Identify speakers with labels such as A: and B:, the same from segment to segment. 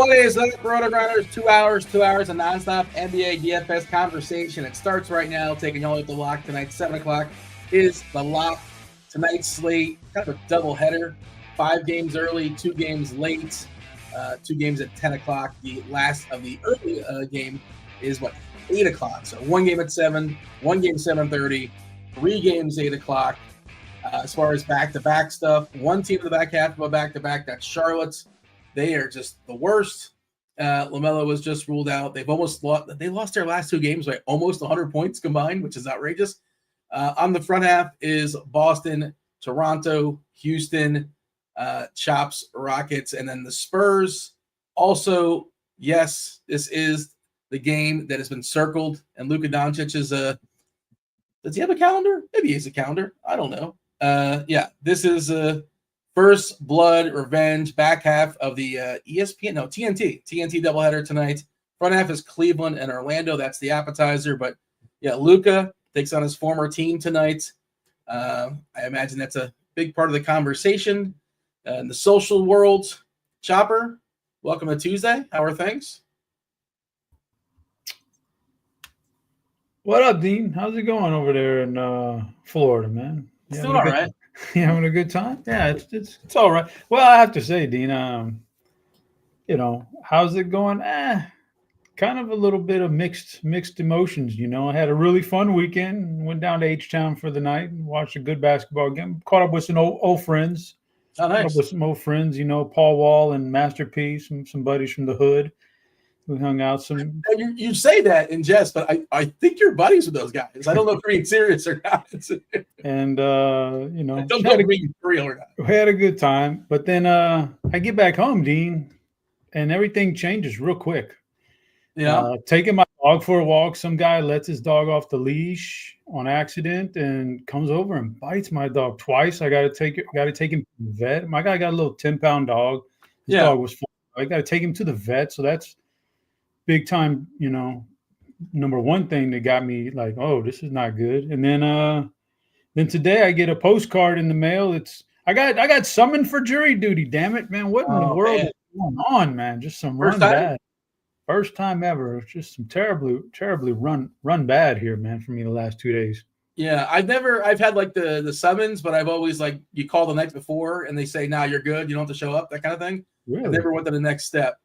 A: What is up, RotoGrinders? 2 hours of nonstop NBA DFS conversation. It starts right now, taking you all at the lock tonight. 7 o'clock is the lock. Tonight's slate, kind of a doubleheader. 5 games early, 2 games late, 2 games at 10 o'clock. The last of the early game is, 8 o'clock. So 1 game at 7, 1 game 7:30, 3 games 8 o'clock. As far as back-to-back stuff, one team in the back half of a back-to-back, that's Charlotte's. They are just the worst. LaMelo was just ruled out. They lost their last 2 games by almost 100 points combined, which is outrageous. On the front half is Boston, Toronto, Houston, Chops, Rockets, and then the Spurs. Also, yes, this is the game that has been circled, and Luka Doncic is does he have a calendar? Maybe he has a calendar. I don't know. This is First Blood Revenge, back half of the TNT doubleheader tonight. Front half is Cleveland and Orlando. That's the appetizer. But, Luka takes on his former team tonight. I imagine that's a big part of the conversation in the social world. Chopper, welcome to Tuesday. How are things?
B: What up, Dean? How's it going over there in Florida, man?
A: It's doing all right.
B: You having a good time? Yeah, it's all right. Well, I have to say, Dean, how's it going? Kind of a little bit of mixed emotions. I had a really fun weekend. Went down to H-Town for the night and watched a good basketball game. Caught up with some old friends.
A: Oh, nice.
B: Caught up with some old friends, Paul Wall and Masterpiece and some buddies from the hood. We hung out some.
A: You say that in jest, but I think you're buddies with those guys. I don't know if you're being serious or not.
B: And
A: I don't know if you're being real or not.
B: We had a good time, but then I get back home, Dean, and everything changes real quick.
A: Yeah.
B: Taking my dog for a walk, some guy lets his dog off the leash on accident and comes over and bites my dog twice. I got to take him to the vet. My guy got a little 10-pound dog. His dog was fine. I got to take him to the vet, so that's big time, number one thing that got me like, oh, this is not good. And then today I get a postcard in the mail. I got summoned for jury duty. Damn it, man! What in the world is going on, man? Just some run bad. First time ever. It's just some terribly run bad here, man, for me the last 2 days.
A: Yeah, I've had like the summons, but I've always like you call the night before and they say, "Nah, you're good. You don't have to show up." That kind of thing.
B: Really?
A: I never went to the next step.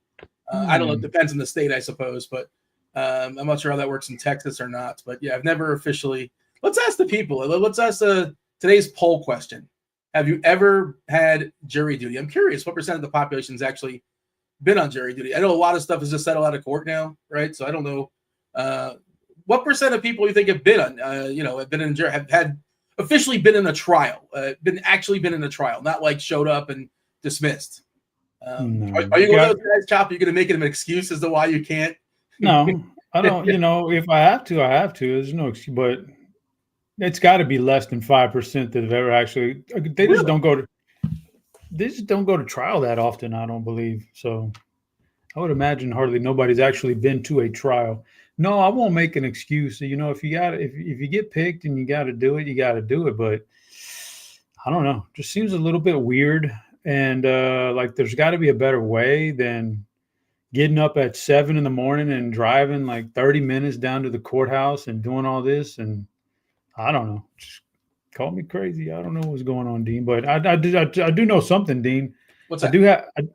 A: I don't know. It depends on the state, I suppose, but I'm not sure how that works in Texas or not. But yeah, I've never officially. Let's ask the people. Let's ask today's poll question. Have you ever had jury duty? I'm curious what % of the population has actually been on jury duty. I know a lot of stuff is just settled out of court now, right? So I don't know what % of people you think have been on, have been in jury, have had officially been in a trial, been in a trial, not like showed up and dismissed.
B: No.
A: Are you going to guys, Chop? Are you going to make it an excuse as to why you can't?
B: No, I don't. If I have to, I have to. There's no excuse, but it's got to be less than 5% that have ever actually. They just don't go to trial that often. I don't believe so. I would imagine hardly nobody's actually been to a trial. No, I won't make an excuse. If you get picked and you got to do it, you got to do it. But I don't know. Just seems a little bit weird. And like there's got to be a better way than getting up at 7 a.m. and driving like 30 minutes down to the courthouse and doing all this. And I don't know. Just call me crazy. I don't know what's going on, Dean. But I do know something, Dean.
A: What's that?
B: I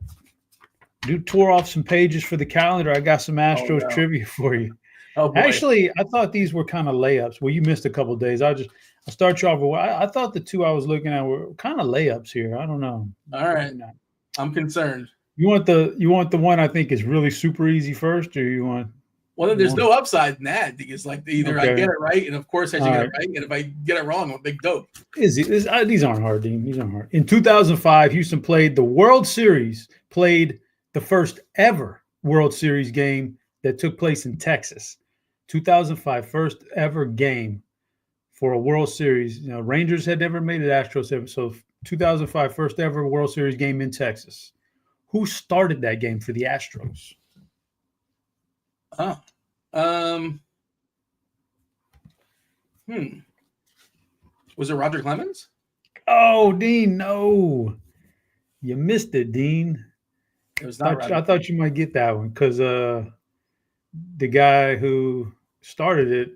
B: do tore off some pages for the calendar. I got some Astros trivia for you.
A: Oh, boy.
B: Actually, I thought these were kind of layups. Well, you missed a couple of days. I'll start you off with I thought the 2 I was looking at were kind of layups here. I don't know.
A: All right. I'm concerned.
B: You want the one I think is really super easy first, or you want?
A: Well, there's no upside in that because like either I get it right, and of course I should get it right, and if I get it wrong, I'm a big dope.
B: These aren't hard, Dean. These aren't hard. In 2005, Houston played the World Series. Played the first ever World Series game that took place in Texas. 2005, first ever game for a World Series. Rangers had never made it, Astros ever. So 2005, first ever World Series game in Texas. Who started that game for the Astros?
A: Was it Roger Clemens?
B: Oh, Dean, no. You missed it, Dean.
A: It was not
B: I thought you might get that one because the guy who started it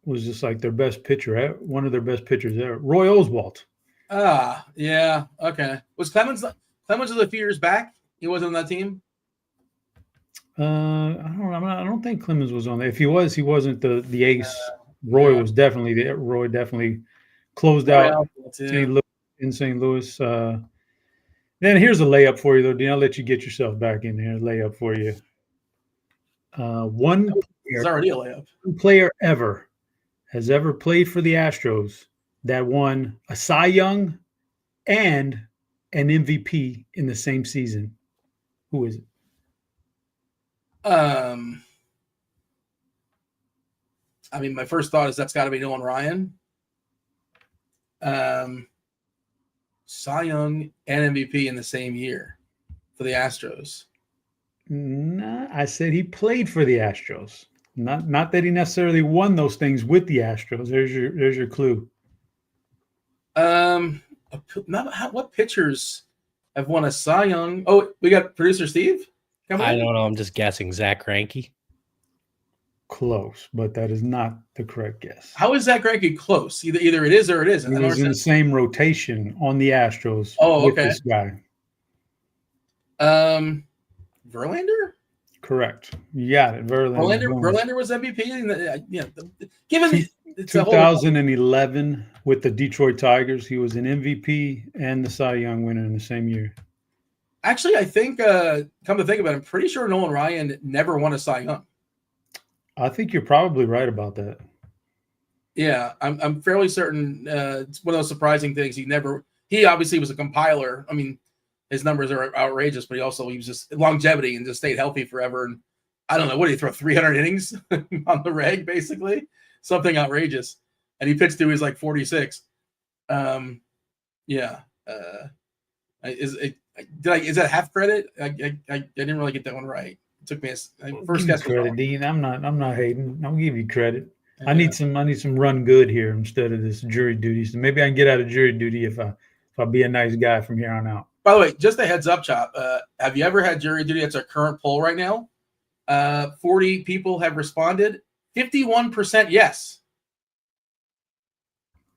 B: was just like their best pitcher, one of their best pitchers ever, Roy Oswalt.
A: Ah, yeah, okay. Was Clemens a few years back? He wasn't on that team.
B: I don't think Clemens was on there. If he was, he wasn't the ace. Roy was definitely there. Roy definitely closed out in St. Louis. Then here's a layup for you, though, Dean. I'll let you get yourself back in here. Layup for you. One player ever has ever played for the Astros that won a Cy Young and an MVP in the same season. Who is it?
A: I mean, my first thought is that's got to be Nolan Ryan. Cy Young and MVP in the same year for the Astros.
B: Nah, I said he played for the Astros. Not that he necessarily won those things with the Astros. There's your clue.
A: What pitchers have won a Cy Young? Oh, we got producer Steve.
C: I don't know. I'm just guessing. Zach Greinke.
B: Close, but that is not the correct guess.
A: How is Zach Greinke close? Either it is or it isn't.
B: He was in the same rotation on the Astros.
A: With
B: this guy.
A: Verlander?
B: Correct. You got it.
A: Verlander was MVP. Given it's
B: 2011 with the Detroit Tigers, he was an MVP and the Cy Young winner in the same year.
A: Actually, I think, come to think about it, I'm pretty sure Nolan Ryan never won a Cy Young.
B: I think you're probably right about that.
A: Yeah, I'm fairly certain. It's one of those surprising things. He obviously was a compiler. I mean, his numbers are outrageous, but he was just longevity and just stayed healthy forever. And I don't know, what did he throw 300 innings on the reg, basically? Something outrageous. And he pitched to his like 46. Yeah. Is that half credit? I didn't really get that one right. It took me first guess.
B: Credit, Dean. I'm not hating. I'll give you credit. Yeah. I need some run good here instead of this jury duty. So maybe I can get out of jury duty if I be a nice guy from here on out.
A: By the way, just a heads up, Chop. Have you ever had jury duty? That's our current poll right now. 40 people have responded. 51% yes.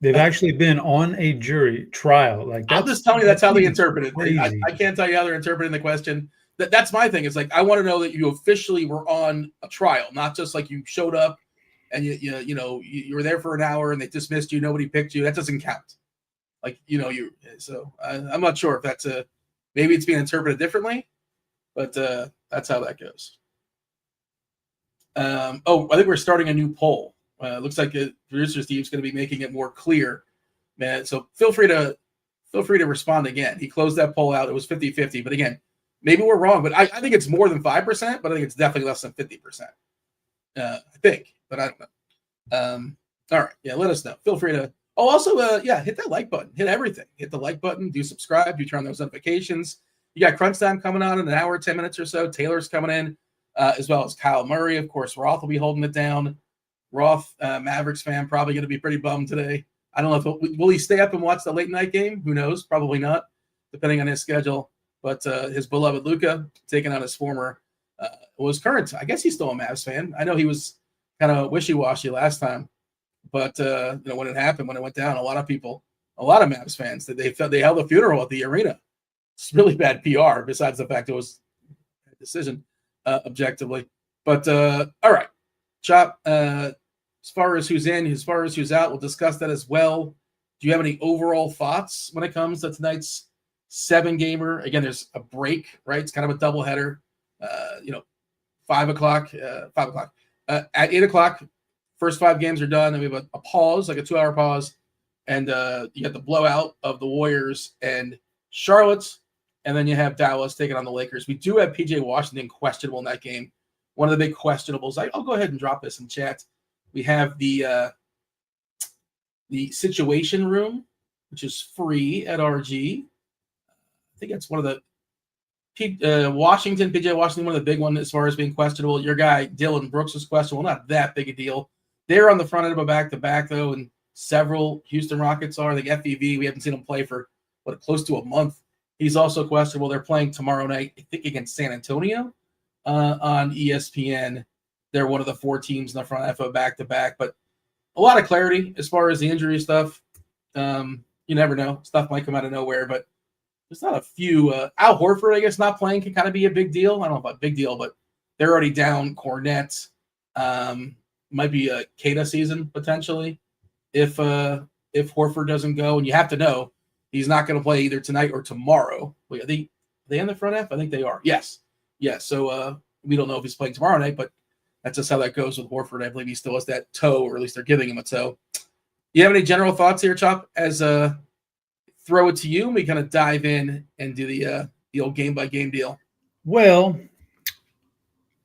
B: They've actually been on a jury trial. Like
A: I'll just tell you that's how they interpret it. I can't tell you how they're interpreting the question. That's my thing. It's like I want to know that you officially were on a trial, not just like you showed up and you were there for an hour and they dismissed you. Nobody picked you. That doesn't count. Like So I'm not sure if that's maybe it's being interpreted differently, but that's how that goes. I think we're starting a new poll. Looks like producer Steve's going to be making it more clear, man. So feel free to respond again. He closed that poll out. It was 50-50, but again, maybe we're wrong. But I think it's more than 5%, but I think it's definitely less than 50%. I think, but I don't know. All right, yeah, let us know. Feel free to. Oh, also, hit that like button. Hit everything. Hit the like button. Do subscribe. Do turn on those notifications. You got Crunch Time coming on in an hour, 10 minutes or so. Taylor's coming in, as well as Kyle Murray. Of course, Roth will be holding it down. Roth, Mavericks fan, probably going to be pretty bummed today. I don't know if will he stay up and watch the late night game? Who knows? Probably not, depending on his schedule. But his beloved Luka taking on his former was current. I guess he's still a Mavs fan. I know he was kind of wishy-washy last time, but when it happened, when it went down, a lot of Mavs fans that they held a funeral at the arena. It's really bad PR. Besides the fact it was a decision objectively, but all right, Chop. As far as who's in, as far as who's out, we'll discuss that as well. Do you have any overall thoughts when it comes to tonight's 7-gamer? Again, there's a break, right? It's kind of a doubleheader. 5 o'clock. At 8 o'clock, first 5 games are done. Then we have a pause, like a 2-hour pause. And you got the blowout of the Warriors and Charlotte. And then you have Dallas taking on the Lakers. We do have PJ Washington questionable in that game. One of the big questionables. I'll go ahead and drop this in chat. We have the Situation Room, which is free at RG. I think that's one of the PJ Washington, one of the big ones as far as being questionable. Your guy Dylan Brooks was questionable, not that big a deal. They're on the front end of a back-to-back though, and several Houston Rockets are. The FEV, we haven't seen them play for close to a month. He's also questionable. They're playing tomorrow night, I think, against San Antonio on ESPN. They're one of the 4 teams in the front half of back-to-back, but a lot of clarity as far as the injury stuff. You never know. Stuff might come out of nowhere, but there's not a few. Al Horford, I guess, not playing can kind of be a big deal. I don't know about big deal, but they're already down Cornette. Might be a Kata season potentially if Horford doesn't go. And you have to know he's not going to play either tonight or tomorrow. Wait, are they in the front half? I think they are. Yes. So we don't know if he's playing tomorrow night, but that's just how that goes with Horford. I believe he still has that toe, or at least they're giving him a toe. You have any general thoughts here, Chop? As throw it to you, and we kind of dive in and do the old game by game deal.
B: Well,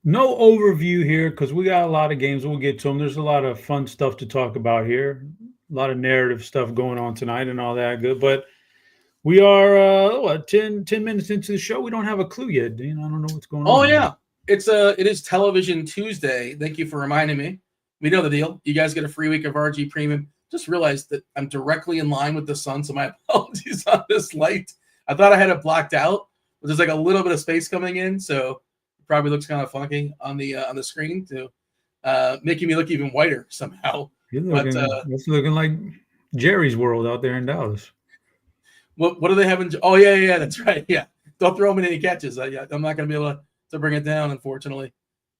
B: no overview here because we got a lot of games. We'll get to them. There's a lot of fun stuff to talk about here. A lot of narrative stuff going on tonight and all that good. But we are 10 minutes into the show. We don't have a clue yet, Dean. I don't know what's going on.
A: Oh yeah, it is Television Tuesday. Thank you for reminding me. We know the deal. You guys get a free week of RG Premium. Just realized that I'm directly in line with the sun, so my apologies on this light. I thought I had it blocked out, but there's like a little bit of space coming in, so it probably looks kind of funky on the screen to making me look even whiter somehow.
B: It's looking like Jerry's World out there in Dallas.
A: What do they have in? Oh yeah, that's right. Yeah, don't throw me any catches. I'm not going to be able to bring it down, unfortunately.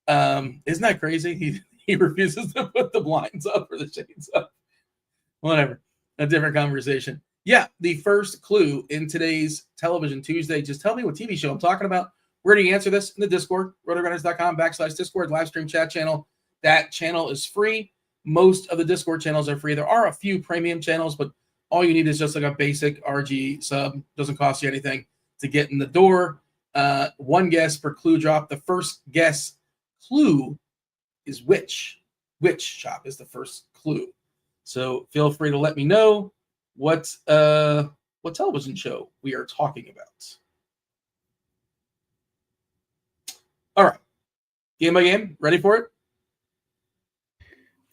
A: Isn't that crazy? He refuses to put the blinds up or the shades up. Whatever, a different conversation. Yeah, the first clue in today's Television Tuesday. Just tell me what TV show I'm talking about. Where do you answer this? In the Discord, RotoGrinders.com/Discord live stream chat channel. That channel is free. Most of the Discord channels are free. There are a few premium channels, but all you need is just like a basic RG sub. Doesn't cost you anything to get in the door. One guess per clue drop. The first guess clue is which shop is the first clue. So feel free to let me know what television show we are talking about. All right. Game by game. Ready for it?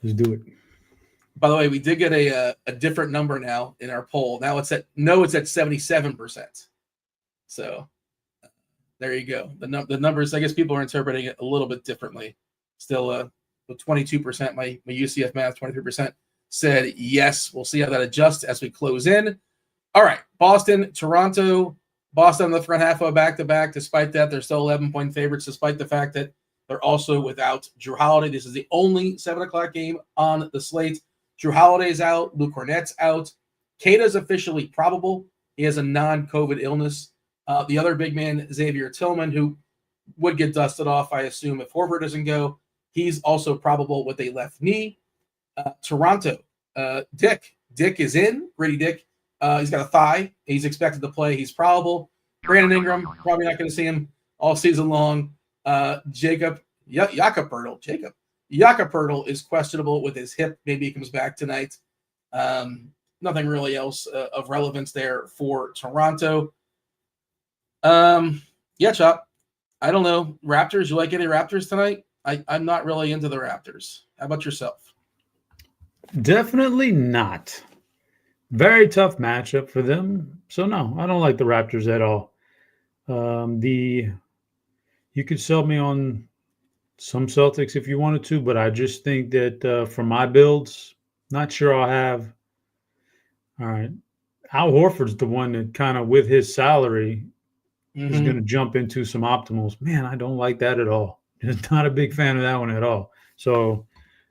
B: Let's do it.
A: By the way, we did get a different number now in our poll. Now it's at 77%. So there you go. The numbers, I guess people are interpreting it a little bit differently. Still with 22%, my UCF math, 23%. Said yes. We'll see how that adjusts as we close in. All right. Boston, Toronto. Boston in the front half of a back-to-back. Despite that, they're still 11-point favorites, despite the fact that they're also without Drew Holiday. This is the only 7 o'clock game on the slate. Drew Holiday's out. Luke Cornette's out. Kata's officially probable. He has a non-COVID illness. The other big man, Xavier Tillman, who would get dusted off, I assume, if Horford doesn't go. He's also probable with a left knee. Toronto, Dick is in. Gritty Dick. He's got a thigh. He's expected to play. He's probable. Brandon Ingram, probably not going to see him all season long. Jakob Poeltl is questionable with his hip. Maybe he comes back tonight. Nothing really else of relevance there for Toronto. Yeah, Chop. I don't know. Raptors, you like any Raptors tonight? I'm not really into the Raptors. How about yourself?
B: Definitely not. Very tough matchup for them. So, no, I don't like the Raptors at all. You could sell me on some Celtics if you wanted to, but I just think that for my builds, not sure I'll have. All right. Al Horford's the one that kind of, with his salary, is going to jump into some optimals. Man, I don't like that at all. Not a big fan of that one at all. So,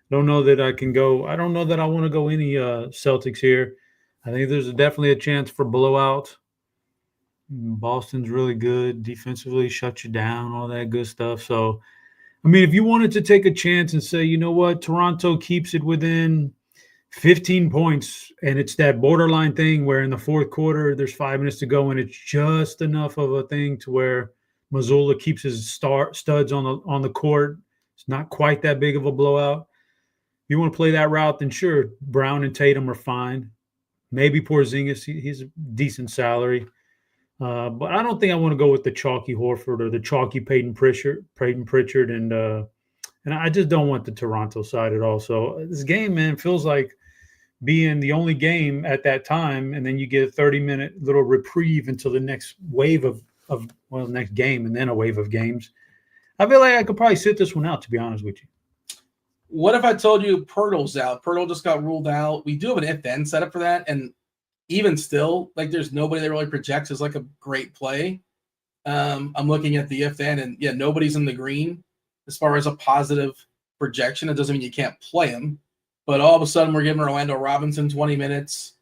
B: don't know that I can go. I don't know that I want to go any Celtics here. I think there's definitely a chance for blowout. Boston's really good defensively, shut you down, all that good stuff. So, I mean, if you wanted to take a chance and say, you know what, Toronto keeps it within 15 points, and it's that borderline thing where in the fourth quarter there's 5 minutes to go, and it's just enough of a thing to where Mazzulla keeps his studs on the court. It's not quite that big of a blowout. If you want to play that route, then sure, Brown and Tatum are fine. Maybe Porzingis, he's a decent salary. But I don't think I want to go with the chalky Horford or the chalky Peyton Pritchard, and I just don't want the Toronto side at all. So this game, man, feels like being the only game at that time, and then you get a 30-minute little reprieve until the next wave of next game, and then a wave of games. I feel like I could probably sit this one out, to be honest with you.
A: What if I told you Pirtle's out? Pirtle just got ruled out. We do have an if-then setup for that, and even still, like, there's nobody that really projects as like a great play. I'm looking at the if-then, and yeah, nobody's in the green as far as a positive projection. It doesn't mean you can't play him, but all of a sudden we're giving Orlando Robinson 20 minutes,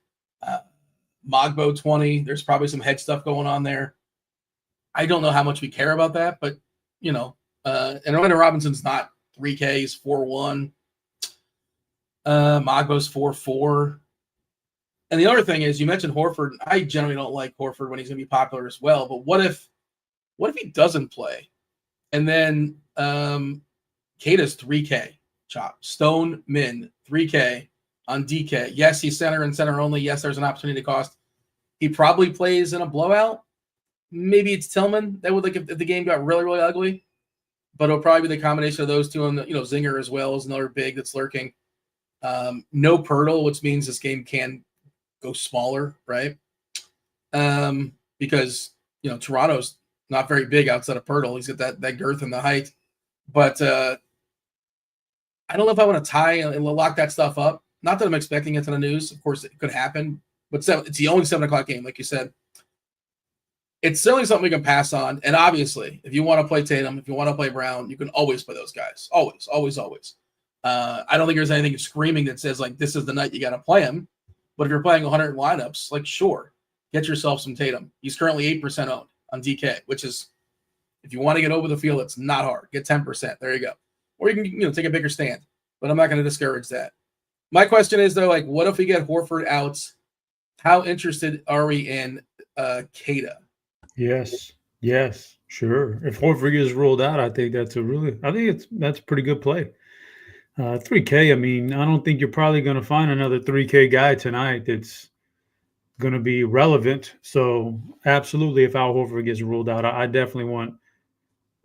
A: Mogbo 20. There's probably some head stuff going on there. I don't know how much we care about that, but and Orlando Robinson's not 3K, he's 4-1. Mogbo's 4-4. And the other thing is, you mentioned Horford. I generally don't like Horford when he's going to be popular as well. But what if he doesn't play? And then Kata's 3K, chop. Stone, Min, 3K on DK. Yes, he's center and center only. Yes, there's an opportunity cost. He probably plays in a blowout. Maybe it's Tillman that would, like, if the game got really, really ugly. But it'll probably be the combination of those two, and Zinger as well is another big that's lurking. No Pirtle, which means this game can go smaller, right? Because Toronto's not very big outside of Pirtle. He's got that girth and the height. But I don't know if I want to tie and lock that stuff up. Not that I'm expecting it to the news. Of course, it could happen. But it's the only 7 o'clock game, like you said. It's certainly something we can pass on. And obviously, if you want to play Tatum, if you want to play Brown, you can always play those guys. Always, always, always. I don't think there's anything screaming that says, like, this is the night you got to play him. But if you're playing 100 lineups, like, sure, get yourself some Tatum. He's currently 8% owned on DK, which is, if you want to get over the field, it's not hard. Get 10%. There you go. Or you can, take a bigger stand. But I'm not going to discourage that. My question is, though, like, what if we get Horford out? How interested are we in Kata?
B: Yes, sure. If Horford is ruled out, I think that's a pretty good play. 3K, I mean, I don't think you're probably going to find another 3K guy tonight that's going to be relevant. So absolutely, if Al Horford gets ruled out, I definitely want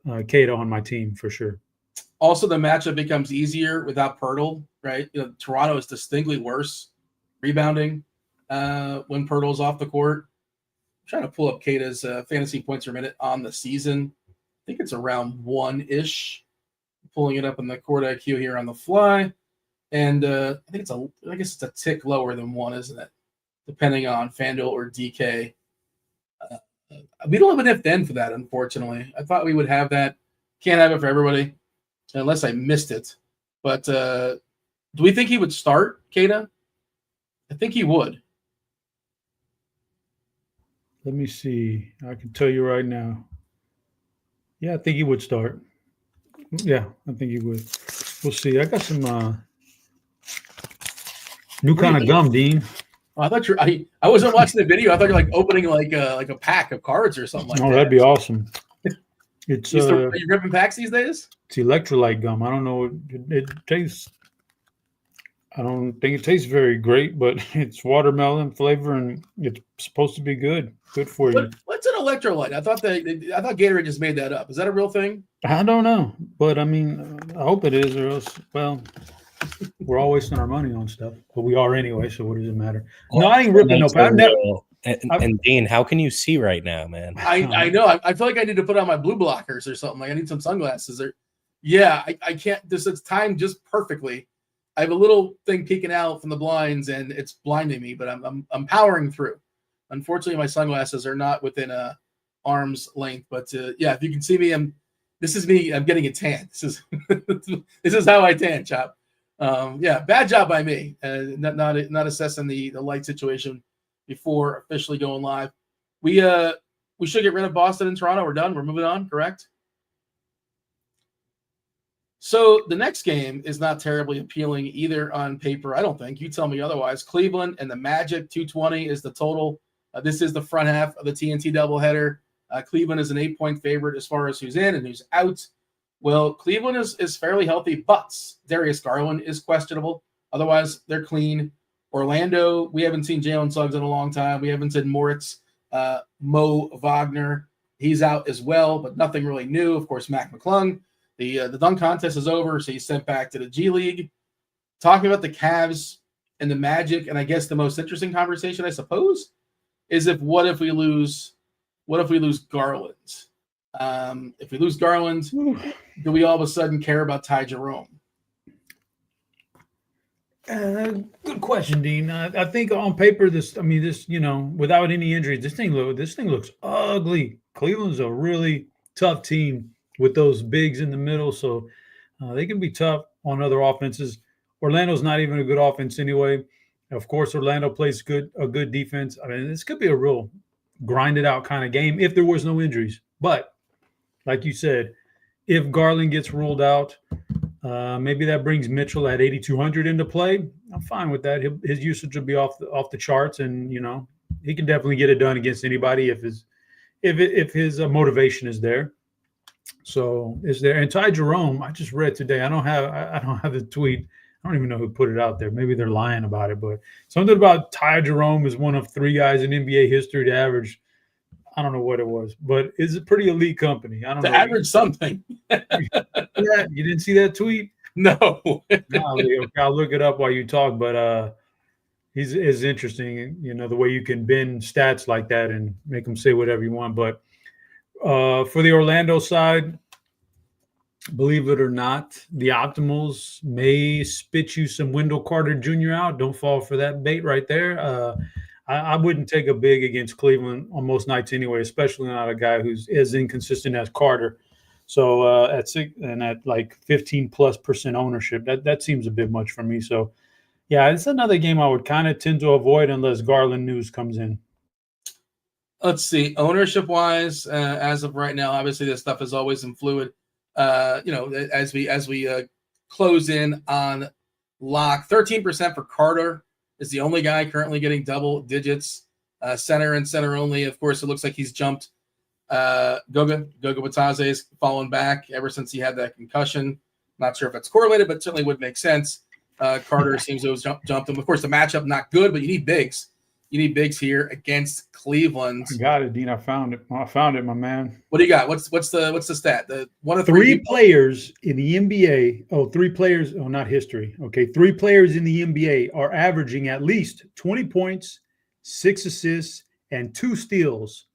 B: Kata on my team for sure.
A: Also, the matchup becomes easier without Pirtle, right? Toronto is distinctly worse rebounding when Pirtle's off the court. Trying to pull up Kata's fantasy points per minute on the season. I think it's around 1-ish. Pulling it up in the Court IQ here on the fly, and I guess it's a tick lower than 1, isn't it? Depending on FanDuel or DK. We don't have an if-then for that, unfortunately. I thought we would have that. Can't have it for everybody, unless I missed it. But do we think he would start, Kata? I think he would.
B: Let me see. I can tell you right now. Yeah, I think he would start. Yeah, I think he would. We'll see. I got some new kind of gum, Dean.
A: Oh, I thought I wasn't watching the video. I thought you're like opening like a pack of cards or something like that.
B: Oh, that'd be awesome. It's
A: are you ripping packs these days?
B: It's electrolyte gum. I don't know. It tastes. I don't think it tastes very great, but it's watermelon flavor and it's supposed to be good. Good for you.
A: What's an electrolyte? I thought Gatorade just made that up. Is that a real thing?
B: I don't know, but I mean, I hope it is, or else, well, we're all wasting our money on stuff. But we are anyway, so what does it matter?
C: Well,
B: no, I ain't ripping no.
C: And Dean, how can you see right now, man?
A: I know. I feel like I need to put on my blue blockers or something. Like I need some sunglasses. I can't. It's timed just perfectly. I have a little thing peeking out from the blinds, and it's blinding me. But I'm powering through. Unfortunately, my sunglasses are not within arm's length. But yeah, if you can see me, this is me. I'm getting a tan. This is how I tan, Chop. Yeah, bad job by me. Not assessing the light situation before officially going live. We should get rid of Boston and Toronto. We're done. We're moving on, correct? So the next game is not terribly appealing either on paper, I don't think. You tell me otherwise. Cleveland and the Magic, 220 is the total. This is the front half of the TNT doubleheader. Cleveland is an 8-point favorite as far as who's in and who's out. Well, Cleveland is fairly healthy, but Darius Garland is questionable. Otherwise, they're clean. Orlando, we haven't seen Jalen Suggs in a long time. We haven't seen Moritz. Mo Wagner, he's out as well, but nothing really new. Of course, Mac McClung. The dunk contest is over, so he's sent back to the G League. Talking about the Cavs, And the magic, and I guess the most interesting conversation, I suppose, is what if we lose Garland? If we lose Garland, do we all of a sudden care about Ty Jerome?
B: Good question, Dean. I think on paper, this, without any injuries, this thing looks ugly. Cleveland's a really tough team with those bigs in the middle, so they can be tough on other offenses. Orlando's not even a good offense anyway. Of course, Orlando plays a good defense. I mean, this could be a real grinded out kind of game if there was no injuries. But like you said, if Garland gets ruled out, maybe that brings Mitchell at 8,200 into play. I'm fine with that. His usage will be off the charts, and he can definitely get it done against anybody if his motivation is there. So is there? And Ty Jerome, I just read today. I don't have the tweet. I don't even know who put it out there. Maybe they're lying about it, but something about Ty Jerome is one of 3 guys in NBA history to average. I don't know what it was, but it's a pretty elite company. I don't know.
A: Average something.
B: Yeah, you didn't see that tweet?
A: No.
B: I'll look it up while you talk, but it's interesting, the way you can bend stats like that and make them say whatever you want. But for the Orlando side, believe it or not, the Optimals may spit you some Wendell Carter Jr. out. Don't fall for that bait right there. I wouldn't take a big against Cleveland on most nights anyway, especially not a guy who's as inconsistent as Carter. So at like 15+% ownership, that seems a bit much for me. So yeah, it's another game I would kind of tend to avoid unless Garland news comes in.
A: Let's see, ownership wise, as of right now, obviously this stuff is always in fluid. As we close in on lock, 13% for Carter is the only guy currently getting double digits. Center and center only. Of course, it looks like he's jumped. Goga Batadze is fallen back ever since he had that concussion. Not sure if it's correlated, but certainly would make sense. Carter seems to have jumped him. Of course, the matchup not good, but you need bigs. You need bigs here against Cleveland.
B: I got it, Dean. I found it, my man.
A: What do you got? What's the stat? The one of
B: 3 players in the NBA. Oh, 3 players. Oh, not history. Okay, 3 players in the NBA are averaging at least 20 points, 6 assists, and 2 steals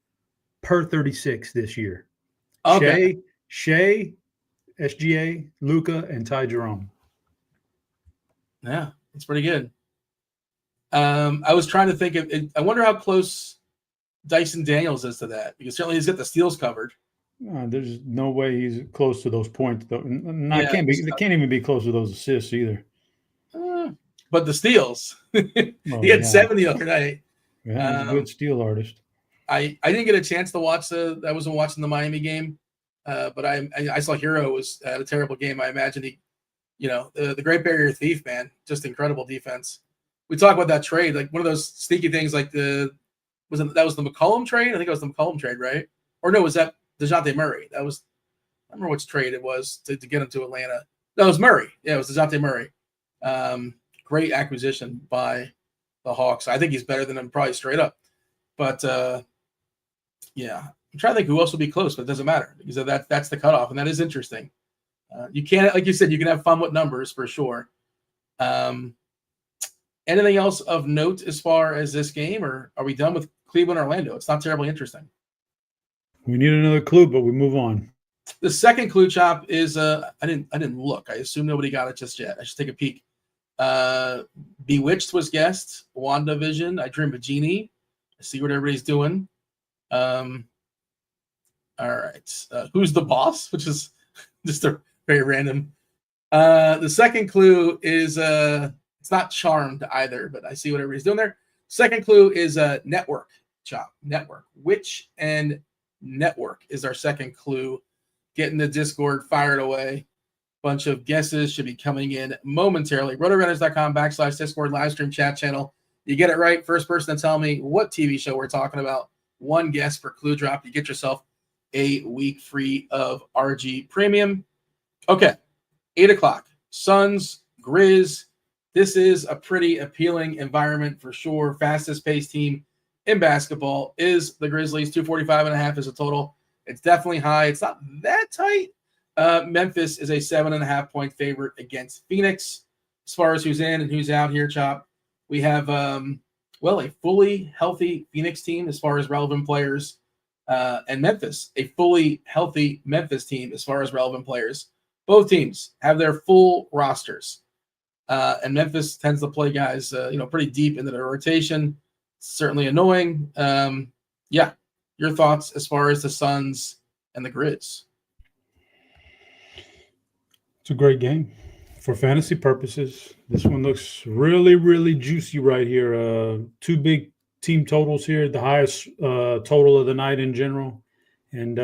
B: per 36 this year.
A: Okay.
B: Shea, SGA, Luka, and Ty Jerome.
A: Yeah, it's pretty good. I was trying to think of it. I wonder how close Dyson Daniels is to that, because certainly he's got the steals covered.
B: There's no way he's close to those points, though. They can't even be close to those assists either.
A: But the steals, he had 7 the other night.
B: Yeah, he's a good steal artist.
A: I didn't get a chance to watch I wasn't watching the Miami game, but I saw Hero was had a terrible game. I imagine the Great Barrier Thief, man, just incredible defense. We talk about that trade, like one of those sneaky things, like that was the McCollum trade. I think it was the McCollum trade, right? Or no, was that DeJounte Murray? I don't remember which trade it was to get him to Atlanta. No, it was Murray. Yeah, it was DeJounte Murray. Great acquisition by the Hawks. I think he's better than him, probably straight up. But yeah, I'm trying to think who else will be close, but it doesn't matter because that's the cutoff, and that is interesting. You can't, like you said, you can have fun with numbers for sure. Anything else of note as far as this game, or are we done with Cleveland Orlando? It's not terribly interesting. We
B: need another clue, but we move on.
A: The second clue, Chop, is I didn't look. I assume nobody got it just yet. I should take a peek. Bewitched was guessed. WandaVision. I Dream of Genie. I see what everybody's doing. All right. Who's the boss? Which is just a very random. The second clue is it's not Charmed either, but I see what everybody's doing there. Second clue is network, Chop. Network. Which and network is our second clue. Getting the Discord fired away. Bunch of guesses should be coming in momentarily. RotoGrinders.com/Discord live stream chat channel. You get it right. First person to tell me what TV show we're talking about. 1 guess per clue drop. You get yourself a week free of RG Premium. Okay. 8 o'clock. Suns, Grizz. This is a pretty appealing environment for sure. Fastest paced team in basketball is the Grizzlies. 245.5 is a total. It's definitely high. It's not that tight. Memphis is a 7.5 point favorite against Phoenix. As far as who's in and who's out here, Chop, We have, a fully healthy Phoenix team as far as relevant players, and Memphis, a fully healthy Memphis team as far as relevant players. Both teams have their full rosters. And Memphis tends to play guys, pretty deep into their rotation. Certainly annoying. Your thoughts as far as the Suns and the Grizz?
B: It's a great game for fantasy purposes. This one looks really, really juicy right here. Two big team totals here, the highest total of the night in general. And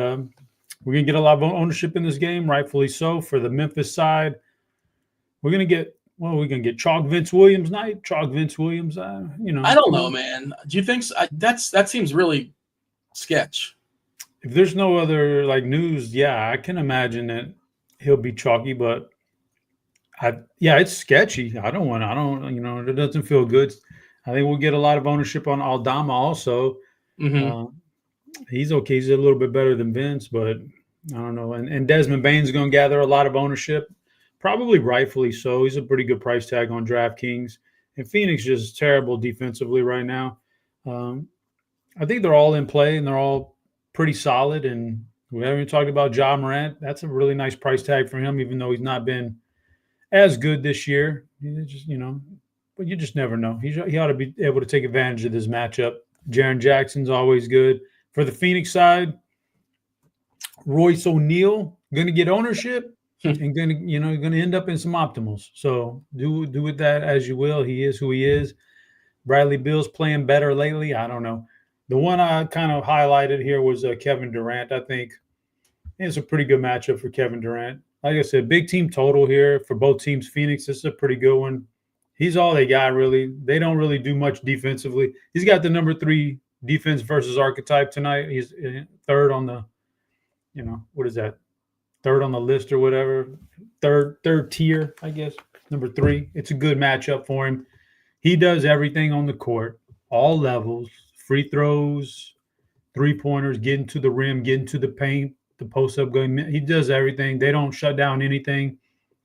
B: we're going to get a lot of ownership in this game, rightfully so. For the Memphis side, we're going to get Chalk Vince Williams night. Chalk Vince Williams,
A: I don't know, man. Do you think so? That seems really sketch.
B: If there's no other news, I can imagine that he'll be chalky, but it's sketchy. It doesn't feel good. I think we'll get a lot of ownership on Aldama also.
A: Mm-hmm.
B: He's okay. He's a little bit better than Vince, but I don't know. And Desmond Bane's going to gather a lot of ownership, probably rightfully so. He's a pretty good price tag on DraftKings. And Phoenix just terrible defensively right now. I think they're all in play, and they're all pretty solid. And we haven't even talked about Ja Morant. That's a really nice price tag for him, even though he's not been as good this year. But you just never know. He ought to be able to take advantage of this matchup. Jaren Jackson's always good. For the Phoenix side, Royce O'Neal going to get ownership and going to end up in some optimals. So do with that as you will. He is who he is. Bradley Beal's playing better lately. I don't know. The one I kind of highlighted here was Kevin Durant. I think it's a pretty good matchup for Kevin Durant. Like I said, big team total here for both teams. Phoenix, this is a pretty good one. He's all they got, really. They don't really do much defensively. He's got the number 3 defense versus archetype tonight. He's third on the, what is that? Third on the list or whatever. Third tier, I guess. Number 3. It's a good matchup for him. He does everything on the court, all levels, free throws, three-pointers, getting to the rim, getting to the paint, the post-up going. He does everything. They don't shut down anything.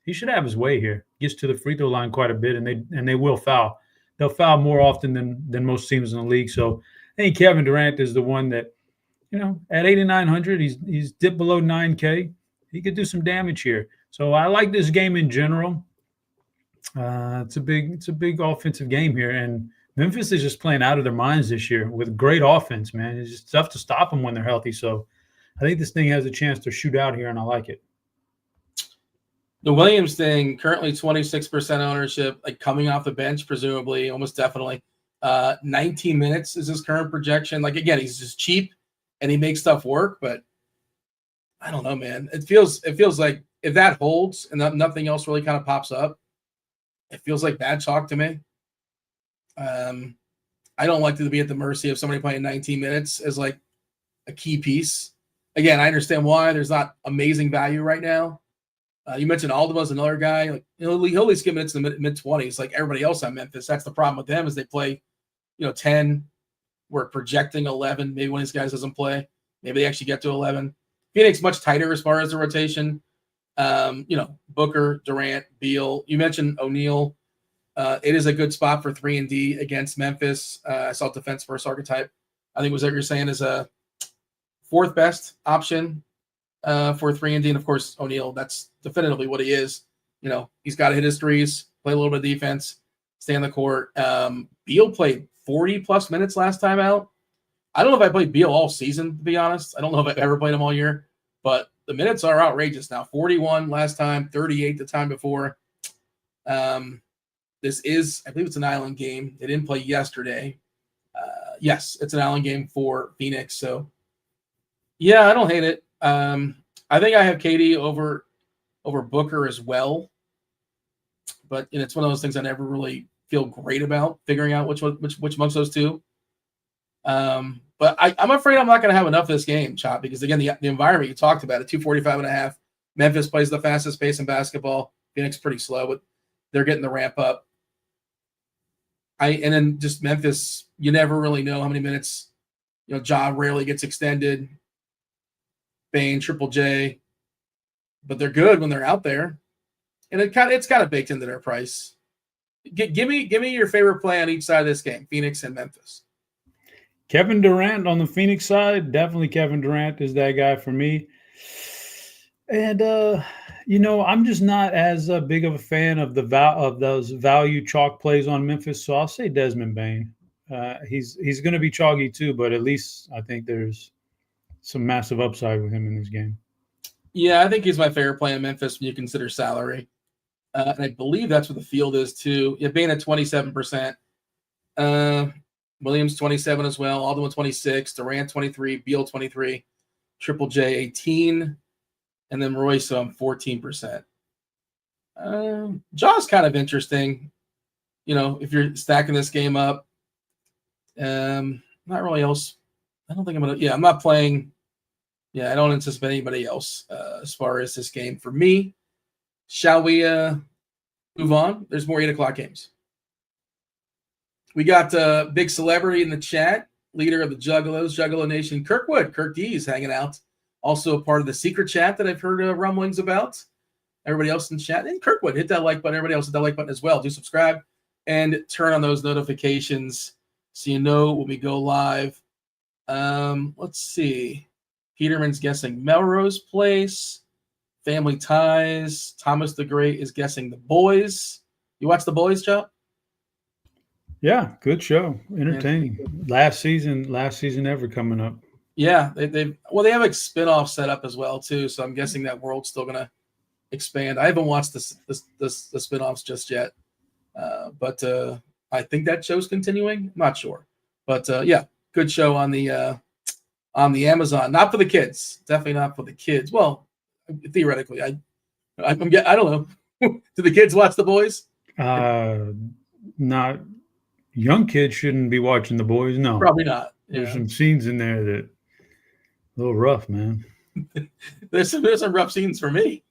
B: He should have his way here. Gets to the free throw line quite a bit, and they will foul. They'll foul more often than most teams in the league. So I think Kevin Durant is the one that, at 8,900, he's dipped below 9K. He could do some damage here. So I like this game in general. It's a big offensive game here, and Memphis is just playing out of their minds this year with great offense, man. It's just tough to stop them when they're healthy. So I think this thing has a chance to shoot out here, and I like it.
A: The Williams thing, currently 26% ownership, coming off the bench, presumably, almost definitely. 19 minutes is his current projection. Again, he's just cheap and he makes stuff work, but I don't know, man. It feels like if that holds and nothing else really kind of pops up, it feels like bad chalk to me. I don't like to be at the mercy of somebody playing 19 minutes as a key piece. Again, I understand why there's not amazing value right now. You mentioned Aldaba's another guy. He'll at least get minutes in the mid-20s like everybody else on Memphis. That's the problem with them is they play, 10. We're projecting 11. Maybe one of these guys doesn't play. Maybe they actually get to 11. Phoenix much tighter as far as the rotation. Booker, Durant, Beal. You mentioned O'Neal. It is a good spot for 3 and D against Memphis. I saw defense first archetype. I think was what you're saying is a 4th best option for 3 and D. And of course, O'Neal, that's definitively what he is. He's got to hit his threes, play a little bit of defense, stay on the court. Beal played 40 plus minutes last time out. I don't know if I played Beal all season, to be honest. I don't know if I've ever played him all year, but the minutes are outrageous now. 41 last time, 38 the time before. This is, I believe it's an island game. They didn't play yesterday. Yes, it's an island game for Phoenix. So, yeah, I don't hate it. I think I have KD over Booker as well. But it's one of those things I never really feel great about figuring out which amongst those two. But I'm afraid I'm not going to have enough of this game, Chop, because, again, the environment you talked about, at 245.5. Memphis plays the fastest pace in basketball. Phoenix pretty slow, but they're getting the ramp up. And then just Memphis, you never really know how many minutes. Ja rarely gets extended. Bane, Triple J, but they're good when they're out there, and it's kind of baked into their price. Give me your favorite play on each side of this game, Phoenix and Memphis.
B: Kevin Durant on the Phoenix side, definitely Kevin Durant is that guy for me. And I'm just not as big of a fan of those value chalk plays on Memphis, so I'll say Desmond Bane. He's going to be chalky too, but at least I think there's some massive upside with him in this game.
A: Yeah, I think he's my favorite play in Memphis when you consider salary. And I believe that's what the field is too. Yeah, Bane at 27%. Williams 27 as well. Alderman 26. Durant 23. Beal 23. Triple J 18. And then Royce on 14%. Jaw's kind of interesting. If you're stacking this game up. Not really else. I don't think I'm going to. Yeah, I'm not playing. Yeah, I don't anticipate anybody else as far as this game for me. Shall we move on? There's more 8 o'clock games. We got big celebrity in the chat, leader of the Juggalos, Juggalo Nation, Kirkwood. Kirk D is hanging out. Also a part of the secret chat that I've heard rumblings about. Everybody else in the chat. And Kirkwood, hit that like button. Everybody else hit that like button as well. Do subscribe and turn on those notifications so you know when we go live. Let's see. Peterman's guessing Melrose Place. Family Ties. Thomas the Great is guessing The Boys. You watch The Boys, Joe?
B: Yeah, good show. Entertaining. Last season ever coming up.
A: Yeah, they have a spinoff set up as well too, so I'm guessing that world's still gonna expand. I haven't watched the spinoffs just yet, but I think that show's continuing. I'm not sure, but yeah, good show on the Amazon. Not for the kids, definitely not for the kids. Well, theoretically, I don't know. Do the kids watch The Boys?
B: Not young kids shouldn't be watching The Boys. No,
A: probably not.
B: There's some scenes in there that a little rough, man.
A: there's some rough scenes for me,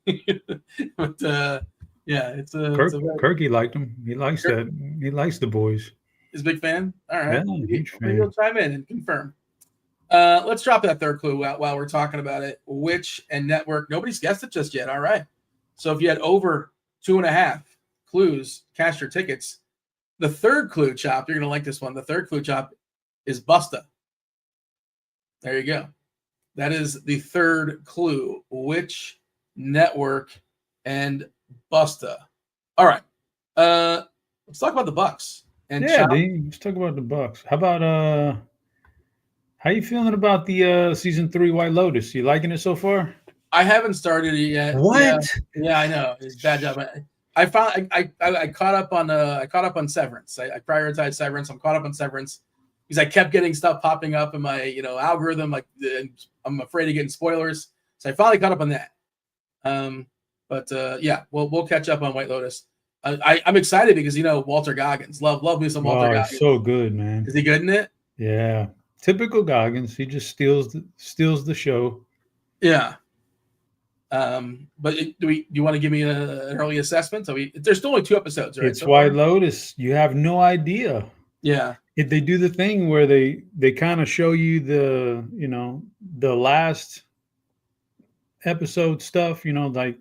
A: but yeah, it's a
B: Kirky liked them. He likes that. He likes The Boys.
A: He's a big fan. All right,
B: yeah, huge fan.
A: Maybe he'll chime in and confirm. Let's drop that third clue while we're talking about it. Which and network? Nobody's guessed it just yet. All right. So if you had over 2.5 clues, cash your tickets. The third clue, Chop, you're gonna like this one. The third clue, Chop, is Busta. There you go. That is the third clue. Which network and Busta? All right. Let's talk about the Bucks. And
B: yeah, Dean, let's talk about the Bucks. How about how you feeling about the season 3 White Lotus? You liking it so far?
A: I haven't started it yet.
B: What?
A: Yeah, I know. It's a bad job. I caught up on Severance. I prioritized Severance. I'm caught up on Severance because I kept getting stuff popping up in my algorithm. Like I'm afraid of getting spoilers, so I finally caught up on that. But yeah, we'll catch up on White Lotus. I'm excited because Walter Goggins. Love me some Walter Goggins.
B: So good, man.
A: Is he good in it?
B: Yeah, typical Goggins. He just steals the show.
A: Yeah. But do you want to give me an early assessment? There's still only 2 episodes, right?
B: It's White Lotus. You have no idea.
A: Yeah.
B: If they do the thing where they kind of show you the last episode stuff, like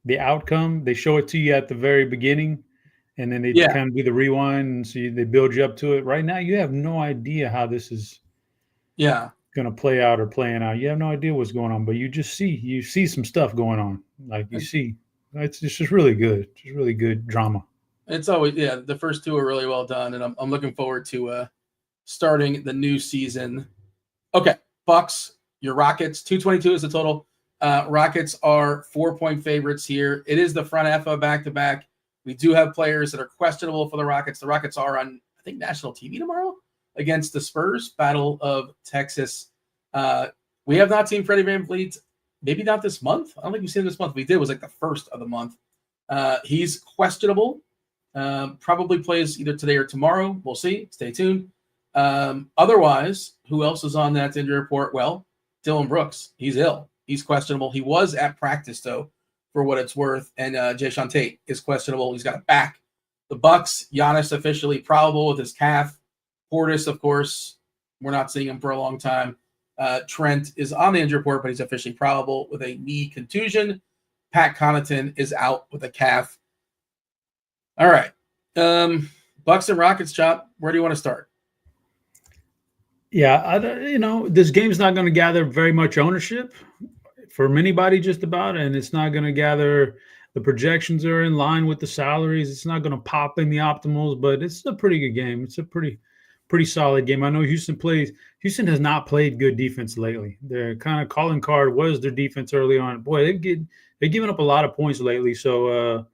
B: the outcome, they show it to you at the very beginning, and then they kind of do the rewind, and so they build you up to it. Right now, you have no idea how this is. Yeah. Going to play out or playing out. You have no idea what's going on, but you see some stuff going on. Like it's just really good. Just really good drama. It's always
A: the first 2 are really well done, and I'm looking forward to starting the new season. Okay, Bucks, your Rockets, 222 is the total. Rockets are 4-point favorites here. It is the front half of a back-to-back. We do have players that are questionable for the Rockets. The Rockets are on, I think, national TV tomorrow against the Spurs, Battle of Texas. We have not seen Freddie VanVleet, maybe not this month. I don't think we've seen him this month. We did. It was like the first of the month. He's questionable. Probably plays either today or tomorrow. We'll see. Stay tuned. Otherwise, who else is on that injury report? Well, Dylan Brooks. He's ill. He's questionable. He was at practice, though, for what it's worth. And Jae'Sean Tate is questionable. He's got a back. The Bucks, Giannis officially probable with his calf. Portis, of course, we're not seeing him for a long time. Trent is on the injury report, but he's officially probable with a knee contusion. Pat Connaughton is out with a calf. All right. Bucks and Rockets, Chop. Where do you want to start?
B: Yeah, this game's not going to gather very much ownership from anybody just about, and it's not going to gather. The projections are in line with the salaries. It's not going to pop in the optimals, but it's a pretty good game. It's a pretty solid game. I know Houston has not played good defense lately. Their kind of calling card was their defense early on. Boy, they've given up a lot of points lately. So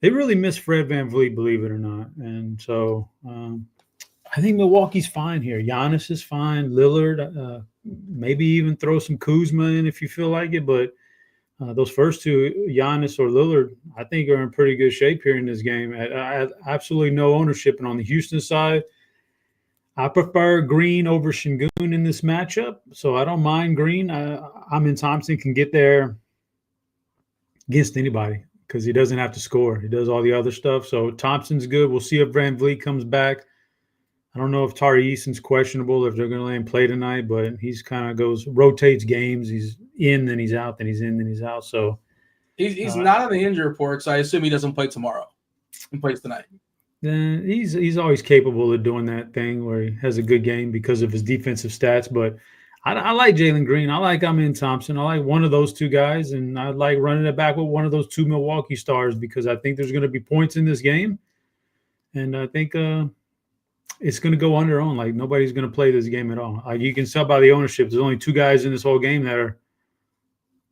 B: they really miss Fred VanVleet, believe it or not. And so I think Milwaukee's fine here. Giannis is fine. Lillard, maybe even throw some Kuzma in if you feel like it. But those first two, Giannis or Lillard, I think are in pretty good shape here in this game. I have absolutely no ownership. And on the Houston side, I prefer Green over Şengün in this matchup. So I don't mind Green. Amin Thompson can get there against anybody because he doesn't have to score. He does all the other stuff. So Thompson's good. We'll see if VanVleet comes back. I don't know if Tari Eason's questionable, if they're going to let him play tonight, but he's kind of rotates games. He's in, then he's out, then he's in, then he's out. So
A: he's not on the injury report, so I assume he doesn't play tomorrow. He plays tonight.
B: He's always capable of doing that thing where he has a good game because of his defensive stats. But I like Jalen Green. I like Amin Thompson. I like one of those two guys, and I like running it back with one of those two Milwaukee stars because I think there's going to be points in this game, and I think it's going to go under own. Like nobody's going to play this game at all. You can tell by the ownership. There's only two guys in this whole game that are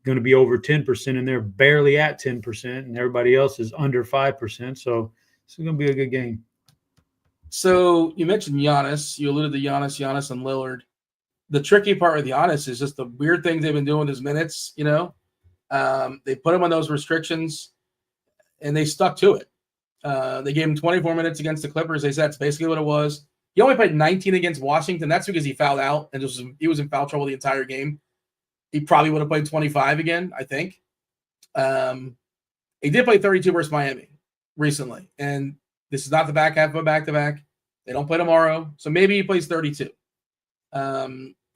B: going to be over 10%, and they're barely at 10%, and everybody else is under 5%. So it's going to be a good game.
A: So you mentioned Giannis. You alluded to Giannis, and Lillard. The tricky part with Giannis is just the weird things they've been doing with his minutes. They put him on those restrictions, and they stuck to it. They gave him 24 minutes against the Clippers. They said that's basically what it was. He only played 19 against Washington. That's because he fouled out, and he was in foul trouble the entire game. He probably would have played 25 again, I think. He did play 32 versus Miami recently, and this is not the back half of a back-to-back. They don't play tomorrow, so maybe he plays 32.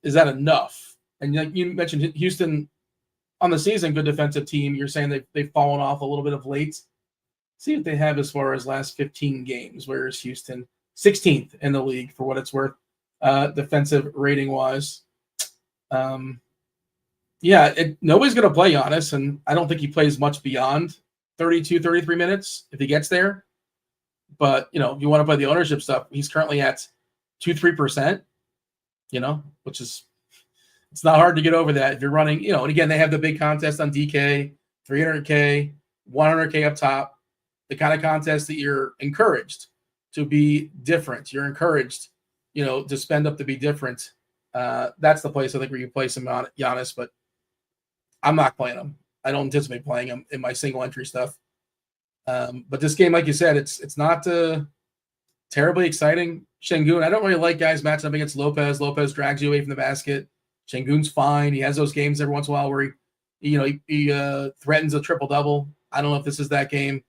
A: Is that enough? And you mentioned Houston on the season, good defensive team. You're saying they've fallen off a little bit of late. See what they have as far as last 15 games. Where is Houston? 16th in the league for what it's worth, defensive rating-wise. Nobody's going to play Giannis, and I don't think he plays much beyond 32, 33 minutes if he gets there. But, if you want to play the ownership stuff, he's currently at 2-3%, which is – it's not hard to get over that if you're running, and again, they have the big contest on DK, 300K, 100K up top. The kind of contest that you're encouraged to be different. You're encouraged, to spend up to be different. That's the place I think where you play some Giannis, but I'm not playing him. I don't anticipate playing him in my single entry stuff. But this game, like you said, it's not terribly exciting. Şengün, I don't really like guys matching up against Lopez. Lopez drags you away from the basket. Şengün's fine. He has those games every once in a while where he threatens a triple-double. I don't know if this is that game.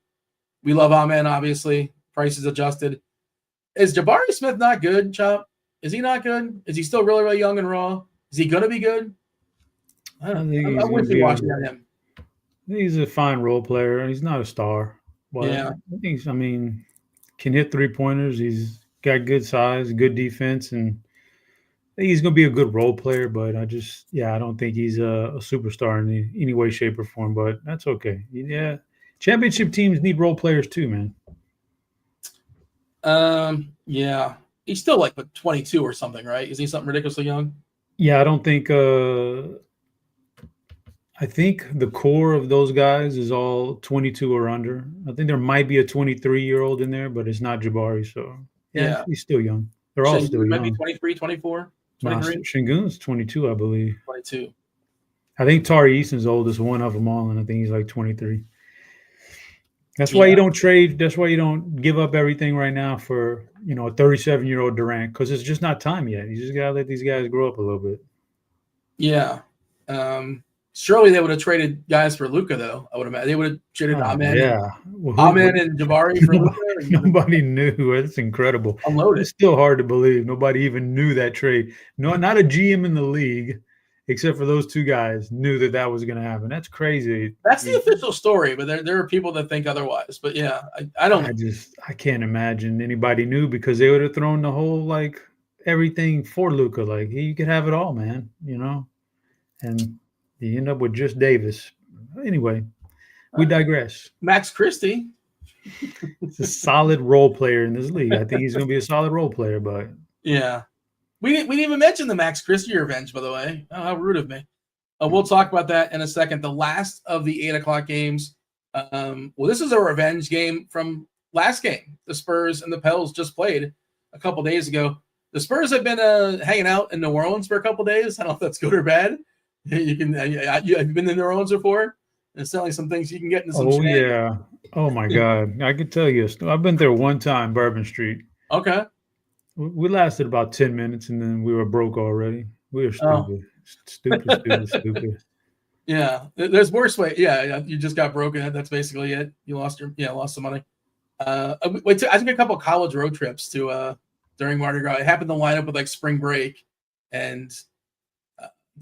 A: We love Amen, obviously. Price is adjusted. Is Jabari Smith not good, Chop? Is he not good? Is he still really, really young and raw? Is he going to be good? I don't know. I wouldn't be watching him.
B: He's a fine role player. He's not a star. But
A: yeah.
B: I think can hit three-pointers. He's got good size, good defense, and I think he's going to be a good role player. But I don't think he's a superstar in any way, shape, or form. But that's okay. Yeah. Championship teams need role players too, man.
A: Yeah. He's still like 22 or something, right? Is he something ridiculously young?
B: Yeah, I don't think I think the core of those guys is all 22 or under. I think there might be a 23-year-old in there, but it's not Jabari. So, yeah. He's still young. They're all still young.
A: Might be 23, 24, 23?
B: Şengün's 22, I believe.
A: 22.
B: I think Tari Eason's oldest one of them all, and I think he's like 23. That's why you don't trade. That's why you don't give up everything right now for, a 37-year-old Durant, because it's just not time yet. You just got to let these guys grow up a little bit.
A: Yeah. Surely they would have traded guys for Luka, though. I would imagine they would have traded Amen.
B: Yeah.
A: Amen and Jabari for Luka.
B: Nobody knew. It's incredible.
A: Unloaded.
B: It's still hard to believe. Nobody even knew that trade. No, not a GM in the league except for those two guys, knew that was going to happen. That's crazy.
A: That's the official story, but there are people that think otherwise. But yeah, I don't.
B: I can't imagine anybody knew, because they would have thrown the whole like everything for Luka. Like, you could have it all, man. You know, and you end up with just Davis. Anyway, we digress.
A: Max Christie.
B: He's a solid role player in this league. I think he's going to be a solid role player, but
A: yeah, we didn't even mention the Max Christie revenge, by the way. Oh, how rude of me. We'll talk about that in a second. The last of the 8 o'clock games. Well, this is a revenge game from last game. The Spurs and the Pels just played a couple days ago. The Spurs have been hanging out in New Orleans for a couple days. I don't know if that's good or bad. You've been to New Orleans before? There's certainly some things you can get into some
B: yeah. Oh, my God. I can tell you. I've been there one time, Bourbon Street.
A: Okay.
B: We lasted about 10 minutes, and then we were broke already. We were stupid. Stupid.
A: Yeah. There's worse way. Yeah. You just got broken. That's basically it. You lost some money. I took a couple of college road trips to during Mardi Gras. It happened to line up with like spring break, and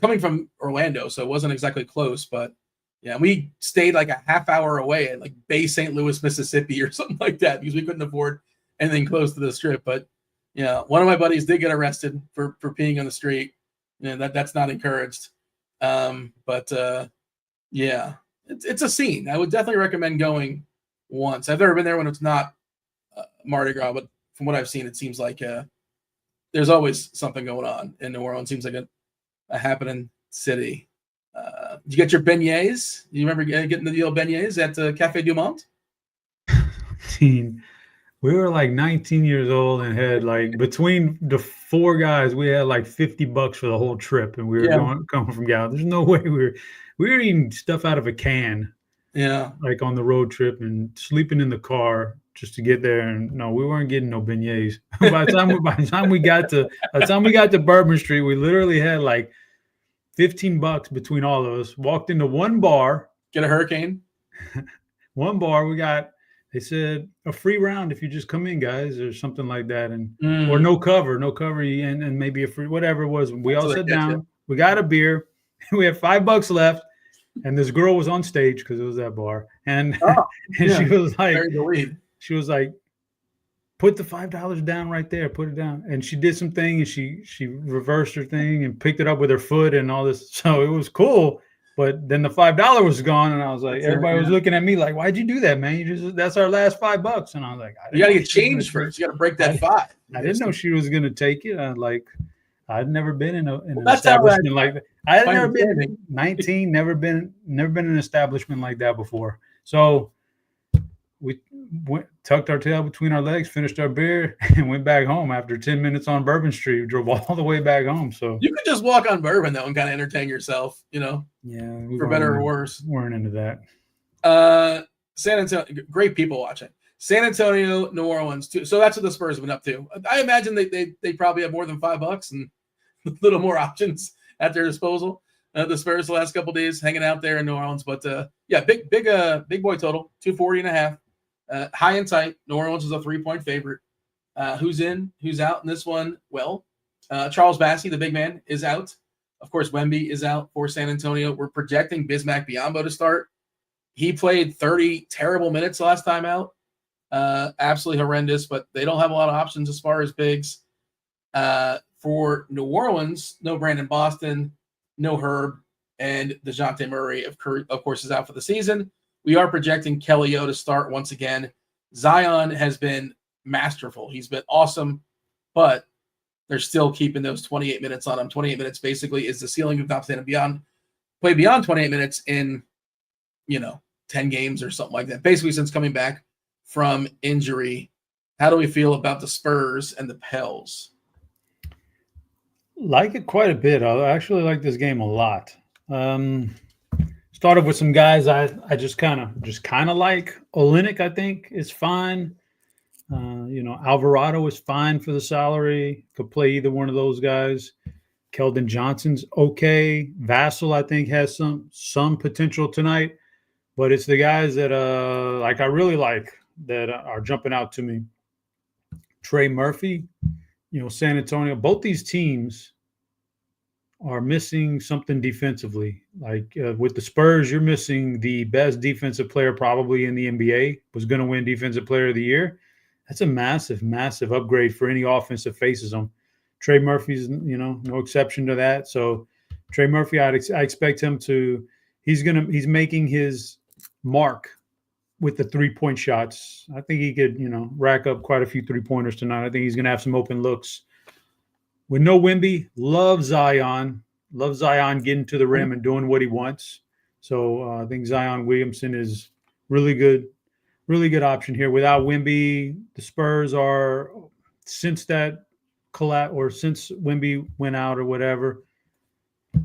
A: coming from Orlando, so it wasn't exactly close, but yeah, we stayed like a half hour away at like Bay St. Louis, Mississippi or something like that, because we couldn't afford anything close to the Strip. But yeah, one of my buddies did get arrested for peeing on the street. That's not encouraged. But yeah, it's a scene. I would definitely recommend going once. I've never been there when it's not Mardi Gras, but from what I've seen, it seems like there's always something going on in New Orleans. Seems like a happening city. Did you get your beignets? You remember getting the old beignets at Cafe Du Monde?
B: We were like 19 years old and had like, between the 4 guys, we had like $50 for the whole trip, and we were coming from Gallup. There's no way we were eating stuff out of a can. Yeah, like on the road trip, and sleeping in the car just to get there. And no, we weren't getting no beignets. by the time we got to Bourbon Street, we literally had like $15 between all of us. Walked into one bar,
A: get a hurricane.
B: One bar, they said a free round if you just come in, guys, or something like that, and or no cover, and maybe a free, whatever it was. We all sat down. We got a beer. We had $5 left, and this girl was on stage because it was that bar, and she was like, put the $5 down right there, put it down, and she did some thing, and she reversed her thing and picked it up with her foot and all this. So it was cool. But then the $5 was gone, and I was like, everybody was looking at me like, "Why'd you do that, man? That's our last $5." And I was like,
A: "You got to get change first. You got to break that 5."
B: I didn't know she was going to take it. I'd never been in an establishment like that. I had never been 19, never been in an establishment like that before. So we tucked our tail between our legs, finished our beer, and went back home after 10 minutes on Bourbon Street. We drove all the way back home. So
A: you could just walk on Bourbon though and kind of entertain yourself, Yeah, for better or worse.
B: Weren't into that.
A: San Antonio, great people watching. San Antonio, New Orleans too. So that's what the Spurs have been up to. I imagine they probably have more than $5 and a little more options at their disposal. The Spurs the last couple of days hanging out there in New Orleans, but yeah, big boy total, 240.5. High and tight. New Orleans is a 3-point favorite. Who's in? Who's out in this one? Well, Charles Bassey, the big man, is out. Of course, Wemby is out for San Antonio. We're projecting Bismack Biyombo to start. He played 30 terrible minutes last time out. Absolutely horrendous, but they don't have a lot of options as far as bigs. For New Orleans, no Brandon Boston, no Herb, and DeJounte Murray, of course, is out for the season. We are projecting Kelly O to start once again. Zion has been masterful. He's been awesome, but they're still keeping those 28 minutes on him. 28 minutes basically is the ceiling of top 10 and beyond. Play beyond 28 minutes in, 10 games or something like that. Basically, since coming back from injury. How do we feel about the Spurs and the Pels?
B: Like it quite a bit. I actually like this game a lot. Started with some guys I just kind of like. Olynyk, I think, is fine. Alvarado is fine for the salary. Could play either one of those guys. Keldon Johnson's okay. Vassell, I think, has some potential tonight. But it's the guys that I really like that are jumping out to me. Trey Murphy, San Antonio. Both these teams are missing something defensively. Like with the Spurs, you're missing the best defensive player probably in the NBA, was going to win Defensive Player of the Year. That's a massive, massive upgrade for any offense that faces them. Trey Murphy's, no exception to that. So Trey Murphy, I expect him to. He's making his mark with the 3-point shots. I think he could, rack up quite a few 3-pointers tonight. I think he's going to have some open looks. With no Wemby, love Zion getting to the rim and doing what he wants. So I think Zion Williamson is really good option here. Without Wemby, the Spurs are, since that collapse or since Wemby went out or whatever,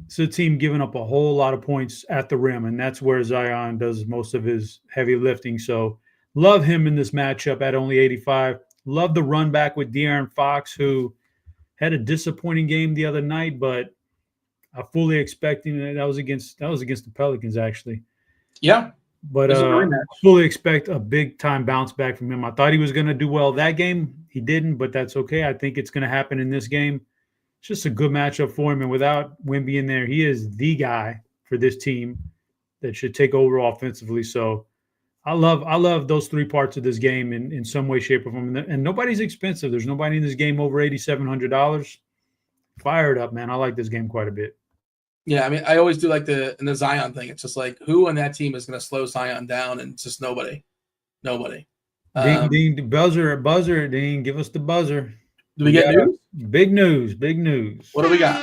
B: it's a team giving up a whole lot of points at the rim, and that's where Zion does most of his heavy lifting. So love him in this matchup at only 85. Love the run back with De'Aaron Fox, who had a disappointing game the other night, but I fully expecting that was against the Pelicans actually.
A: Yeah.
B: But I fully expect a big-time bounce back from him. I thought he was going to do well that game. He didn't, but that's okay. I think it's going to happen in this game. It's just a good matchup for him. And without Wemby in there, he is the guy for this team that should take over offensively. So I love those 3 parts of this game in some way, shape, or form. And nobody's expensive. There's nobody in this game over $8,700. Fire it up, man. I like this game quite a bit.
A: Yeah, I mean, I always do like the Zion thing. It's just like, who on that team is going to slow Zion down? And it's just nobody.
B: Ding, buzzer, Ding, give us the buzzer.
A: Do we get news?
B: Big news.
A: What do we got?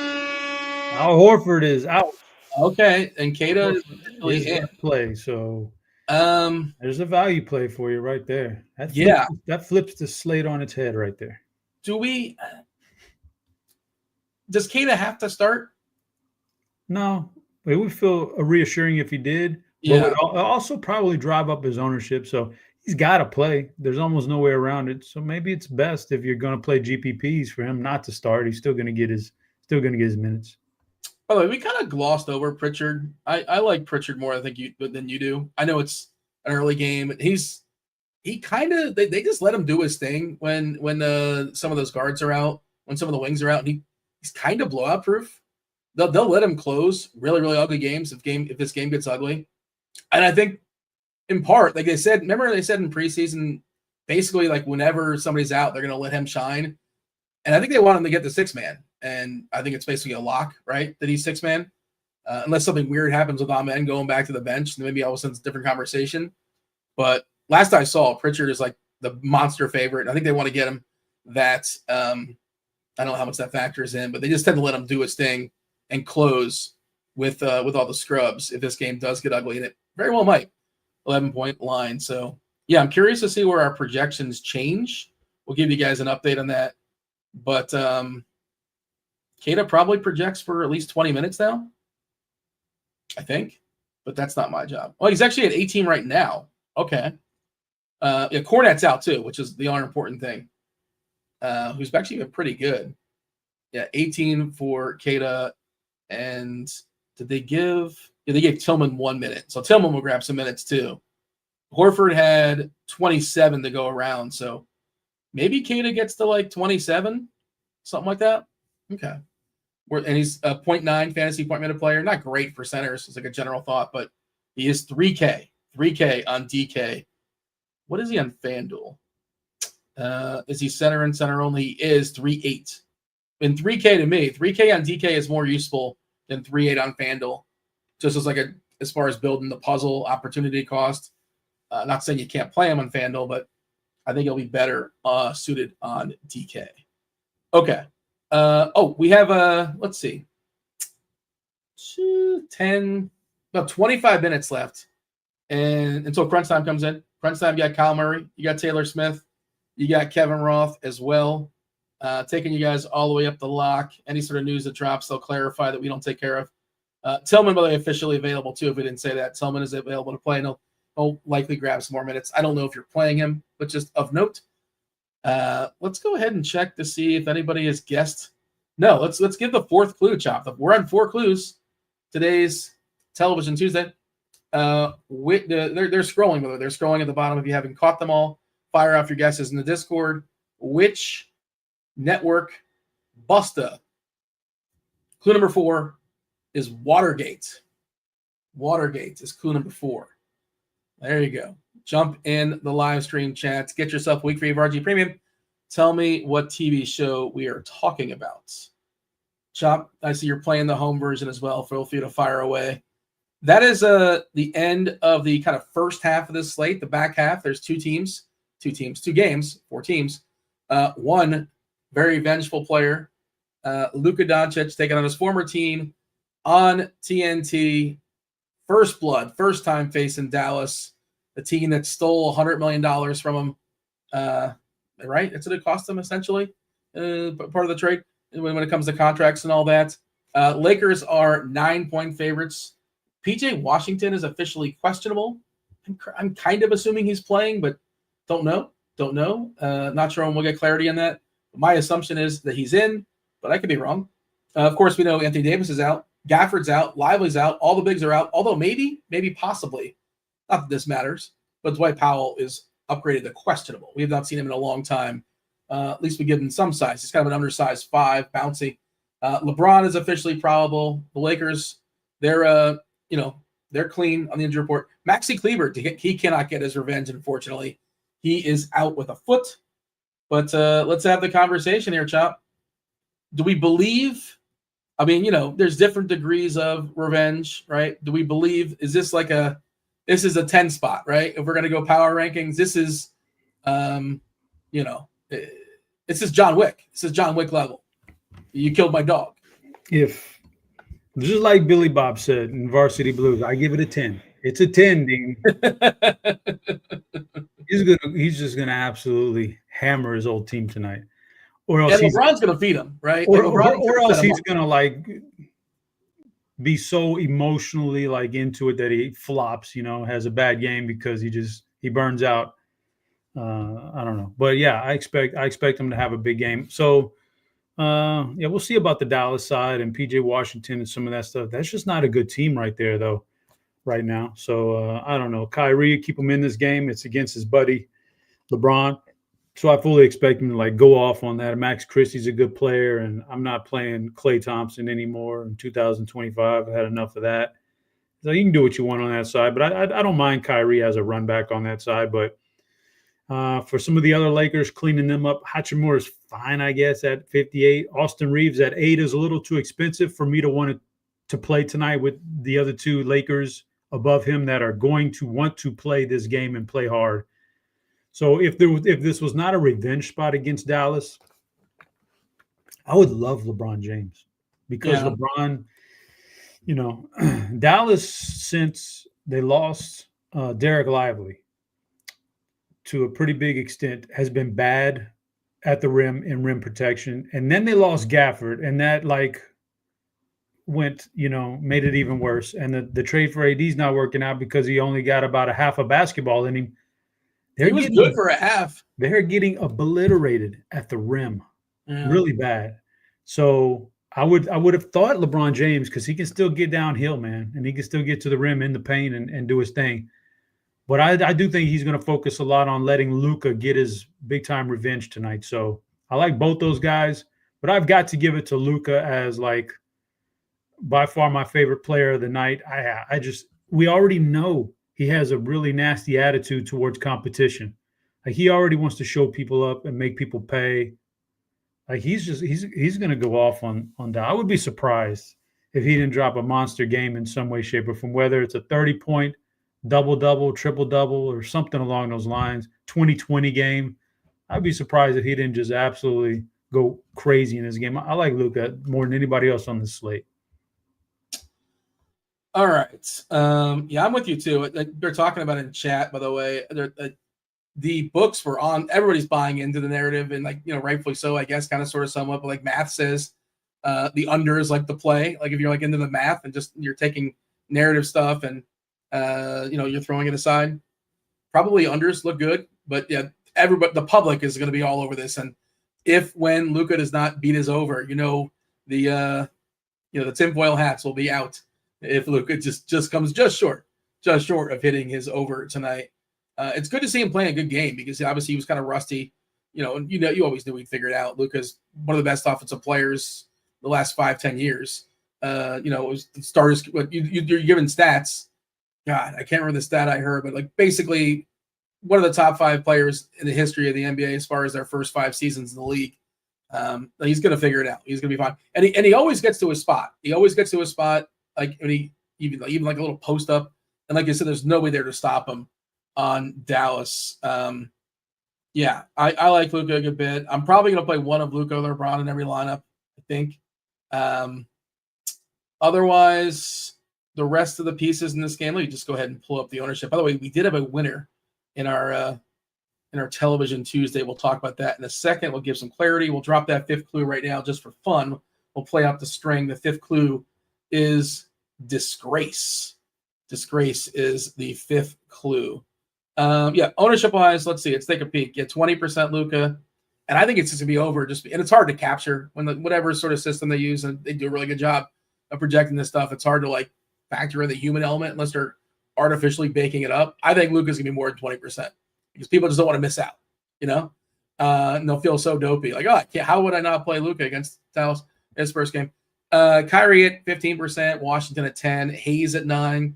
B: Al Horford is out.
A: Okay, and Keita is
B: in play. So there's a value play for you right there. That flips the slate on its head right there.
A: Does Keita have to start?
B: No, it would feel reassuring if he did.
A: Yeah.
B: But it would also probably drive up his ownership. So he's got to play. There's almost no way around it. So maybe it's best if you're going to play GPPs for him not to start. He's still going to get his minutes.
A: By the way, we kind of glossed over Pritchard. I like Pritchard more, I think, than you do. I know it's an early game. They just let him do his thing when some of those guards are out, when some of the wings are out. And he's kind of blowout proof. They'll let him close really, really ugly games if this game gets ugly. And I think in part, like they said in preseason, basically like whenever somebody's out, they're going to let him shine. And I think they want him to get the 6-man. And I think it's basically a lock, right, that he's 6-man. Unless something weird happens with Amen going back to the bench, then maybe all of a sudden it's a different conversation. But last I saw, Pritchard is like the monster favorite. I think they want to get him that. I don't know how much that factors in, but they just tend to let him do his thing and close with all the scrubs if this game does get ugly, and it very well might. 11-point line. So yeah, I'm curious to see where our projections change. We'll give you guys an update on that. But Keita probably projects for at least 20 minutes now, I think. But that's not my job. Well, he's actually at 18 right now. Okay. Cornette's out too, which is the all-important thing. Who's actually been pretty good. Yeah, 18 for Keita. And did they give – they gave Tillman 1 minute. So Tillman will grab some minutes too. Horford had 27 to go around. So maybe Keita gets to like 27, something like that. Okay. And he's a 0.9 fantasy point minute player. Not great for centers. It's like a general thought, but he is 3K on DK. What is he on FanDuel? Is he center and center only? He is 3.8. And 3K to me, 3K on DK is more useful than 3.8 on FanDuel. Just as far as building the puzzle opportunity cost. Not saying you can't play him on FanDuel, but I think he'll be better suited on DK. Okay. We have let's see. About 25 minutes left. And until crunch time comes in. Crunch time, you got Kyle Murray, you got Taylor Smith, you got Kevin Roth as well. Taking you guys all the way up the lock. Any sort of news that drops, they'll clarify that we don't take care of. Tillman, by the way, officially available too. If we didn't say that, Tillman is available to play, and he'll likely grab some more minutes. I don't know if you're playing him, but just of note. Let's go ahead and check to see if anybody has guessed. No, let's give the fourth clue, Chop. We're on 4 clues. Today's Television Tuesday. They're scrolling, by the way. They're scrolling at the bottom. If you haven't caught them all, fire off your guesses in the Discord. Which network Busta Clue number 4 is Watergate. Watergate is clue number 4. There you go. Jump in the live stream chats. Get yourself a week free of RG Premium. Tell me what TV show we are talking about. Chop, I see you're playing the home version as well. Feel free to fire away. That is the end of the kind of first half of this slate. The back half, there's two games, 4 teams. One very vengeful player, Luka Doncic, taking on his former team on TNT. First blood, first time facing Dallas, the team that stole $100 million from him. Right? That's what it cost them, essentially, part of the trade when it comes to contracts and all that. Lakers are 9-point favorites. PJ Washington is officially questionable. I'm kind of assuming he's playing, but don't know. Not sure when we'll get clarity on that. My assumption is that he's in, but I could be wrong. Of course, we know Anthony Davis is out. Gafford's out. Lively's out. All the bigs are out. Although maybe possibly, not that this matters, but Dwight Powell is upgraded to questionable. We have not seen him in a long time. At least we give him some size. He's kind of an undersized 5, bouncy. LeBron is officially probable. The Lakers, they're clean on the injury report. Maxi Kleber, he cannot get his revenge, unfortunately. He is out with a foot. But let's have the conversation here, Chop. Do we believe? I mean, there's different degrees of revenge, right? Do we believe, is this this is a 10 spot, right? If we're going to go power rankings, this is, this is John Wick. This is John Wick level. You killed my dog.
B: If, just like Billy Bob said in Varsity Blues, I give it a 10. It's a 10, Dean. He's just going to absolutely hammer his old team tonight. Or else
A: LeBron's going to feed him, right?
B: Or else he's going to be so emotionally into it that he flops, has a bad game because he burns out. I don't know, but yeah, I expect him to have a big game. So we'll see about the Dallas side and PJ Washington and some of that stuff. That's just not a good team right there though, right now. So I don't know. Kyrie, keep him in this game. It's against his buddy LeBron. So I fully expect him to go off on that. Max Christie's a good player, and I'm not playing Klay Thompson anymore in 2025. I had enough of that. So you can do what you want on that side, but I don't mind Kyrie as a run back on that side. But for some of the other Lakers, cleaning them up, Hachimura is fine, I guess, at 58. Austin Reeves at 8 is a little too expensive for me to want to play tonight with the other two Lakers above him that are going to want to play this game and play hard. So if this was not a revenge spot against Dallas, I would love LeBron James because LeBron, Dallas, since they lost Derek Lively to a pretty big extent, has been bad at the rim in rim protection. And then they lost Gafford, and that made it even worse. And the trade for AD is not working out because he only got about a half a basketball in him.
A: He was good for a half.
B: They're getting obliterated at the rim, really bad. So I would have thought LeBron James, because he can still get downhill, man, and he can still get to the rim in the paint and do his thing. But I do think he's going to focus a lot on letting Luka get his big-time revenge tonight. So I like both those guys, but I've got to give it to Luka as by far my favorite player of the night. We already know he has a really nasty attitude towards competition. He already wants to show people up and make people pay. He's going to go off on that. I would be surprised if he didn't drop a monster game in some way, shape, or form, whether it's a 30-point double-double, triple-double, or something along those lines, 20-20 game. I'd be surprised if he didn't just absolutely go crazy in this game. I like Luka more than anybody else on this slate.
A: All right. I'm with you too. They're talking about it in chat, by the way. The books were on. Everybody's buying into the narrative, and rightfully so, I guess, kind of sort of somewhat. But math says the under is the play. If you're into the math and just you're taking narrative stuff and you're throwing it aside, probably unders look good. But yeah, everybody, the public is going to be all over this. And when Luka does not beat his over, the tinfoil hats will be out. If Luka just comes just short of hitting his over tonight. It's good to see him playing a good game because obviously he was kind of rusty, you always knew he'd figure it out. Luka's one of the best offensive players the last 5-10 years. It was the starters. You're given stats. God, I can't remember the stat I heard, but like basically one of the top 5 players in the history of the NBA as far as their first 5 seasons in the league. He's going to figure it out. He's going to be fine. And he always gets to his spot. He always gets to his spot. Like when he even like a little post up. And like I said, there's nobody there to stop him on Dallas. Yeah, I like Luka a good bit. I'm probably going to play one of Luka or LeBron in every lineup, I think. Otherwise, the rest of the pieces in this game, let me just go ahead and pull up the ownership. By the way, we did have a winner in our television Tuesday. We'll talk about that in a second. We'll give some clarity. We'll drop that 5th clue right now just for fun. We'll play out the string. The 5th clue is disgrace. Disgrace is the 5th clue. Ownership-wise, let's see. Let's take a peek. Yeah, 20% Luka. And I think it's just going to be over. And it's hard to capture when whatever sort of system they use, and they do a really good job of projecting this stuff. It's hard to like factor in the human element unless they're artificially baking it up. I think Luka's going to be more than 20% because people just don't want to miss out, and they'll feel so dopey. Like, how would I not play Luka against Dallas in his first game? Kyrie at 15%, Washington at 10%, Hayes at 9%.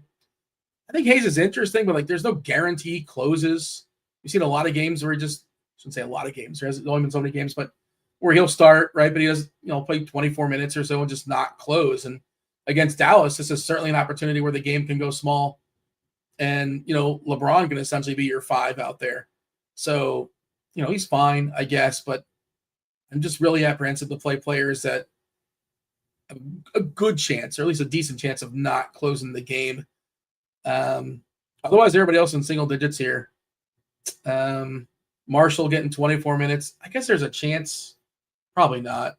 A: I think Hayes is interesting, but like there's no guarantee closes. We've seen a lot of games where he just, I shouldn't say a lot of games. There hasn't only been so many games, but where he'll start, right? But he does, play 24 minutes or so and just not close. And against Dallas, this is certainly an opportunity where the game can go small. And, LeBron can essentially be your 5 out there. So, he's fine, I guess, but I'm just really apprehensive to play players that have a good chance, or at least a decent chance of not closing the game. Otherwise, everybody else in single digits here. Marshall getting 24 minutes. I guess there's a chance. Probably not.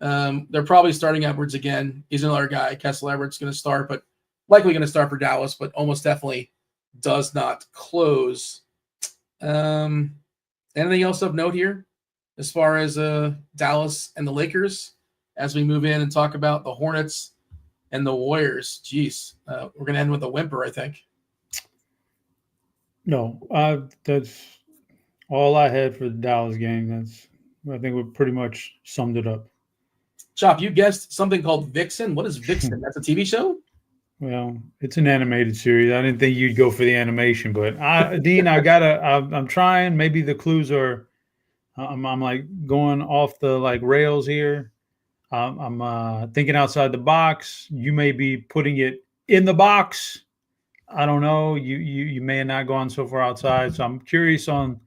A: They're probably starting Edwards again. He's another guy. Kessler Edwards going to start, but likely going to start for Dallas, but almost definitely does not close. Anything else of note here as far as Dallas and the Lakers as we move in and talk about the Hornets and the Warriors? Jeez, we're going to end with a whimper, I think.
B: No, that's all I had for the Dallas game. I think we pretty much summed it up.
C: Chop, you guessed something called Vixen. What is Vixen? That's a TV show?
B: Well, it's an animated series. I didn't think you'd go for the animation, but Dean, I'm trying. Maybe the clues are, I'm like going off the like rails here. I'm thinking outside the box. You may be putting it in the box. I don't know. You may have not gone so far outside. So I'm curious on.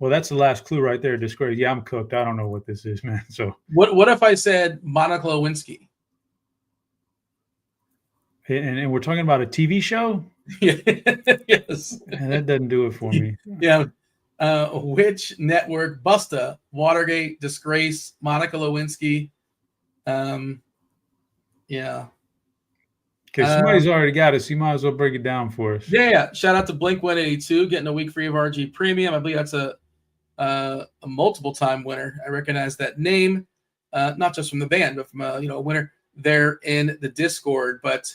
B: Well, that's the last clue right there. Disgrace. Yeah, I'm cooked. I don't know what this is, man. So
A: what if I said Monica Lewinsky?
B: And we're talking about a TV show?
A: Yes.
B: And that doesn't do it for me.
A: Yeah. Which network? Busta, Watergate, Disgrace, Monica Lewinsky. Yeah.
B: Okay, somebody's already got it, so you might as well break it down for us.
A: Yeah. Shout out to Blink-182 getting a week free of RG Premium. I believe that's a multiple-time winner. I recognize that name, not just from the band, but from a winner there in the Discord. But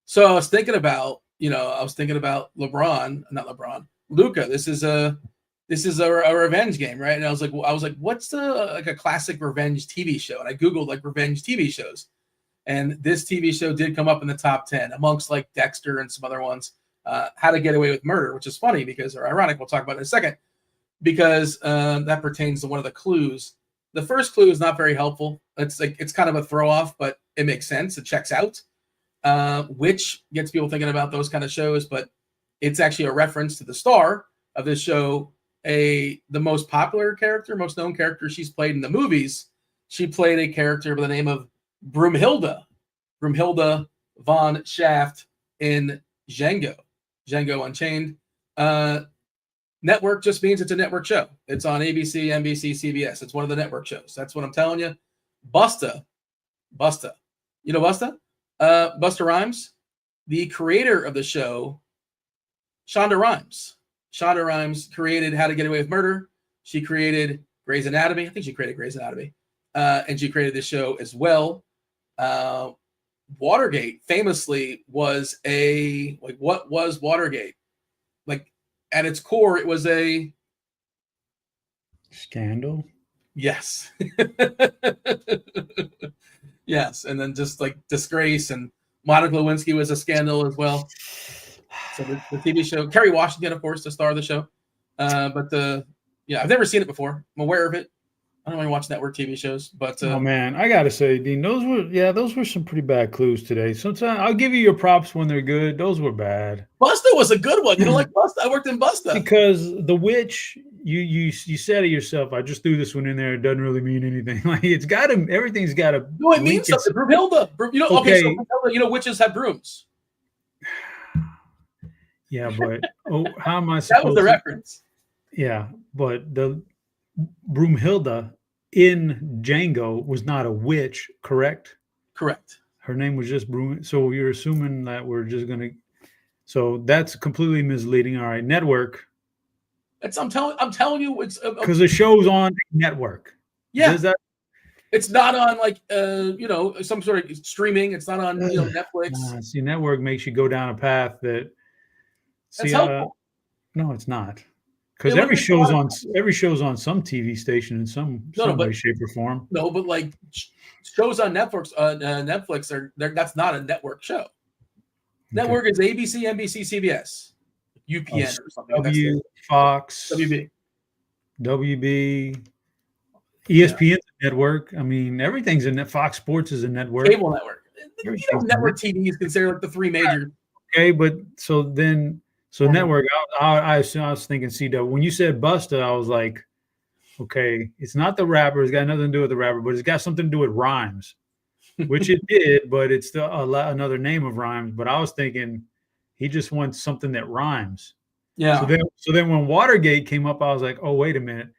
A: so I was thinking about Luka. This is a revenge game, right? And I was like, what's a classic revenge TV show? And I Googled like revenge TV shows. And this TV show did come up in the top 10 amongst like Dexter and some other ones. How to Get Away with Murder, which is funny or ironic. We'll talk about it in a second because that pertains to one of the clues. The first clue is not very helpful. It's kind of a throw off, but it makes sense. It checks out, which gets people thinking about those kind of shows. But it's actually a reference to the star of this show, the most popular character, most known character she's played in the movies. She played a character by the name of Broomhilda von Shaft in Django Unchained. Network just means it's a network show. It's on ABC, NBC, CBS. It's one of the network shows. That's what I'm telling you. Busta. You know Busta? Busta Rhymes, the creator of the show, Shonda Rhimes. Shonda Rhimes created How to Get Away with Murder. She created Grey's Anatomy. I think she created Grey's Anatomy. And she created this show as well. Watergate famously was what was Watergate? Like at its core, it was a
B: scandal.
A: Yes. Yes, and then just like disgrace, and Monica Lewinsky was a scandal as well. So the TV show, Kerry Washington, of course, the star of the show. But I've never seen it before. I'm aware of it. I don't really watch network TV shows, but
B: oh man, I gotta say, Dean, those were some pretty bad clues today. Sometimes I'll give you your props when they're good. Those were bad.
A: Busta was a good one. You don't like Busta? I worked in Busta.
B: Because the witch, you said it yourself. I just threw this one in there. It doesn't really mean anything. Like everything's got to.
A: No, it means something. Broomhilda. Okay, so Broomhilda, witches have brooms.
B: Yeah, but how am I supposed?
A: That was the reference.
B: Yeah, but the Broomhilda in Django was not a witch, correct?
A: Correct.
B: Her name was just Broom. So you're assuming that we're just gonna. So that's completely misleading. All right, network.
A: I'm telling you, it's
B: because the show's on network.
A: Yeah, it's not on like some sort of streaming. It's not on Netflix.
B: See, network makes you go down a path that.
A: That's helpful.
B: No, it's not. Because every show's on some TV station in some way, shape, or form.
A: No, but like shows on Netflix, that's not a network show. Okay. Network is ABC, NBC, CBS, UPN or something.
B: Fox, WB, ESPN's a network. I mean, everything's in Fox Sports is a network.
A: Cable network. Network TV is considered like the three major.
B: Okay, but network. I was thinking CW. When you said Busta, I was like, okay, it's not the rapper. It's got nothing to do with the rapper, but it's got something to do with rhymes, which it did. But it's another name of rhymes. But I was thinking he just wants something that rhymes.
A: Yeah.
B: So then when Watergate came up, I was like, oh, wait a minute.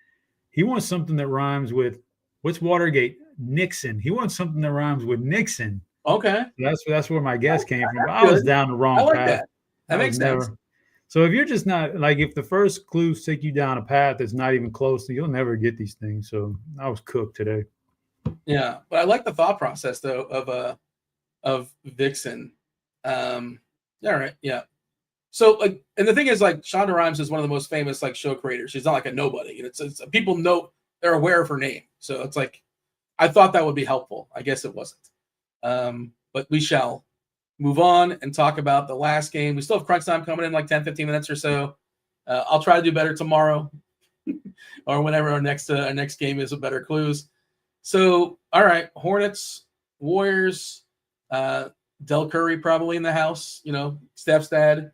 B: He wants something that rhymes with what's Watergate? Nixon. He wants something that rhymes with Nixon.
A: Okay.
B: That's where my guess came from. I was down the wrong path.
A: That. That makes sense.
B: So if you're just not like, if the first clues take you down a path that's not even close, you'll never get these things. So I was cooked today.
A: Yeah, but I like the thought process though of Vixen. All right, yeah. So like, and the thing is, like, Shonda Rhimes is one of the most famous like show creators. She's not like a nobody. It's people know, they're aware of her name. So it's like, I thought that would be helpful. I guess it wasn't. But we shall move on and talk about the last game. We still have crunch time coming in like 10, 15 minutes or so. I'll try to do better tomorrow or whenever our next game is with better clues. So, all right, Hornets, Warriors, Del Curry probably in the house. Steph's dad.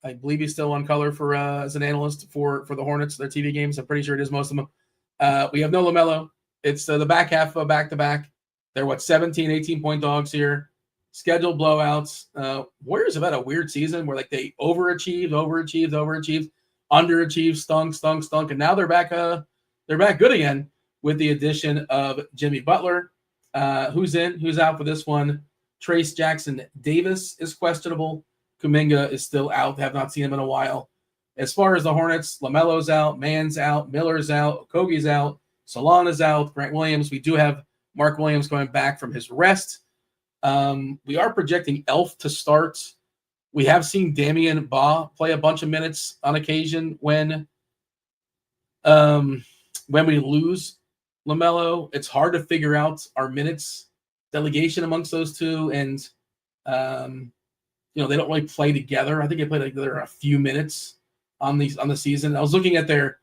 A: I believe he's still on color for as an analyst for the Hornets, their TV games. I'm pretty sure it is most of them. We have no LaMelo. It's the back half of a back-to-back. They're 17, 18-point dogs here. Scheduled blowouts. Warriors have had a weird season where like they overachieved, underachieved, stunk, and now they're back. They're back good again with the addition of Jimmy Butler. Who's in? Who's out for this one? Trace Jackson Davis is questionable. Kuminga is still out. Have not seen him in a while. As far as the Hornets, LaMelo's out, Mann's out, Miller's out, Okogie's out, Solana's out, Grant Williams. We do have Mark Williams going back from his rest. We are projecting Elf to start. We have seen Damian Ba play a bunch of minutes on occasion when we lose LaMelo. It's hard to figure out our minutes delegation amongst those two, and they don't really play together. I think they played together a few minutes on the season. I was looking at their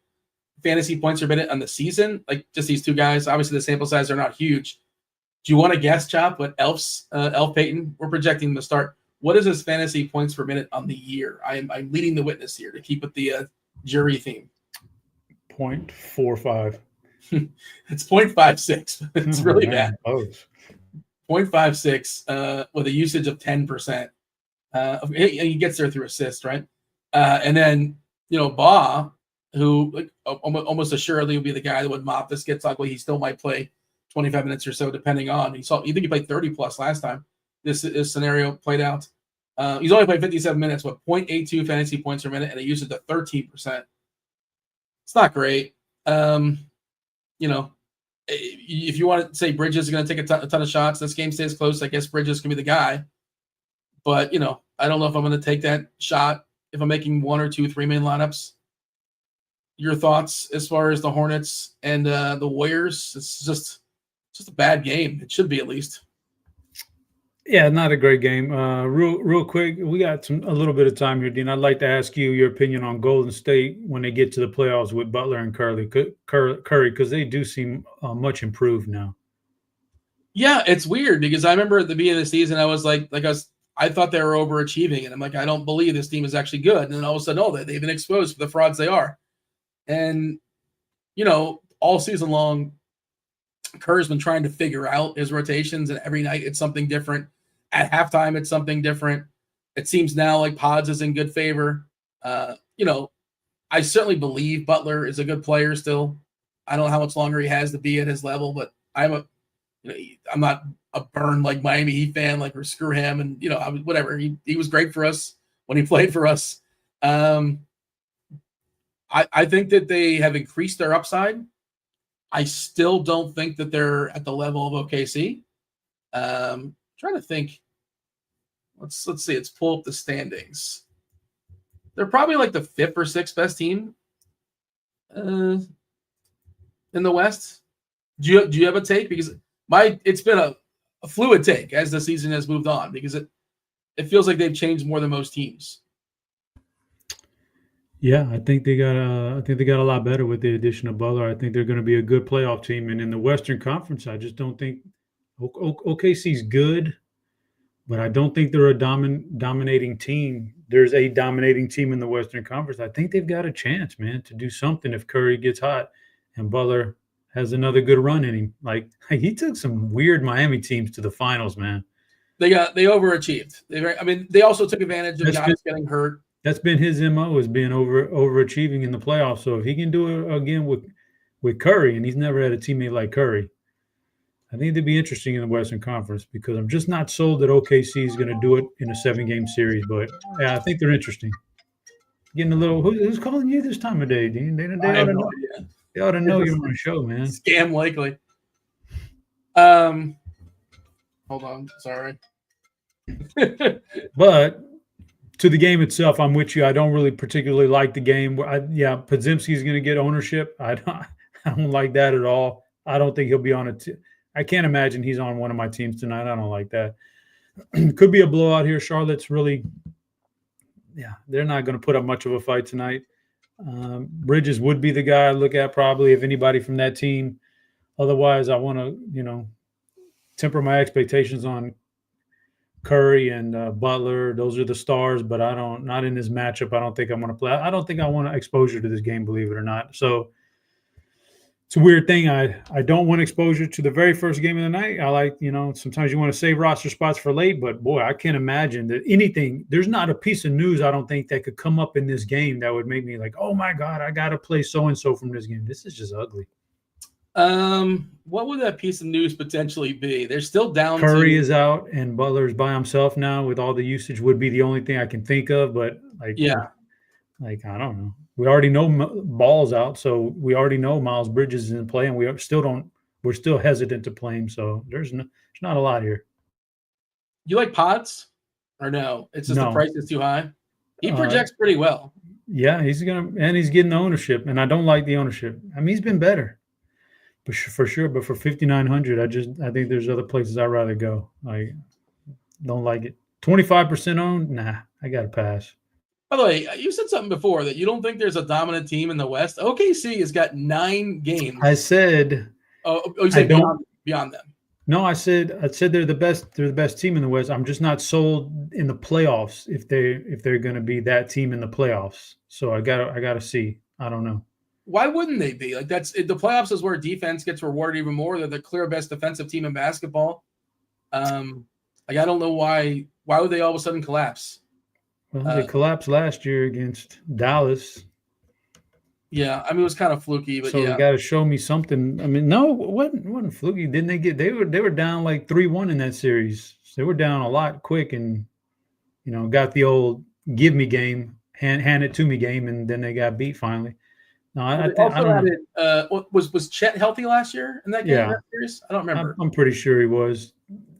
A: fantasy points per minute on the season, like just these two guys. Obviously, the sample size are not huge. Do you want to guess, Chop, what Elf Payton, we're projecting him to start? What is his fantasy points per minute on the year? I'm leading the witness here to keep with the jury theme.
B: 0.45.
A: It's 0.56. It's really bad.
B: Close.
A: 0.56 with a usage of 10%. He gets there through assist, right? And then, Ba, who almost assuredly would be the guy that would mop this gets ugly. He still might play 25 minutes or so, depending on. You think he played 30 plus last time this scenario played out. He's only played 57 minutes, but 0.82 fantasy points per minute, and a usage of 13%. It's not great. If you want to say Bridges is going to take a ton of shots, this game stays close, I guess Bridges can be the guy. But, I don't know if I'm going to take that shot if I'm making 1 or 2 3-man lineups. Your thoughts as far as the Hornets and the Warriors? It's just a bad game. It should be, at least.
B: Yeah, not a great game. Real quick, we got a little bit of time here, Dean. I'd like to ask you your opinion on Golden State when they get to the playoffs with Butler and Curry, because they do seem much improved now.
A: Yeah, it's weird because I remember at the beginning of the season, I was I thought they were overachieving, and I'm like, I don't believe this team is actually good. And then all of a sudden, oh, they've been exposed for the frauds they are. And all season long, Kerr's been trying to figure out his rotations, and every night it's something different. At halftime, it's something different. It seems now like Pods is in good favor. I certainly believe Butler is a good player still. I don't know how much longer he has to be at his level, but I'm not a burn like Miami Heat fan, like or screw him, and whatever. He was great for us when he played for us. I think that they have increased their upside. I still don't think that they're at the level of OKC. Trying to think. Let's see. Let's pull up the standings. They're probably like the 5th or 6th best team in the West. Do you have a take? Because it's been a fluid take as the season has moved on, because it feels like they've changed more than most teams.
B: Yeah, I think they got a lot better with the addition of Butler. I think they're going to be a good playoff team. And in the Western Conference, I just don't think OKC's good, but I don't think they're a dominating team. There's a dominating team in the Western Conference. I think they've got a chance, man, to do something if Curry gets hot and Butler has another good run in him. Like he took some weird Miami teams to the finals, man.
A: They overachieved. They also took advantage of Giannis getting hurt.
B: That's been his MO, is being overachieving in the playoffs. So if he can do it again with Curry, and he's never had a teammate like Curry, I think it'd be interesting in the Western Conference, because I'm just not sold that OKC is going to do it in a 7-game series. But yeah, I think they're interesting. Getting a little, who's calling you this time of day, Dean? They ought to know you're on the show, man.
A: Scam likely. Hold on, sorry.
B: But to the game itself, I'm with you. I don't really particularly like the game. Podziemski's going to get ownership. I don't like that at all. I don't think he'll be on I can't imagine he's on one of my teams tonight. I don't like that. Could be a blowout here. Charlotte's really, they're not going to put up much of a fight tonight. Bridges would be the guy I look at probably, if anybody from that team. Otherwise, I want to, temper my expectations on Curry and Butler. Those are the stars, but not in this matchup. I don't think I'm going to play. I don't think I want exposure to this game, believe it or not. So it's a weird thing. I don't want exposure to the very first game of the night. I like, sometimes you want to save roster spots for late, but boy, I can't imagine that there's not a piece of news I don't think that could come up in this game that would make me like, oh my God, I got to play so-and-so from this game. This is just ugly.
A: What would that piece of news potentially be? They're still down.
B: Curry is out and Butler's by himself now with all the usage would be the only thing I can think of, but I don't know. We already know Ball's out, so we already know Miles Bridges is in play, and we're still hesitant to play him. So there's not a lot here.
A: You like Pods or no? It's just the price is too high. He projects pretty well.
B: Yeah, he's getting ownership, and I don't like the ownership. I mean, he's been better, but for sure. But for 5,900, I think there's other places I'd rather go. I don't like it. 25% owned? Nah, I got to pass.
A: By the way, you said something before that you don't think there's a dominant team in the West. OKC has got 9 games.
B: I said.
A: You said beyond them.
B: No, I said they're the best. They're the best team in the West. I'm just not sold in the playoffs if they're going to be that team in the playoffs. So I gotta see. I don't know.
A: Why wouldn't they be? Like the playoffs is where defense gets rewarded even more. They're the clear best defensive team in basketball. I don't know why. Why would they all of a sudden collapse?
B: Well, they collapsed last year against Dallas.
A: Yeah, it was kind of fluky, but
B: so you got to show me something. I mean, no, it wasn't fluky. Didn't they get? They were down like 3-1 in that series. So they were down a lot quick, and got the old give me game, hand it to me game, and then they got beat finally. No, I don't know.
A: Was Chet healthy last year in that game?
B: Yeah.
A: That series? I don't remember.
B: I'm pretty sure he was.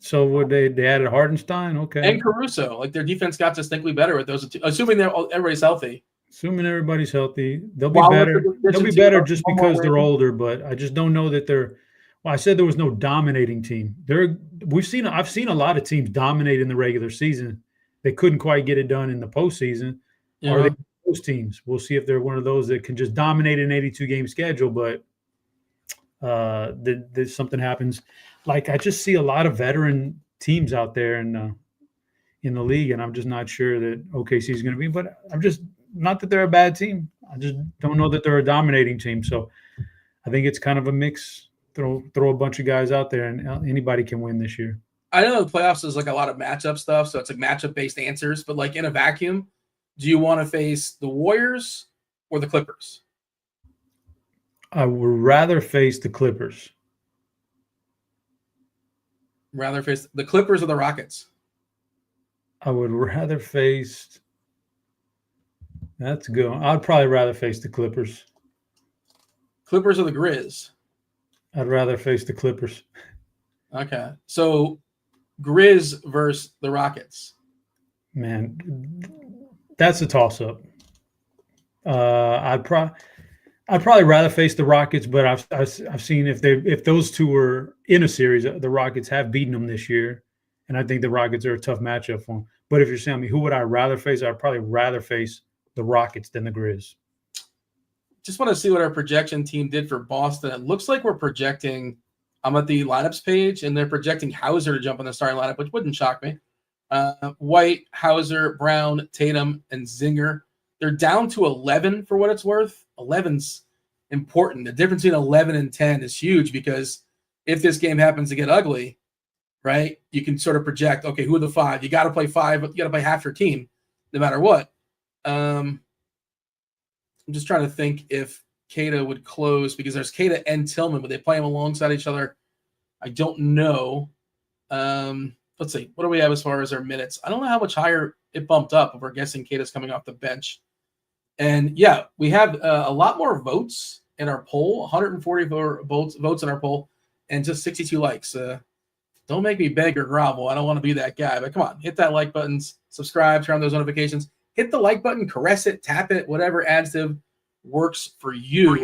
B: So would they added Hardenstein? Okay.
A: And Caruso. Like their defense got distinctly better with those two, assuming everybody's healthy.
B: Assuming everybody's healthy, they'll be better. They'll be better just because they're older, but I just don't know that they're Well, I said there was no dominating team. I've seen a lot of teams dominate in the regular season. They couldn't quite get it done in the postseason. Are they those teams? We'll see if they're one of those that can just dominate an 82-game schedule, but something happens. Like, I just see a lot of veteran teams out there in the league, and I'm just not sure that OKC is going to be. But I'm just not that they're a bad team. I just don't know that they're a dominating team. So I think it's kind of a mix. Throw a bunch of guys out there, and anybody can win this year.
A: I know the playoffs is like a lot of matchup stuff, so it's like matchup-based answers. But like in a vacuum, do you want to face the Warriors or the Clippers?
B: I would rather face the Clippers.
A: Rather face the Clippers or the Rockets?
B: I would rather face. That's good. I'd probably rather face the Clippers.
A: Clippers or the Grizz?
B: I'd rather face the Clippers.
A: Okay. So Grizz versus the Rockets.
B: Man, that's a toss-up. I'd probably rather face the Rockets, but I've seen if those two were in a series, the Rockets have beaten them this year, and I think the Rockets are a tough matchup for them. But if you're saying me, who would I rather face? I'd probably rather face the Rockets than the Grizz.
A: Just want to see what our projection team did for Boston. It looks like we're projecting. I'm at the lineups page, and they're projecting Hauser to jump in the starting lineup, which wouldn't shock me. White, Hauser, Brown, Tatum, and Zinger. They're down to 11 for what it's worth. 11's important. The difference between 11 and 10 is huge because if this game happens to get ugly, right, you can sort of project, okay, who are the five? You got to play five. You got to play half your team no matter what. I'm just trying to think if Kata would close because there's Kata and Tillman, but they play them alongside each other. I don't know. Let's see. What do we have as far as our minutes? I don't know how much higher it bumped up if we're guessing Kata's coming off the bench. And, yeah, we have a lot more votes in our poll, 144 votes in our poll, and just 62 likes. Don't make me beg or grovel. I don't want to be that guy. But come on, hit that like button, subscribe, turn on those notifications. Hit the like button, caress it, tap it, whatever additive works for you. We're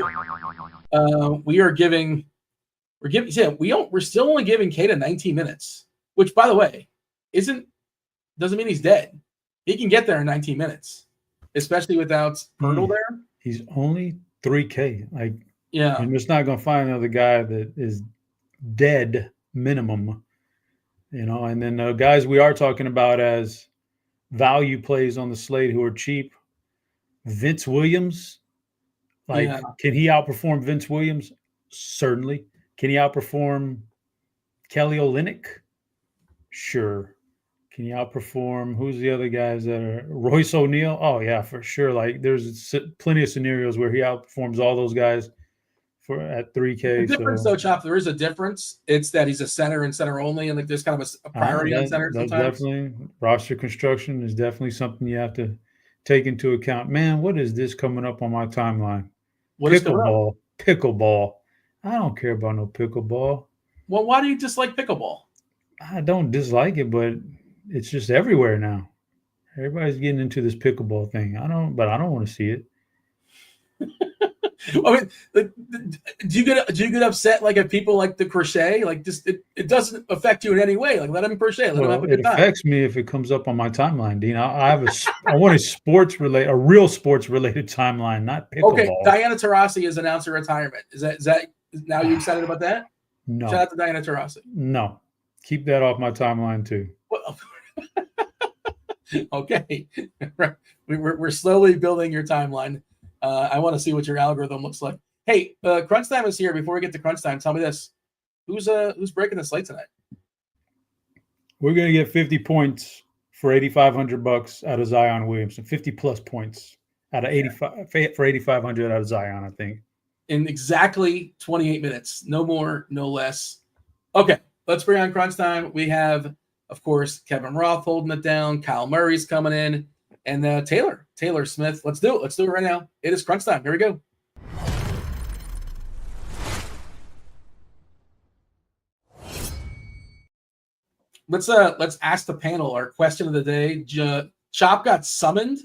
A: still only giving Kata 19 minutes, which, by the way, doesn't mean he's dead. He can get there in 19 minutes, especially without Pirtle there.
B: He's only 3K.
A: Yeah,
B: you're just not going to find another guy that is dead minimum, And then the guys we are talking about as value plays on the slate who are cheap. Vince Williams, can he outperform Vince Williams? Certainly. Can he outperform Kelly Olynyk? Sure. Can he outperform who's the other guys that are Royce O'Neal? Oh yeah, for sure. There's plenty of scenarios where he outperforms all those guys at 3K.
A: The difference, though, Chop, there is a difference. It's that he's a center and center only, and there's kind of a priority on center sometimes.
B: Definitely, roster construction is definitely something you have to take into account. Man, what is this coming up on my timeline? Pickleball. I don't care about no pickleball.
A: Well, why do you dislike pickleball?
B: I don't dislike it, but it's just everywhere now. Everybody's getting into this pickleball thing. I don't want to see it.
A: I mean, do you get upset if people like the crochet? It doesn't affect you in any way. Let them crochet. Let them have a good time.
B: It affects me if it comes up on my timeline, Dean. I want a real sports related timeline, not pickleball.
A: Okay, Diana Taurasi has announced her retirement. Is that now you excited about that?
B: No.
A: Shout out to Diana Taurasi.
B: No, keep that off my timeline too.
A: Well, okay, we're slowly building your timeline. I want to see what your algorithm looks like. Hey, Crunch Time is here. Before we get to Crunch Time, tell me this: who's breaking the slate tonight?
B: We're gonna get 50 points for $8,500 out of Zion Williamson. 50 plus points out of 85 for 8,500 out of Zion, I think.
A: In exactly 28 minutes, no more, no less. Okay, let's bring on Crunch Time. We have, of course, Kevin Roth holding it down. Kyle Murray's coming in. And Taylor Smith. Let's do it. Let's do it right now. It is crunch time. Here we go. Let's ask the panel our question of the day. Chop got summoned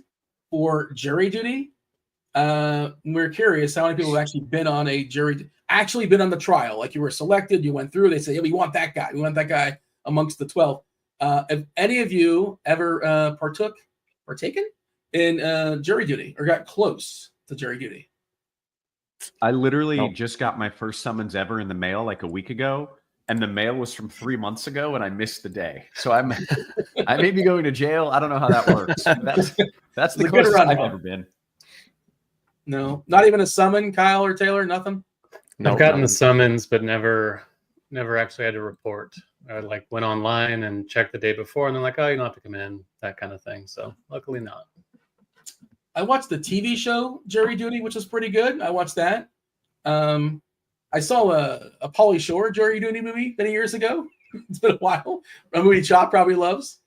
A: for jury duty. We're curious how many people have actually been on a jury. actually been on the trial. Like you were selected, you went through. They say, "Yeah, we want that guy. We want that guy amongst the 12." Have any of you ever partaken in jury duty or got close to jury duty?
D: I literally just got my first summons ever in the mail like a week ago, and the mail was from 3 months ago, and I missed the day. So I may be going to jail. I don't know how that works. That's the closest I've ever been.
A: No, not even a summon, Kyle or Taylor, nothing.
E: I've gotten the summons, but never actually had to report. I like went online and checked the day before, and they're like, "Oh, you don't have to come in," that kind of thing. So luckily not.
A: I watched the TV show Jury Duty, which was pretty good. I watched that. I saw a Pauly Shore Jury Duty movie many years ago. It's been a while. A movie Chop probably loves.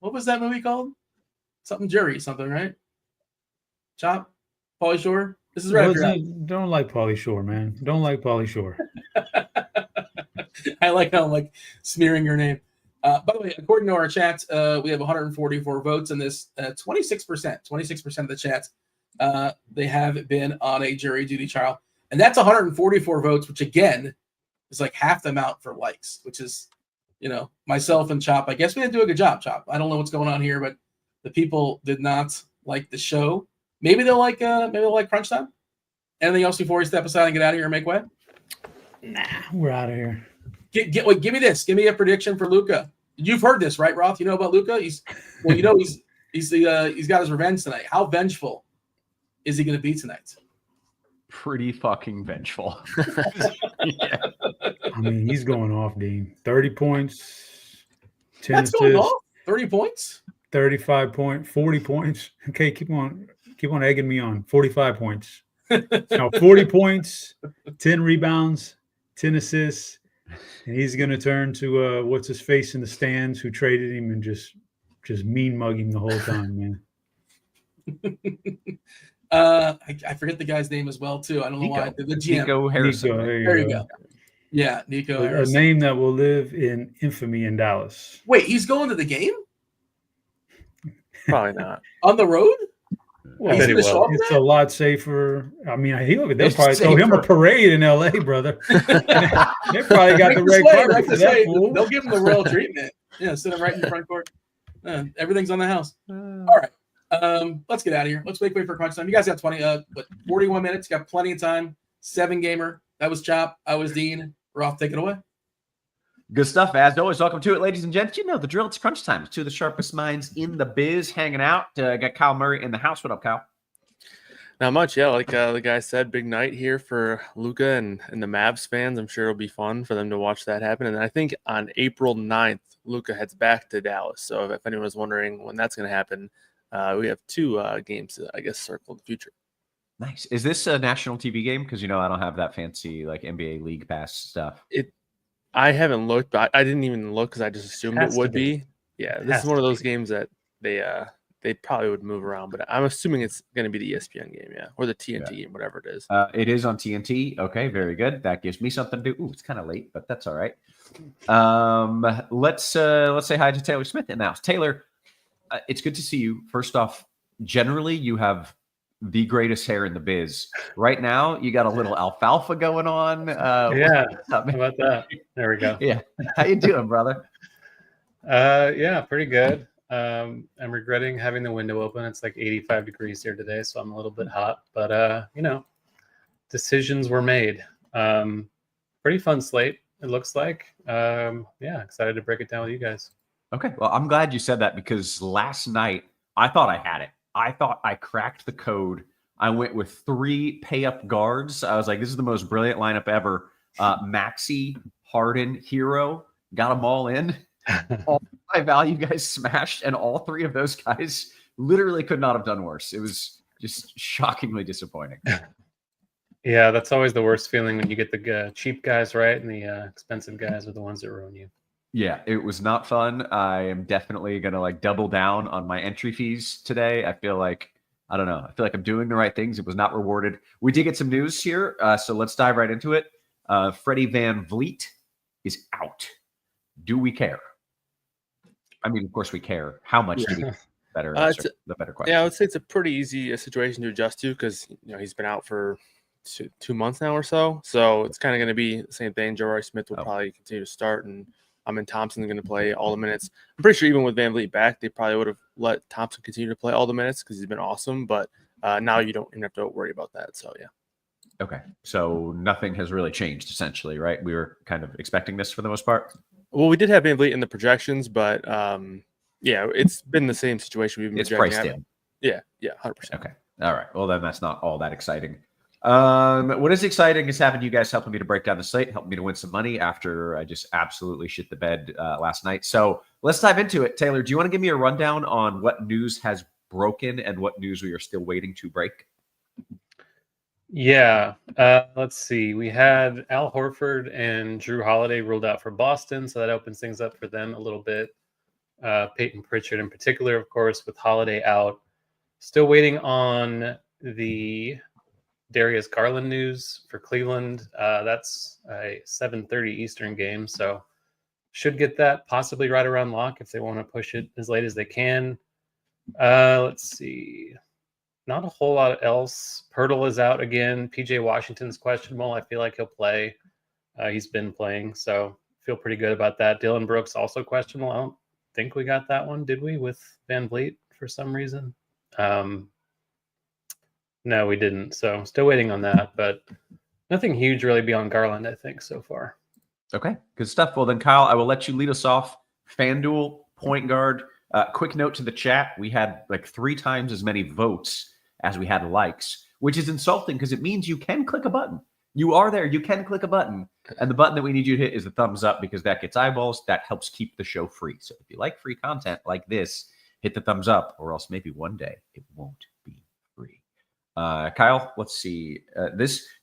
A: What was that movie called? Something Jury, something, right? Chop, Pauly Shore. This is right.
B: Don't like Pauly Shore, man. Don't like Pauly Shore.
A: I like how I'm like smearing your name. By the way, according to our chat, we have 144 votes in this. 26% of the chat, they have been on a jury duty trial. And that's 144 votes, which again is like half the amount for likes, which is, myself and Chop. I guess we didn't do a good job, Chop. I don't know what's going on here, but the people did not like the show. Maybe they'll like Crunch Time. Anything else before we step aside and get out of here and make way?
B: Nah, we're out of here.
A: Give me this. Give me a prediction for Luka. You've heard this, right, Roth? You know about Luka? He's got his revenge tonight. How vengeful is he going to be tonight?
D: Pretty fucking vengeful.
B: Yeah. I mean, he's going off, Dean. 30 points, 10
A: That's
B: assists,
A: going off. 30 points,
B: 35 points, 40 points. Okay, keep on egging me on. 45 points. Now 40 points, 10 rebounds, 10 assists. And he's going to turn to what's his face in the stands who traded him and just mean mugging the whole time, man.
A: I forget the guy's name as well too. I don't know why. The GM.
D: Nico Harrison.
B: Nico,
A: there you go. Yeah, Nico Harrison.
B: A name that will live in infamy in Dallas.
A: Wait, he's going to the game?
E: Probably not.
A: On the road?
B: Well, it's a lot safer. I mean, they'll probably throw him a parade in LA, brother. They probably got the red carpet for that fool.
A: They'll give him the royal treatment. Yeah, sit him right in the front court. Everything's on the house. All right. Let's get out of here. Let's wait for crunch time. You guys got 41 minutes. Got plenty of time. 7-gamer. That was Chop. I was Dean. Roth, take it away.
D: Good stuff. As always, welcome to it, ladies and gents. You know the drill. It's crunch time. It's two of the sharpest minds in the biz hanging out. Got Kyle Murray in the house. What up, Kyle?
E: Not much. Yeah, like the guy said, big night here for Luka and the Mavs fans. I'm sure it'll be fun for them to watch that happen. And I think on April 9th, Luka heads back to Dallas. So if anyone's wondering when that's going to happen, we have 2 games, I guess, circle in the future.
D: Nice. Is this a national TV game? Because, I don't have that fancy like NBA League Pass stuff.
E: I haven't looked, but I didn't even look because I just assumed it would be. Yeah, this is one of those games that they probably would move around, but I'm assuming it's going to be the ESPN game, or the TNT game, whatever it is.
D: It is on TNT. Okay, very good. That gives me something to do. Ooh, it's kind of late, but that's all right. Let's say hi to Taylor Smith in the house. Taylor, it's good to see you. First off, generally you have the greatest hair in the biz. Right now, you got a little alfalfa going on.
E: Yeah, how about that? There we go.
D: Yeah, how you doing, brother?
E: Yeah, pretty good. I'm regretting having the window open. It's like 85 degrees here today, so I'm a little bit hot. But decisions were made. Pretty fun slate, it looks like. Yeah, excited to break it down with you guys.
D: Okay, well, I'm glad you said that because last night I thought I had it. I thought I cracked the code. I went with 3 pay-up guards. I was like, this is the most brilliant lineup ever. Maxey, Harden, Hero, got them all in. All my value guys smashed, and all 3 of those guys literally could not have done worse. It was just shockingly disappointing.
E: Yeah, that's always the worst feeling when you get the cheap guys right and the expensive guys are the ones that ruin you.
D: Yeah, it was not fun. I am definitely going to double down on my entry fees today. I feel like I'm doing the right things. It was not rewarded. We did get some news here, so let's dive right into it. Freddie Van Vliet is out. Do we care? I mean, of course we care. How much do we care? The better question.
E: Yeah, I would say it's a pretty easy situation to adjust to because he's been out for 2 months now or so. So it's kind of going to be the same thing. Jabari Smith will probably continue to start, and Thompson's going to play all the minutes. I'm pretty sure even with Van Vliet back, they probably would have let Thompson continue to play all the minutes because he's been awesome. But now you don't even have to worry about that. So, yeah.
D: Okay. So nothing has really changed, essentially, right? We were kind of expecting this for the most part.
E: Well, we did have Van Vliet in the projections, but yeah, it's been the same situation. We've been
D: It's priced in.
E: Yeah, 100%.
D: Okay. All right. Well, then that's not all that exciting. What is exciting is having you guys helping me to break down the slate, helping me to win some money after I just absolutely shit the bed last night. So let's dive into it. Taylor, do you want to give me a rundown on what news has broken and what news we are still waiting to break?
F: Yeah. Let's see. We had Al Horford and Drew Holiday ruled out for Boston, so that opens things up for them a little bit. Peyton Pritchard in particular, of course, with Holiday out. Still waiting on the Darius Garland news for Cleveland. That's a 7:30 Eastern game, so should get that possibly right around lock if they want to push it as late as they can. Let's see. Not a whole lot else. Pirtle is out again. PJ Washington's questionable. I feel like he'll play. He's been playing, so feel pretty good about that. Dylan Brooks also questionable. I don't think we got that one, did we, with Van Vliet for some reason? No, we didn't. So still waiting on that, but nothing huge really beyond Garland, I think, so far.
D: Okay, good stuff. Well, then, Kyle, I will let you lead us off. FanDuel, point guard. Quick note to the chat. We had like 3 times as many votes as we had likes, which is insulting because it means you can click a button. You are there. You can click a button. And the button that we need you to hit is the thumbs up because that gets eyeballs. That helps keep the show free. So if you like free content like this, hit the thumbs up, or else maybe one day it won't be free. Kyle, let's see.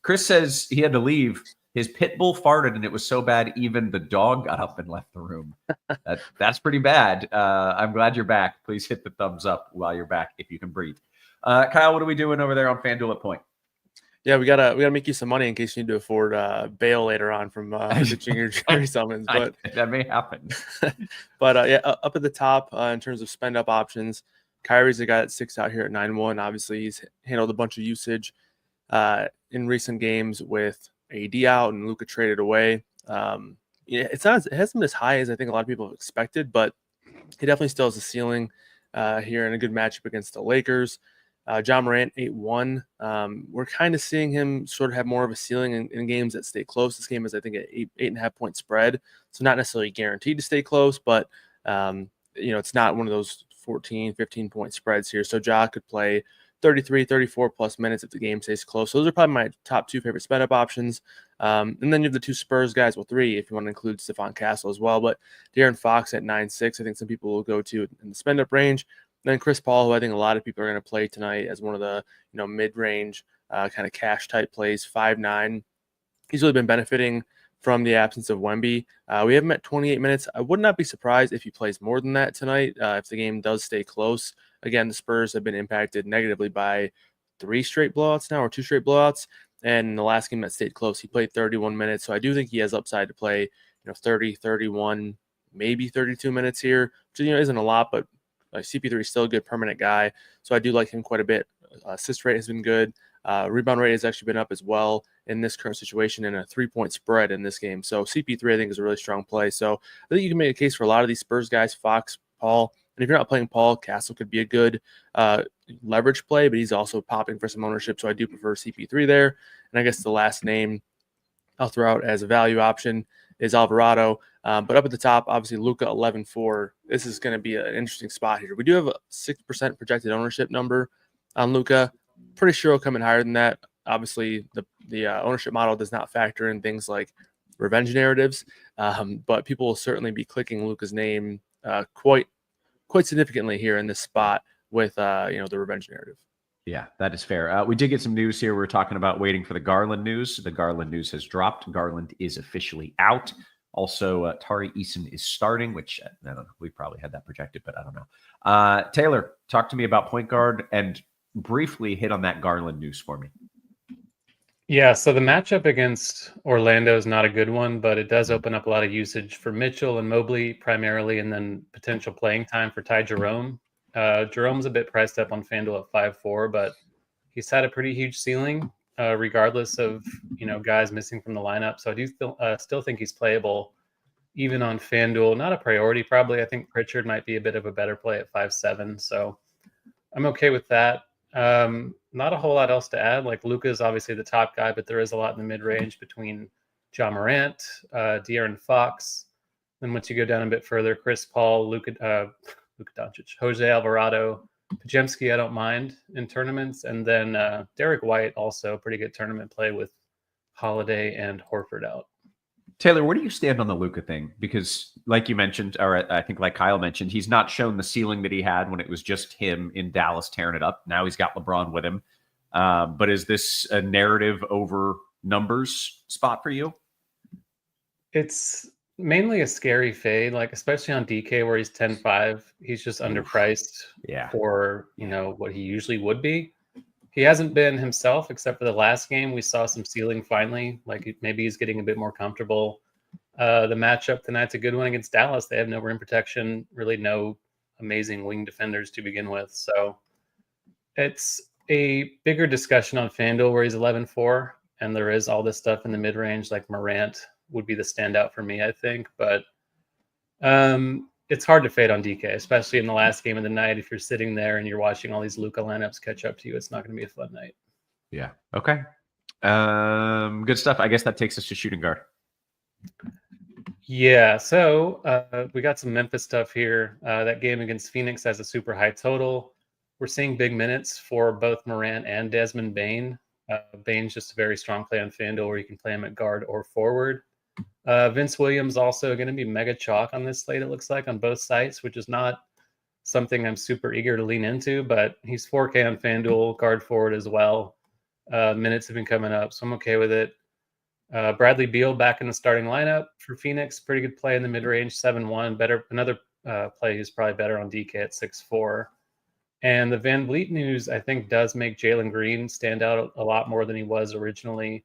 D: Chris says he had to leave. His pit bull farted, and it was so bad even the dog got up and left the room. That's pretty bad. I'm glad you're back. Please hit the thumbs up while you're back if you can breathe. Kyle, what are we doing over there on FanDuel at point?
E: Yeah, we gotta make you some money in case you need to afford bail later on from the junior jury summons. But
D: that may happen.
E: But yeah, up at the top in terms of spend up options, Kyrie's the guy that sticks out here at 9-1. Obviously, he's handled a bunch of usage in recent games with AD out and Luka traded away. Yeah, it hasn't been as high as I think a lot of people have expected, but he definitely still has a ceiling here in a good matchup against the Lakers. John Morant, 8-1. We're kind of seeing him sort of have more of a ceiling in games that stay close. This game is, I think, an 8.5 point spread. So not necessarily guaranteed to stay close, but, it's not one of those 14, 15 point spreads here. So Ja could play 33, 34 plus minutes if the game stays close. So those are probably my top 2 favorite spend up options. And then you have the 2 Spurs guys, 3 if you want to include Stephon Castle as well. But De'Aaron Fox at 9-6, I think some people will go to in the spend up range. Then Chris Paul, who I think a lot of people are going to play tonight as one of the mid-range kind of cash type plays, 5-9. He's really been benefiting from the absence of Wemby. We have him at 28 minutes. I would not be surprised if he plays more than that tonight if the game does stay close. Again, the Spurs have been impacted negatively by 3 straight blowouts now, or 2 straight blowouts. And in the last game that stayed close, he played 31 minutes. So I do think he has upside to play 30, 31, maybe 32 minutes here, which isn't a lot, but CP3 is still a good permanent guy, so I do like him quite a bit. Assist rate has been good. Rebound rate has actually been up as well in this current situation, and a 3-point spread in this game. So CP3, I think, is a really strong play. So I think you can make a case for a lot of these Spurs guys, Fox, Paul. And if you're not playing Paul, Castle could be a good leverage play, but he's also popping for some ownership, so I do prefer CP3 there. And I guess the last name I'll throw out as a value option is Alvarado. But up at the top, obviously, Luka 11-4. This is going to be an interesting spot here. We do have a 6% projected ownership number on Luka. Pretty sure he'll come in higher than that. Obviously, the ownership model does not factor in things like revenge narratives, but people will certainly be clicking Luka's name quite significantly here in this spot with the revenge narrative.
D: Yeah, that is fair. We did get some news here. We're talking about waiting for the Garland news. The Garland news has dropped. Garland is officially out. Also, Tari Eason is starting, which I don't know. We probably had that projected, but I don't know. Taylor, talk to me about point guard and briefly hit on that Garland news for me.
F: Yeah, so the matchup against Orlando is not a good one, but it does open up a lot of usage for Mitchell and Mobley primarily, and then potential playing time for Ty Jerome. Jerome's a bit priced up on FanDuel at 5-4, but he's had a pretty huge ceiling. regardless of guys missing from the lineup. So I do still think he's playable, even on FanDuel. Not a priority, probably. I think Pritchard might be a bit of a better play at 5.7. So I'm okay with that. Not a whole lot else to add. Like Luka is obviously the top guy, but there is a lot in the mid range between John Morant, De'Aaron Fox. Then once you go down a bit further, Chris Paul, Luka Doncic, Jose Alvarado, Pajemski, I don't mind in tournaments. And then Derek White, also pretty good tournament play with Holiday and Horford out.
D: Taylor, where do you stand on the Luka thing? Because like you mentioned, or I think like Kyle mentioned, he's not shown the ceiling that he had when it was just him in Dallas tearing it up. Now he's got LeBron with him. But is this a narrative over numbers spot for you?
F: It's mainly a scary fade, like especially on DK where he's 10.5. He's just underpriced for what he usually would be. He hasn't been himself except for the last game. We saw some ceiling finally. Like maybe he's getting a bit more comfortable. The matchup tonight's a good one against Dallas. They have no rim protection, really no amazing wing defenders to begin with. So it's a bigger discussion on FanDuel where he's 11.4, and there is all this stuff in the mid range. Like Morant would be the standout for me, I think. But it's hard to fade on DK, especially in the last game of the night. If you're sitting there and you're watching all these Luka lineups catch up to you, it's not going to be a fun night.
D: Yeah. Okay. Good stuff. I guess that takes us to shooting guard.
F: Yeah. So we got some Memphis stuff here. That game against Phoenix has a super high total. We're seeing big minutes for both Morant and Desmond Bane. Bane's just a very strong play on FanDuel where you can play him at guard or forward. Vince Williams also going to be mega chalk on this slate, it looks like, on both sites, which is not something I'm super eager to lean into, but he's 4K on FanDuel, guard forward as well. Minutes have been coming up, so I'm okay with it. Bradley Beal back in the starting lineup for Phoenix. Pretty good play in the mid-range, 7.1. Better, another play who's probably better on DK at 6.4. And the Van Vliet news, I think, does make Jalen Green stand out a lot more than he was originally.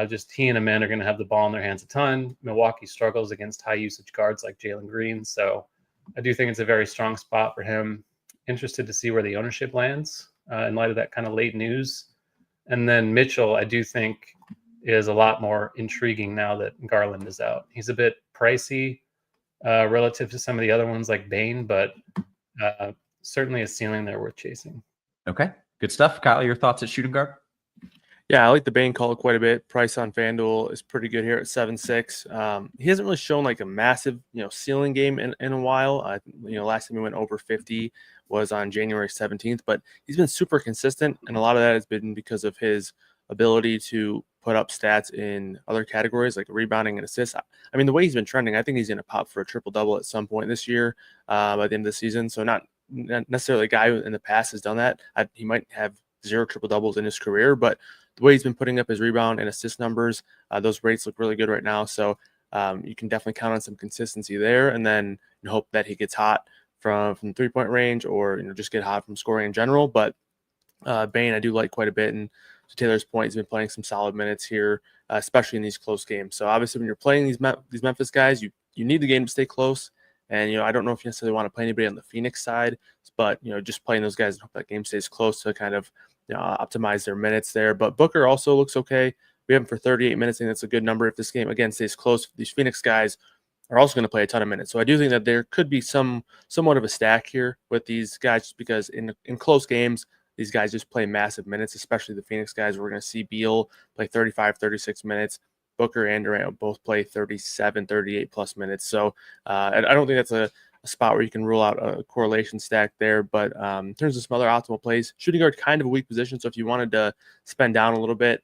F: Just he and Amen are going to have the ball in their hands a ton. Milwaukee struggles against high usage guards like Jalen Green. So I do think it's a very strong spot for him. Interested to see where the ownership lands in light of that kind of late news. And then Mitchell, I do think, is a lot more intriguing now that Garland is out. He's a bit pricey relative to some of the other ones like Bane, but certainly a ceiling there worth chasing.
D: Okay. Good stuff. Kyle, your thoughts at shooting guard?
E: Yeah, I like the Bane call quite a bit. Price on FanDuel is pretty good here at 7.6. He hasn't really shown like a massive, ceiling game in a while. Last time he went over 50 was on January 17th, but he's been super consistent, and a lot of that has been because of his ability to put up stats in other categories like rebounding and assists. I mean, the way he's been trending, I think he's going to pop for a triple-double at some point this year by the end of the season. So not necessarily a guy who in the past has done that. He might have 0 triple-doubles in his career, but the way he's been putting up his rebound and assist numbers, those rates look really good right now. So you can definitely count on some consistency there, and then hope that he gets hot from 3-point range, or just get hot from scoring in general. But Bane, I do like quite a bit, and to Taylor's point, he's been playing some solid minutes here, especially in these close games. So obviously, when you're playing these Memphis guys, you need the game to stay close. And I don't know if you necessarily want to play anybody on the Phoenix side, but just playing those guys and hope that game stays close to kind of optimize their minutes there. But Booker also looks okay. We have him for 38 minutes. I think that's a good number. If this game, again, stays close, these Phoenix guys are also going to play a ton of minutes. So I do think that there could be somewhat of a stack here with these guys, just because in close games, these guys just play massive minutes, especially the Phoenix guys. We're going to see Beal play 35, 36 minutes. Booker and Durant both play 37, 38 plus minutes. So I don't think that's a spot where you can rule out a correlation stack there. But in terms of some other optimal plays, shooting guard kind of a weak position. So if you wanted to spend down a little bit,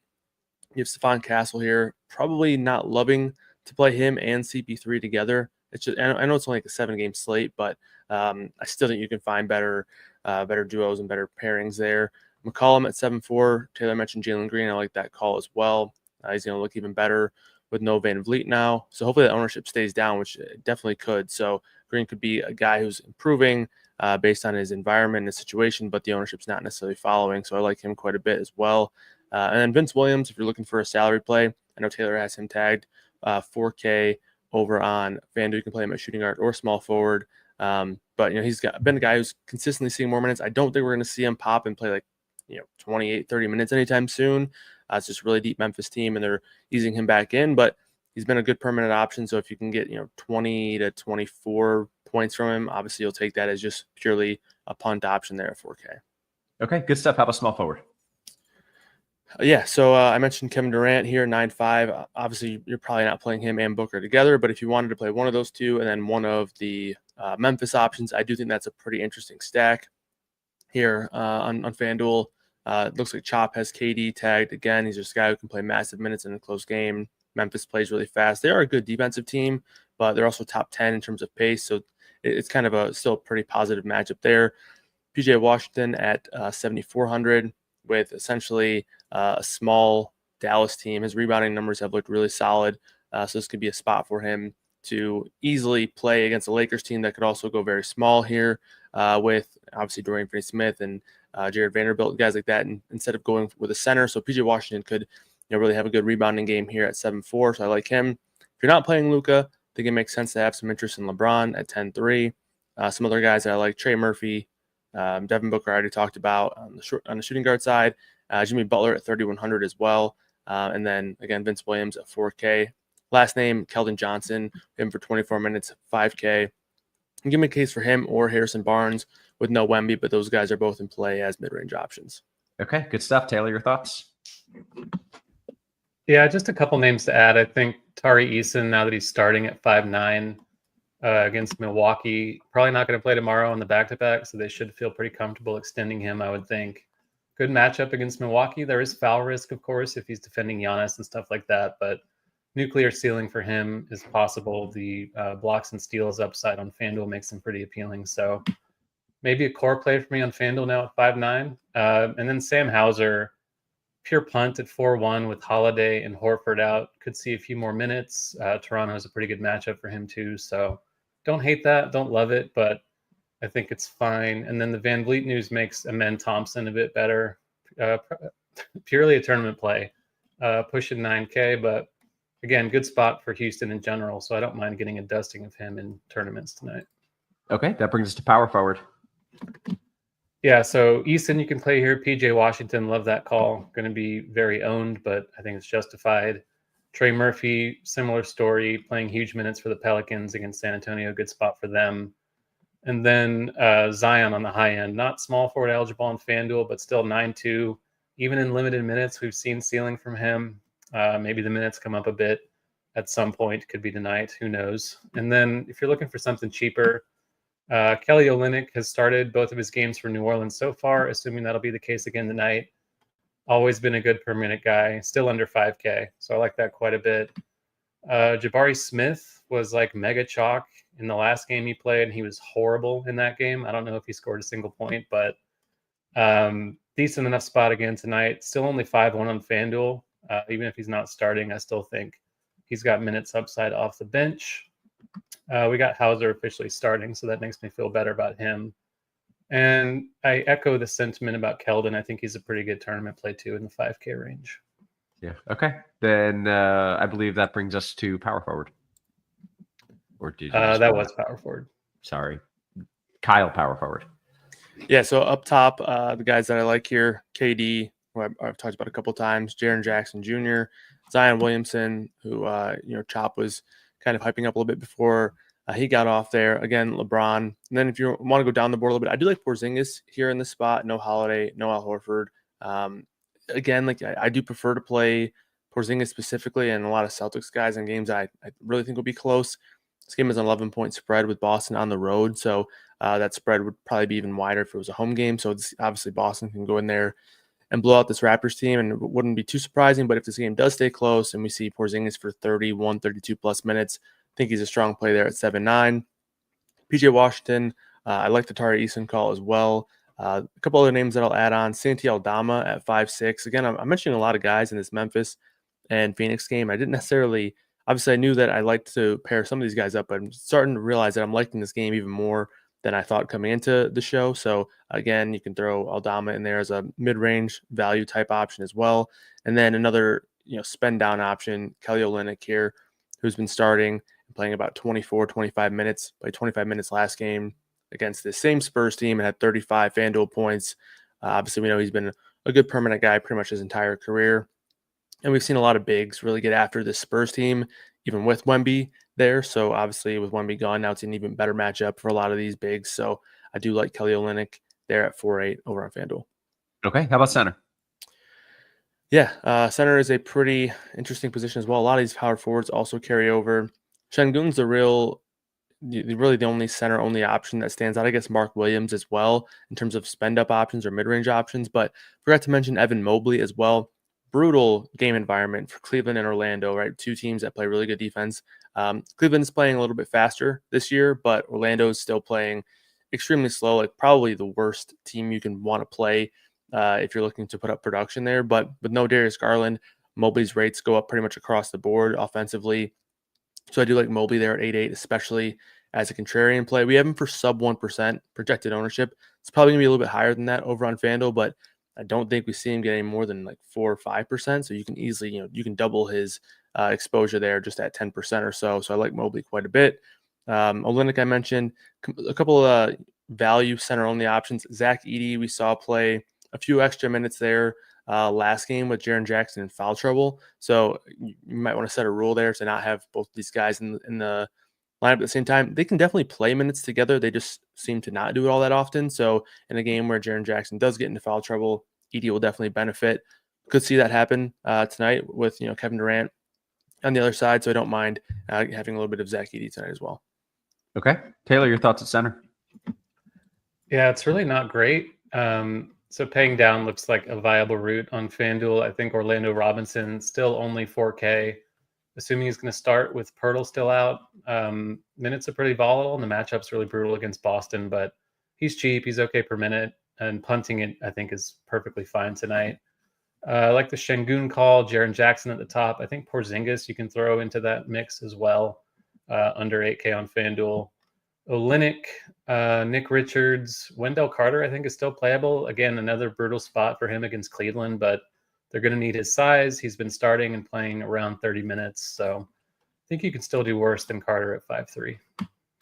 E: you have Stephon Castle here. Probably not loving to play him and CP3 together. It's just, I know it's only like a 7-game slate, but I still think you can find better duos and better pairings there. McCollum at 7.4. Taylor mentioned Jalen Green. I like that call as well. He's going to look even better with no Van Vliet now. So hopefully that ownership stays down, which it definitely could. So Green could be a guy who's improving based on his environment and his situation, but the ownership's not necessarily following. So I like him quite a bit as well. And then Vince Williams, if you're looking for a salary play, I know Taylor has him tagged 4K over on FanDuel. You can play him at shooting guard or small forward. But he's been a guy who's consistently seeing more minutes. I don't think we're going to see him pop and play like 28, 30 minutes anytime soon. It's just a really deep Memphis team, and they're easing him back in, but he's been a good permanent option. So if you can get 20 to 24 points from him, obviously you'll take that as just purely a punt option there at 4K.
D: Okay, good stuff. How about small forward?
E: Yeah, so I mentioned Kevin Durant here, 9.5. Obviously, you're probably not playing him and Booker together, but if you wanted to play one of those two and then one of the Memphis options, I do think that's a pretty interesting stack here on FanDuel. It looks like Chop has KD tagged again. He's just a guy who can play massive minutes in a close game. Memphis plays really fast. They are a good defensive team, but they're also top 10 in terms of pace, so it's kind of still a pretty positive matchup there. PJ Washington at 7,400 with essentially a small Dallas team. His rebounding numbers have looked really solid, so this could be a spot for him to easily play against a Lakers team that could also go very small here with obviously Dorian Finney-Smith and Jared Vanderbilt, guys like that, and instead of going with a center. So PJ Washington could really have a good rebounding game here at 7.4, so I like him. If you're not playing Luka, I think it makes sense to have some interest in LeBron at 10.3. Some other guys that I like, Trey Murphy, Devin Booker I already talked about on the shooting guard side, Jimmy Butler at 3,100 as well, and then again Vince Williams at 4K. Last name Keldon Johnson, him for 24 minutes, 5K. And give me a case for him or Harrison Barnes with no Wemby, but those guys are both in play as mid-range options.
D: Okay, good stuff. Taylor, your thoughts?
F: Yeah, just a couple names to add. I think Tari Eason, now that he's starting at 5'9", against Milwaukee, probably not going to play tomorrow on the back-to-back, so they should feel pretty comfortable extending him, I would think. Good matchup against Milwaukee. There is foul risk, of course, if he's defending Giannis and stuff like that, but nuclear ceiling for him is possible. The blocks and steals upside on FanDuel makes him pretty appealing, so maybe a core play for me on FanDuel now at 5'9". And then Sam Hauser, pure punt at 4-1 with Holiday and Horford out. Could see a few more minutes. Toronto is a pretty good matchup for him too, so don't hate that, don't love it, but I think it's fine. And then the Van Vliet news makes Amen Thompson a bit better. Purely a tournament play, pushing 9K, but again, good spot for Houston in general, so I don't mind getting a dusting of him in tournaments tonight.
D: Okay, that brings us to power forward.
F: Yeah, so Easton you can play here. PJ Washington, love that call. Going to be very owned, but I think it's justified. Trey Murphy, similar story, playing huge minutes for the Pelicans against San Antonio. Good spot for them. And then Zion on the high end. Not small forward eligible on FanDuel, but still 9.2. Even in limited minutes, we've seen ceiling from him. Maybe the minutes come up a bit at some point. Could be tonight. Who knows? And then if you're looking for something cheaper, Kelly Olynyk has started both of his games for New Orleans so far, assuming that'll be the case again tonight. Always been a good per minute guy, still under 5K, so I like that quite a bit. Jabari Smith was like mega chalk in the last game he played, and he was horrible in that game. I don't know if he scored a single point, but decent enough spot again tonight. Still only 5-1 on FanDuel. Even if he's not starting, I still think he's got minutes upside off the bench. We got Hauser officially starting, so that makes me feel better about him. And I echo the sentiment about Keldon. I think he's a pretty good tournament play too in the 5K range.
D: Yeah. Okay. Then I believe that brings us to power forward. Or did you
F: that was power forward.
D: Sorry. Kyle, power forward.
E: Yeah, so up top, the guys that I like here, KD, who I've talked about a couple times, Jaren Jackson Jr., Zion Williamson, who Chop was kind of hyping up a little bit before he got off there. Again, LeBron. And then if you want to go down the board a little bit, I do like Porzingis here in this spot. No Holiday, no Al Horford. Again, like I do prefer to play Porzingis specifically and a lot of Celtics guys in games I really think will be close. This game is an 11-point spread with Boston on the road, so that spread would probably be even wider if it was a home game. So obviously Boston can go in there and blow out this Raptors team, and it wouldn't be too surprising. But if this game does stay close and we see Porzingis for 31, 32-plus minutes, I think he's a strong play there at 7-9. PJ Washington, I like the Tari Eason call as well. A couple other names that I'll add on. Santi Aldama at 5'6". Again, I'm mentioning a lot of guys in this Memphis and Phoenix game. I didn't necessarily – obviously, I knew that I liked to pair some of these guys up, but I'm starting to realize that I'm liking this game even more than I thought coming into the show. So, again, you can throw Aldama in there as a mid-range value type option as well. And then another spend down option, Kelly Olynyk here, who's been starting and playing about 24, 25 minutes, played 25 minutes last game against this same Spurs team and had 35 FanDuel points. Obviously, we know he's been a good permanent guy pretty much his entire career. And we've seen a lot of bigs really get after this Spurs team, even with Wemby there. So obviously with Wemby gone, now it's an even better matchup for a lot of these bigs. So I do like Kelly Olynyk there at 4.8 over on FanDuel.
D: Okay, how about center?
E: Yeah, center is a pretty interesting position as well. A lot of these power forwards also carry over. Şengün's really the only center-only option that stands out. I guess Mark Williams as well in terms of spend-up options or mid-range options. But forgot to mention Evan Mobley as well. Brutal game environment for Cleveland and Orlando, right? Two teams that play really good defense. Cleveland's playing a little bit faster this year, but Orlando is still playing extremely slow, like probably the worst team you can want to play if you're looking to put up production there. But with no Darius Garland, Mobley's rates go up pretty much across the board offensively. So I do like Mobley there at 8.8, especially as a contrarian play. We have him for sub 1% projected ownership. It's probably going to be a little bit higher than that over on FanDuel, but I don't think we see him getting more than like 4 or 5%. So you can easily, you can double his exposure there just at 10% or so. So I like Mobley quite a bit. Olynyk, I mentioned a couple of value center only options. Zach Edey, we saw play a few extra minutes there last game with Jaren Jackson in foul trouble. So you might want to set a rule there to not have both these guys in the lineup at the same time. They can definitely play minutes together. They just seem to not do it all that often. So in a game where Jaren Jackson does get into foul trouble, Edey will definitely benefit. Could see that happen tonight with Kevin Durant on the other side. So I don't mind having a little bit of Zach Edey tonight as well.
D: Okay, Taylor, your thoughts at center?
F: Yeah, it's really not great. So paying down looks like a viable route on FanDuel. I think Orlando Robinson still only 4K, assuming he's going to start with Pirtle still out. Minutes are pretty volatile, and the matchup's really brutal against Boston, but he's cheap. He's okay per minute, and punting it, I think, is perfectly fine tonight. I like the Şengün call, Jaren Jackson at the top. I think Porzingis you can throw into that mix as well, under 8K on FanDuel. Olynyk, Nick Richards, Wendell Carter, I think, is still playable. Again, another brutal spot for him against Cleveland, but they're going to need his size. He's been starting and playing around 30 minutes, so I think you can still do worse than Carter at 5.3.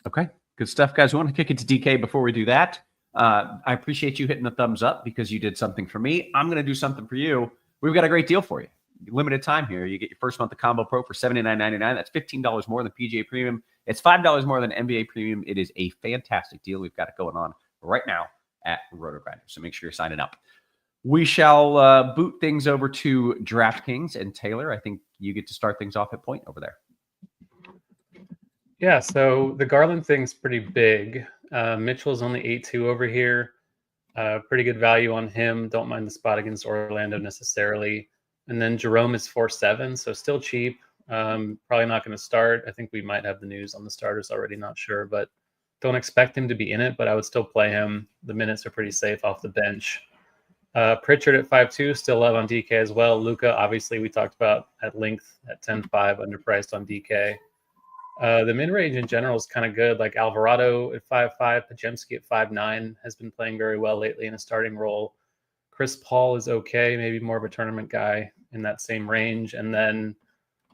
D: Okay, good stuff, guys. We want to kick it to DK before we do that. I appreciate you hitting the thumbs up because you did something for me. I'm going to do something for you. We've got a great deal for you. Limited time here. You get your first month of Combo Pro for $79.99. That's $15 more than PGA Premium. It's $5 more than NBA Premium. It is a fantastic deal. We've got it going on right now at RotoGrinders. So make sure you're signing up. We shall boot things over to DraftKings. And Taylor, I think you get to start things off at point over there.
F: Yeah, so the Garland thing's pretty big. Mitchell's only 8.2 over here. Pretty good value on him. Don't mind the spot against Orlando necessarily. And then Jerome is 4.7, so still cheap. Probably not going to start. I think we might have the news on the starters already, not sure, but don't expect him to be in it, but I would still play him. The minutes are pretty safe off the bench. Pritchard at 5.2, still love on DK as well. Luka, obviously, we talked about at length at 10.5, underpriced on DK. The mid-range in general is kind of good, like Alvarado at 5.5, Pajemski at 5.9 has been playing very well lately in a starting role. Chris Paul is okay, maybe more of a tournament guy in that same range. And then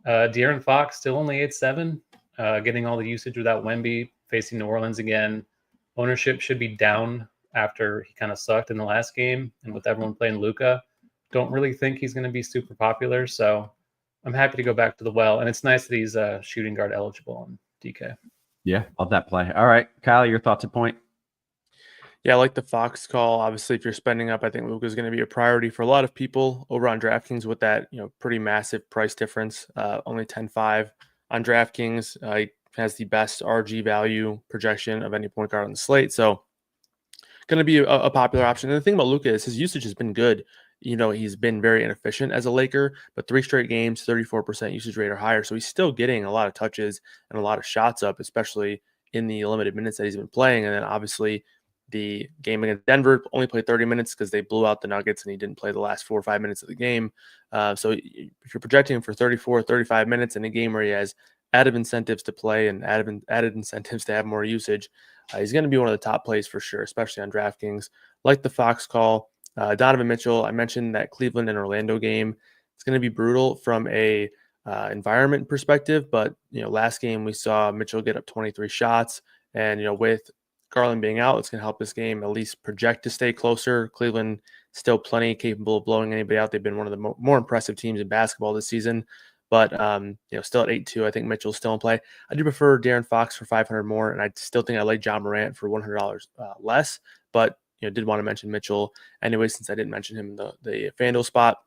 F: De'Aaron Fox, still only 8.7, getting all the usage without Wemby, facing New Orleans again. Ownership should be down after he kind of sucked in the last game. And with everyone playing Luka, don't really think he's going to be super popular. So I'm happy to go back to the well. And it's nice that he's shooting guard eligible on DK.
D: Yeah, love that play. All right, Kyle, your thoughts at point?
E: Yeah, I like the Fox call. Obviously, if you're spending up, I think Luka is going to be a priority for a lot of people over on DraftKings with that, pretty massive price difference. Only 10.5 on DraftKings. He has the best RG value projection of any point guard on the slate. So going to be a popular option. And the thing about Luka is his usage has been good. He's been very inefficient as a Laker, but 3 straight games, 34% usage rate or higher. So he's still getting a lot of touches and a lot of shots up, especially in the limited minutes that he's been playing. And then obviously the game against Denver only played 30 minutes because they blew out the Nuggets and he didn't play the last 4 or 5 minutes of the game. So if you're projecting him for 34, 35 minutes in a game where he has added incentives to play and added incentives to have more usage, he's going to be one of the top plays for sure, especially on DraftKings. Like the Fox call, Donovan Mitchell, I mentioned that Cleveland and Orlando game. It's going to be brutal from a environment perspective, but last game we saw Mitchell get up 23 shots, and with Garland being out, it's going to help this game at least project to stay closer. Cleveland still plenty capable of blowing anybody out. They've been one of the more impressive teams in basketball this season. But still at 8-2, I think Mitchell's still in play. I do prefer De'Aaron Fox for 500 more, and I still think I like John Morant for $100 less. But did want to mention Mitchell anyway, since I didn't mention him in the FanDuel spot.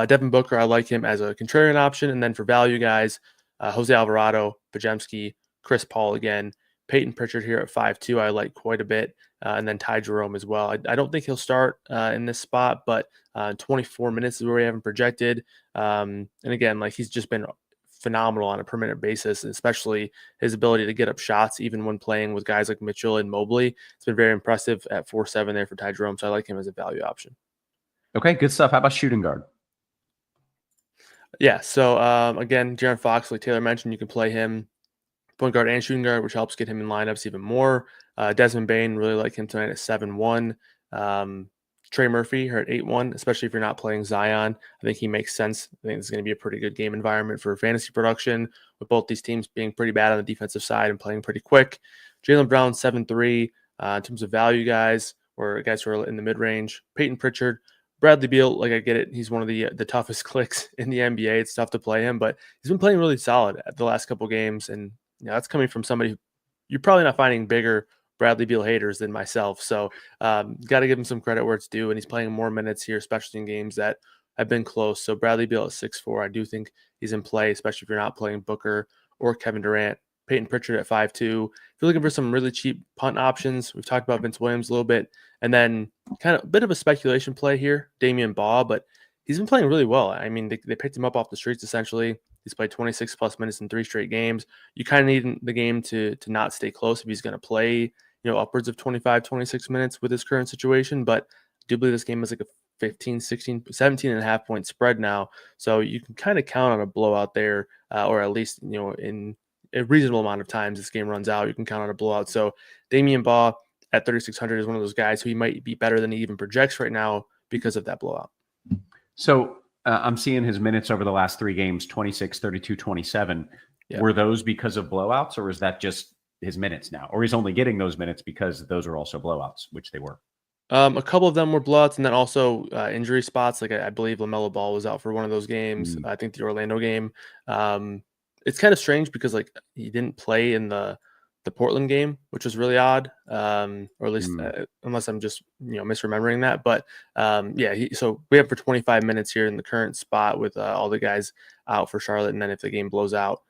E: Devin Booker, I like him as a contrarian option, and then for value guys, Jose Alvarado, Pajemski, Chris Paul again, Peyton Pritchard here at 5-2, I like quite a bit, and then Ty Jerome as well. I don't think he'll start in this spot, but 24 minutes is where we have him projected. And again, like he's just been phenomenal on a per minute basis, especially his ability to get up shots, even when playing with guys like Mitchell and Mobley. It's been very impressive at 4-7 there for Ty Jerome, so I like him as a value option.
D: Okay, good stuff. How about shooting guard?
E: Yeah, so again, De'Aaron Fox, like Taylor mentioned, you can play him point guard and shooting guard, which helps get him in lineups even more. Desmond Bane, really like him tonight at 7-1. Trey Murphy here at 8-1, especially if you're not playing Zion. I think he makes sense. I think it's going to be a pretty good game environment for fantasy production, with both these teams being pretty bad on the defensive side and playing pretty quick. Jaylen Brown, 7-3. In terms of value guys, or guys who are in the mid-range, Peyton Pritchard, Bradley Beal, like I get it, he's one of the toughest clicks in the NBA. It's tough to play him, but he's been playing really solid at the last couple games, and that's coming from somebody who you're probably not finding bigger Bradley Beal haters than myself. So got to give him some credit where it's due, and he's playing more minutes here, especially in games that have been close. So Bradley Beal at 6-4, I do think he's in play, especially if you're not playing Booker or Kevin Durant. Peyton Pritchard at 5-2. If you're looking for some really cheap punt options, we've talked about Vince Williams a little bit, and then kind of a bit of a speculation play here, Damian Baugh, but he's been playing really well. I mean, they picked him up off the streets essentially. He's played 26 plus minutes in 3 straight games. You kind of need the game to not stay close if he's going to play, upwards of 25, 26 minutes with his current situation. But I do believe this game is like a 15, 16, 17 and a half point spread now. So you can kind of count on a blowout there, or at least, in a reasonable amount of times this game runs out, you can count on a blowout. So Damian Baugh at 3,600 is one of those guys who he might be better than he even projects right now because of that blowout.
D: So I'm seeing his minutes over the last 3 games, 26, 32, 27. Yeah. Were those because of blowouts, or is that just his minutes now? Or he's only getting those minutes because those are also blowouts, which they were?
E: A couple of them were blowouts, and then also injury spots. Like I believe LaMelo Ball was out for one of those games. I think the Orlando game. It's kind of strange because like he didn't play in the Portland game, which was really odd, or at least unless I'm just misremembering that. But so we have for 25 minutes here in the current spot with all the guys out for Charlotte, and then if the game blows out,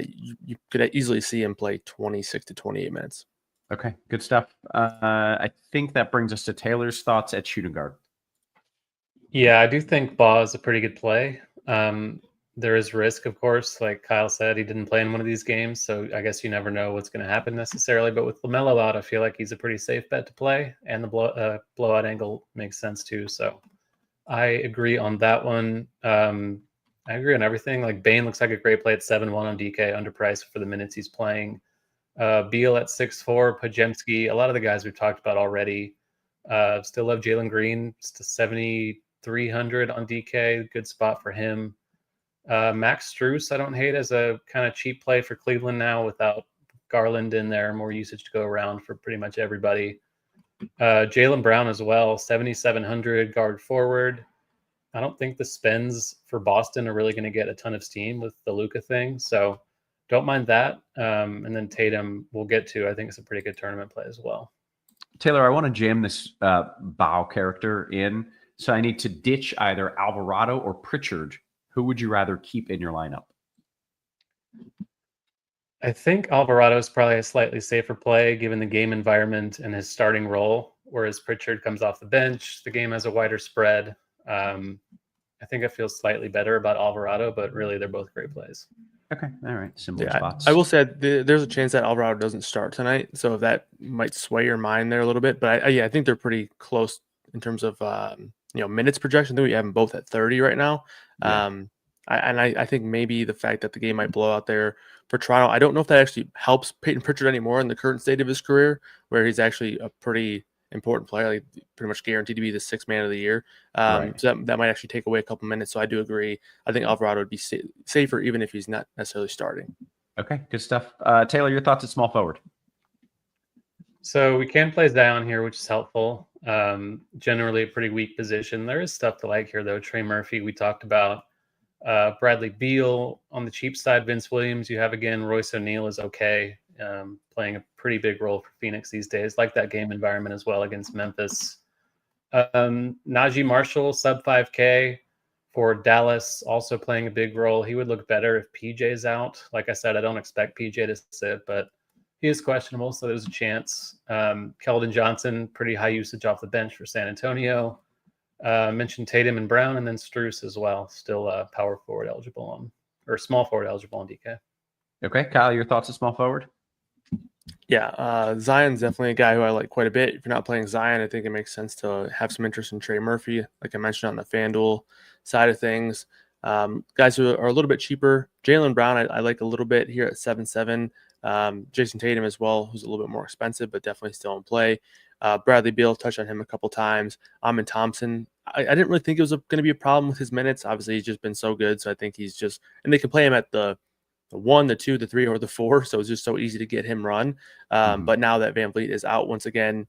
E: you could easily see him play 26 to 28 minutes.
D: Okay, good stuff. I think that brings us to Taylor's thoughts at shooting guard.
F: Yeah, I do think Baugh is a pretty good play. There is risk, of course. Like Kyle said, he didn't play in one of these games, so I guess you never know what's going to happen necessarily. But with LaMelo out, I feel like he's a pretty safe bet to play, and the blowout angle makes sense too. So I agree on that one. I agree on everything. Like Bane looks like a great play at 7-1 on DK, underpriced for the minutes he's playing. Beal at 6-4, Pajemski, a lot of the guys we've talked about already. Still love Jalen Green, just a 7,300 on DK, good spot for him. Max Strus, I don't hate as a kind of cheap play for Cleveland now without Garland in there, more usage to go around for pretty much everybody. Jaylen Brown as well, 7,700 guard forward. I don't think the spends for Boston are really going to get a ton of steam with the Luka thing, so don't mind that. And then Tatum we'll get to. I think it's a pretty good tournament play as well.
D: Taylor, I want to jam this Bow character in, so I need to ditch either Alvarado or Pritchard. Who would you rather keep in your lineup?
F: I think Alvarado is probably a slightly safer play given the game environment and his starting role, whereas Pritchard comes off the bench. The game has a wider spread. I think I feel slightly better about Alvarado, but really they're both great plays.
D: Okay. All right. Similar spots.
E: I will say there's a chance that Alvarado doesn't start tonight, so that might sway your mind there a little bit. But I think they're pretty close in terms of minutes projection. I think we have them both at 30 right now. Yeah. I think maybe the fact that the game might blow out there for Toronto, I don't know if that actually helps Peyton Pritchard anymore in the current state of his career, where he's actually a pretty important player, like pretty much guaranteed to be the 6th man of the year. Right. So that might actually take away a couple minutes. So I do agree. I think Alvarado would be safer even if he's not necessarily starting.
D: Okay, good stuff. Taylor, your thoughts at small forward?
F: So we can play Zion here, which is helpful. Generally a pretty weak position. There is stuff to like here, though. Trey Murphy, we talked about. Bradley Beal on the cheap side. Vince Williams, you have again. Royce O'Neal is okay, playing a pretty big role for Phoenix these days. Like that game environment as well against Memphis. Najee Marshall, sub 5K for Dallas, also playing a big role. He would look better if PJ's out. Like I said, I don't expect PJ to sit, but he is questionable, so there's a chance. Keldon Johnson, pretty high usage off the bench for San Antonio. Mentioned Tatum and Brown, and then Strus as well. Still power forward eligible on, or small forward eligible on DK.
D: Okay, Kyle, your thoughts on small forward?
E: Yeah, Zion's definitely a guy who I like quite a bit. If you're not playing Zion, I think it makes sense to have some interest in Trey Murphy, like I mentioned on the FanDuel side of things. Guys who are a little bit cheaper. Jaylen Brown, I like a little bit here at 7-7. Jason Tatum as well, who's a little bit more expensive, but definitely still in play. Bradley Beal, touched on him a couple times. Amin Thompson, I didn't really think it was going to be a problem with his minutes. Obviously, he's just been so good, so I think he's just – and they can play him at the 1, the 2, the 3, or the 4, so it's just so easy to get him run. But now that Van Vliet is out once again,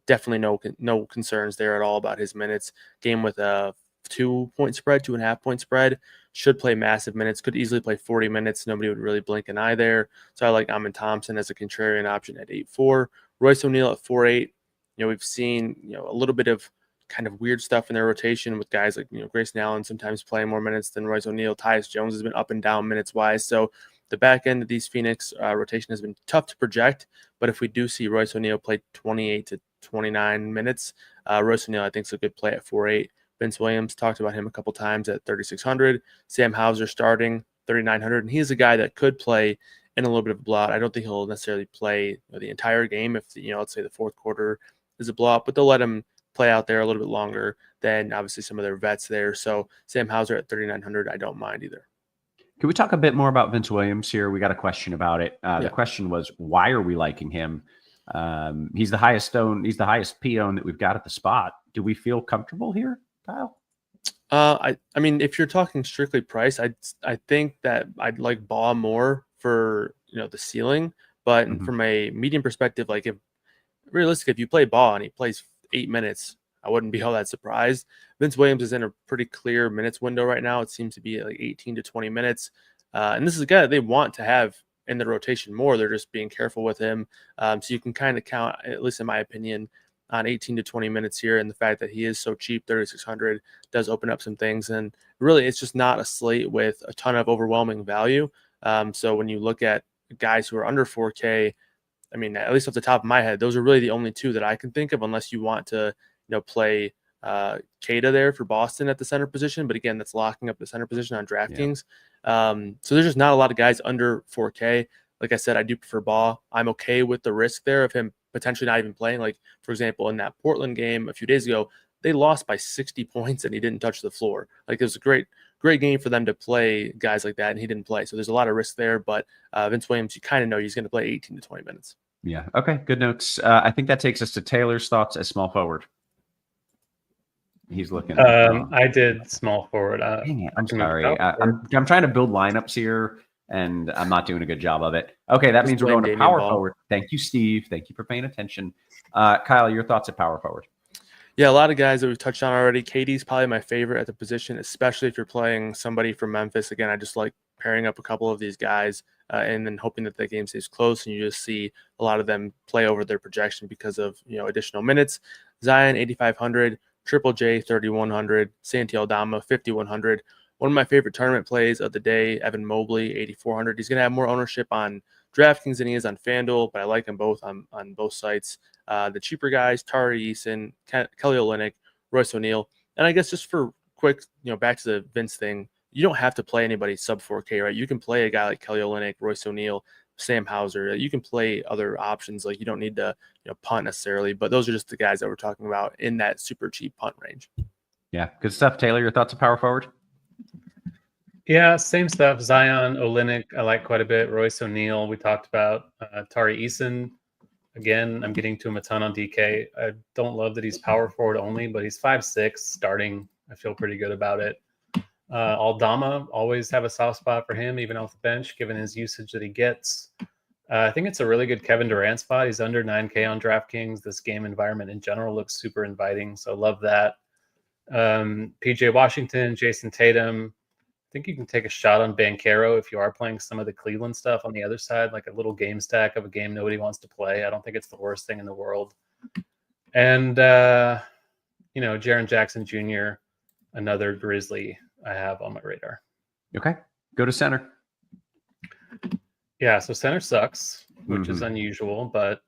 E: definitely no concerns there at all about his minutes. Game with a 2-point spread, 2.5-point spread, should play massive minutes, could easily play 40 minutes. Nobody would really blink an eye there. So I like Amin Thompson as a contrarian option at 8-4. Royce O'Neal at 4-8. We've seen, a little bit of kind of weird stuff in their rotation with guys like, Grayson Allen sometimes playing more minutes than Royce O'Neal. Tyus Jones has been up and down minutes-wise. So the back end of these Phoenix rotation has been tough to project. But if we do see Royce O'Neal play 28 to 29 minutes, Royce O'Neal I think is a good play at 4-8. Vince Williams, talked about him a couple times at 3,600. Sam Hauser starting 3,900. And he's a guy that could play in a little bit of a blowout. I don't think he'll necessarily play the entire game if, let's say the fourth quarter is a blowout, but they'll let him play out there a little bit longer than obviously some of their vets there. So Sam Hauser at 3,900, I don't mind either.
D: Can we talk a bit more about Vince Williams here? We got a question about it. The question was, why are we liking him? He's the highest P own that we've got at the spot. Do we feel comfortable here, Kyle?
E: I mean, if you're talking strictly price, I think that I'd like Baugh more for the ceiling, but from a medium perspective, like if you play Baugh and he plays 8 minutes, I wouldn't be all that surprised. Vince Williams is in a pretty clear minutes window right now. It seems to be like 18 to 20 minutes. And this is a guy that they want to have in the rotation more. They're just being careful with him. So you can kind of count, at least in my opinion, on 18 to 20 minutes here. And the fact that he is so cheap, 3,600, does open up some things. And really, it's just not a slate with a ton of overwhelming value. So when you look at guys who are under 4K, I mean, at least off the top of my head, those are really the only two that I can think of, unless you want to, play Keita there for Boston at the center position. But again, that's locking up the center position on DraftKings. So there's just not a lot of guys under 4K. Like I said, I do prefer Baugh. I'm okay with the risk there of him potentially not even playing. Like, for example, in that Portland game a few days ago, they lost by 60 points and he didn't touch the floor. Like, it was a great game for them to play guys like that, and he didn't play. So there's a lot of risk there. But Vince Williams, you kind of know he's going to play 18 to 20 minutes.
D: Yeah. Okay. Good notes. I think that takes us to Taylor's thoughts as small forward. He's looking.
F: I did small forward.
D: Dang it, I'm sorry. I'm trying to build lineups here, and I'm not doing a good job of it. Okay, that means we're going to power forward. Thank you, Steve. Thank you for paying attention. Kyle, your thoughts at power forward?
E: Yeah, a lot of guys that we've touched on already. KD's probably my favorite at the position, especially if you're playing somebody from Memphis. Again, I just like pairing up a couple of these guys and then hoping that the game stays close, and you just see a lot of them play over their projection because of additional minutes. Zion 8,500. Triple J 3,100, Santi Aldama 5,100. One of my favorite tournament plays of the day, Evan Mobley 8,400. He's going to have more ownership on DraftKings than he is on FanDuel, but I like them both on both sites. The cheaper guys, Tari Eason, Kelly Olynyk, Royce O'Neal. And I guess just for quick, back to the Vince thing, you don't have to play anybody sub 4K, right? You can play a guy like Kelly Olynyk, Royce O'Neal, Sam Hauser. You can play other options. Like, you don't need to punt necessarily, but those are just the guys that we're talking about in that super cheap punt range.
D: Yeah, good stuff. Taylor, your thoughts on power forward?
F: Yeah, same stuff. Zion, Olynyk, I like quite a bit. Royce O'Neal, we talked about. Tari Eason, again, I'm getting to him a ton on DK. I don't love that he's power forward only, but he's 5'6", starting. I feel pretty good about it. Aldama, always have a soft spot for him, even off the bench, given his usage that he gets. I think it's a really good Kevin Durant spot. He's under 9K on DraftKings. This game environment in general looks super inviting, so love that. PJ Washington, Jason Tatum. I think you can take a shot on Banchero if you are playing some of the Cleveland stuff on the other side, like a little game stack of a game nobody wants to play. I don't think it's the worst thing in the world. And, Jaren Jackson Jr., another Grizzly I have on my radar.
D: Okay. Go to center.
F: Yeah, so center sucks, which is unusual, but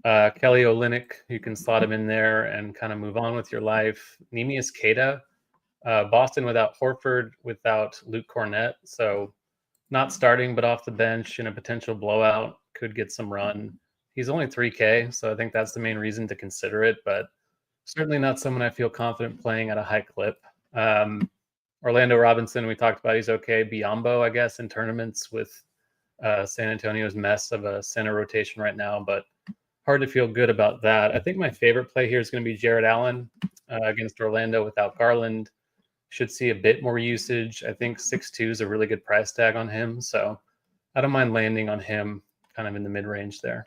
F: Kelly Olynyk, you can slot him in there and kind of move on with your life. Neemias Queta, Boston without Horford, without Luke Cornett, so not starting but off the bench in a potential blowout, could get some run. He's only 3K, so I think that's the main reason to consider it, but certainly not someone I feel confident playing at a high clip. Orlando Robinson, we talked about, he's okay. Biyombo, I guess, in tournaments with San Antonio's mess of a center rotation right now, but hard to feel good about that. I think my favorite play here is going to be Jared Allen against Orlando without Garland. Should see a bit more usage. I think 6.2 is a really good price tag on him, so I don't mind landing on him kind of in the mid-range there.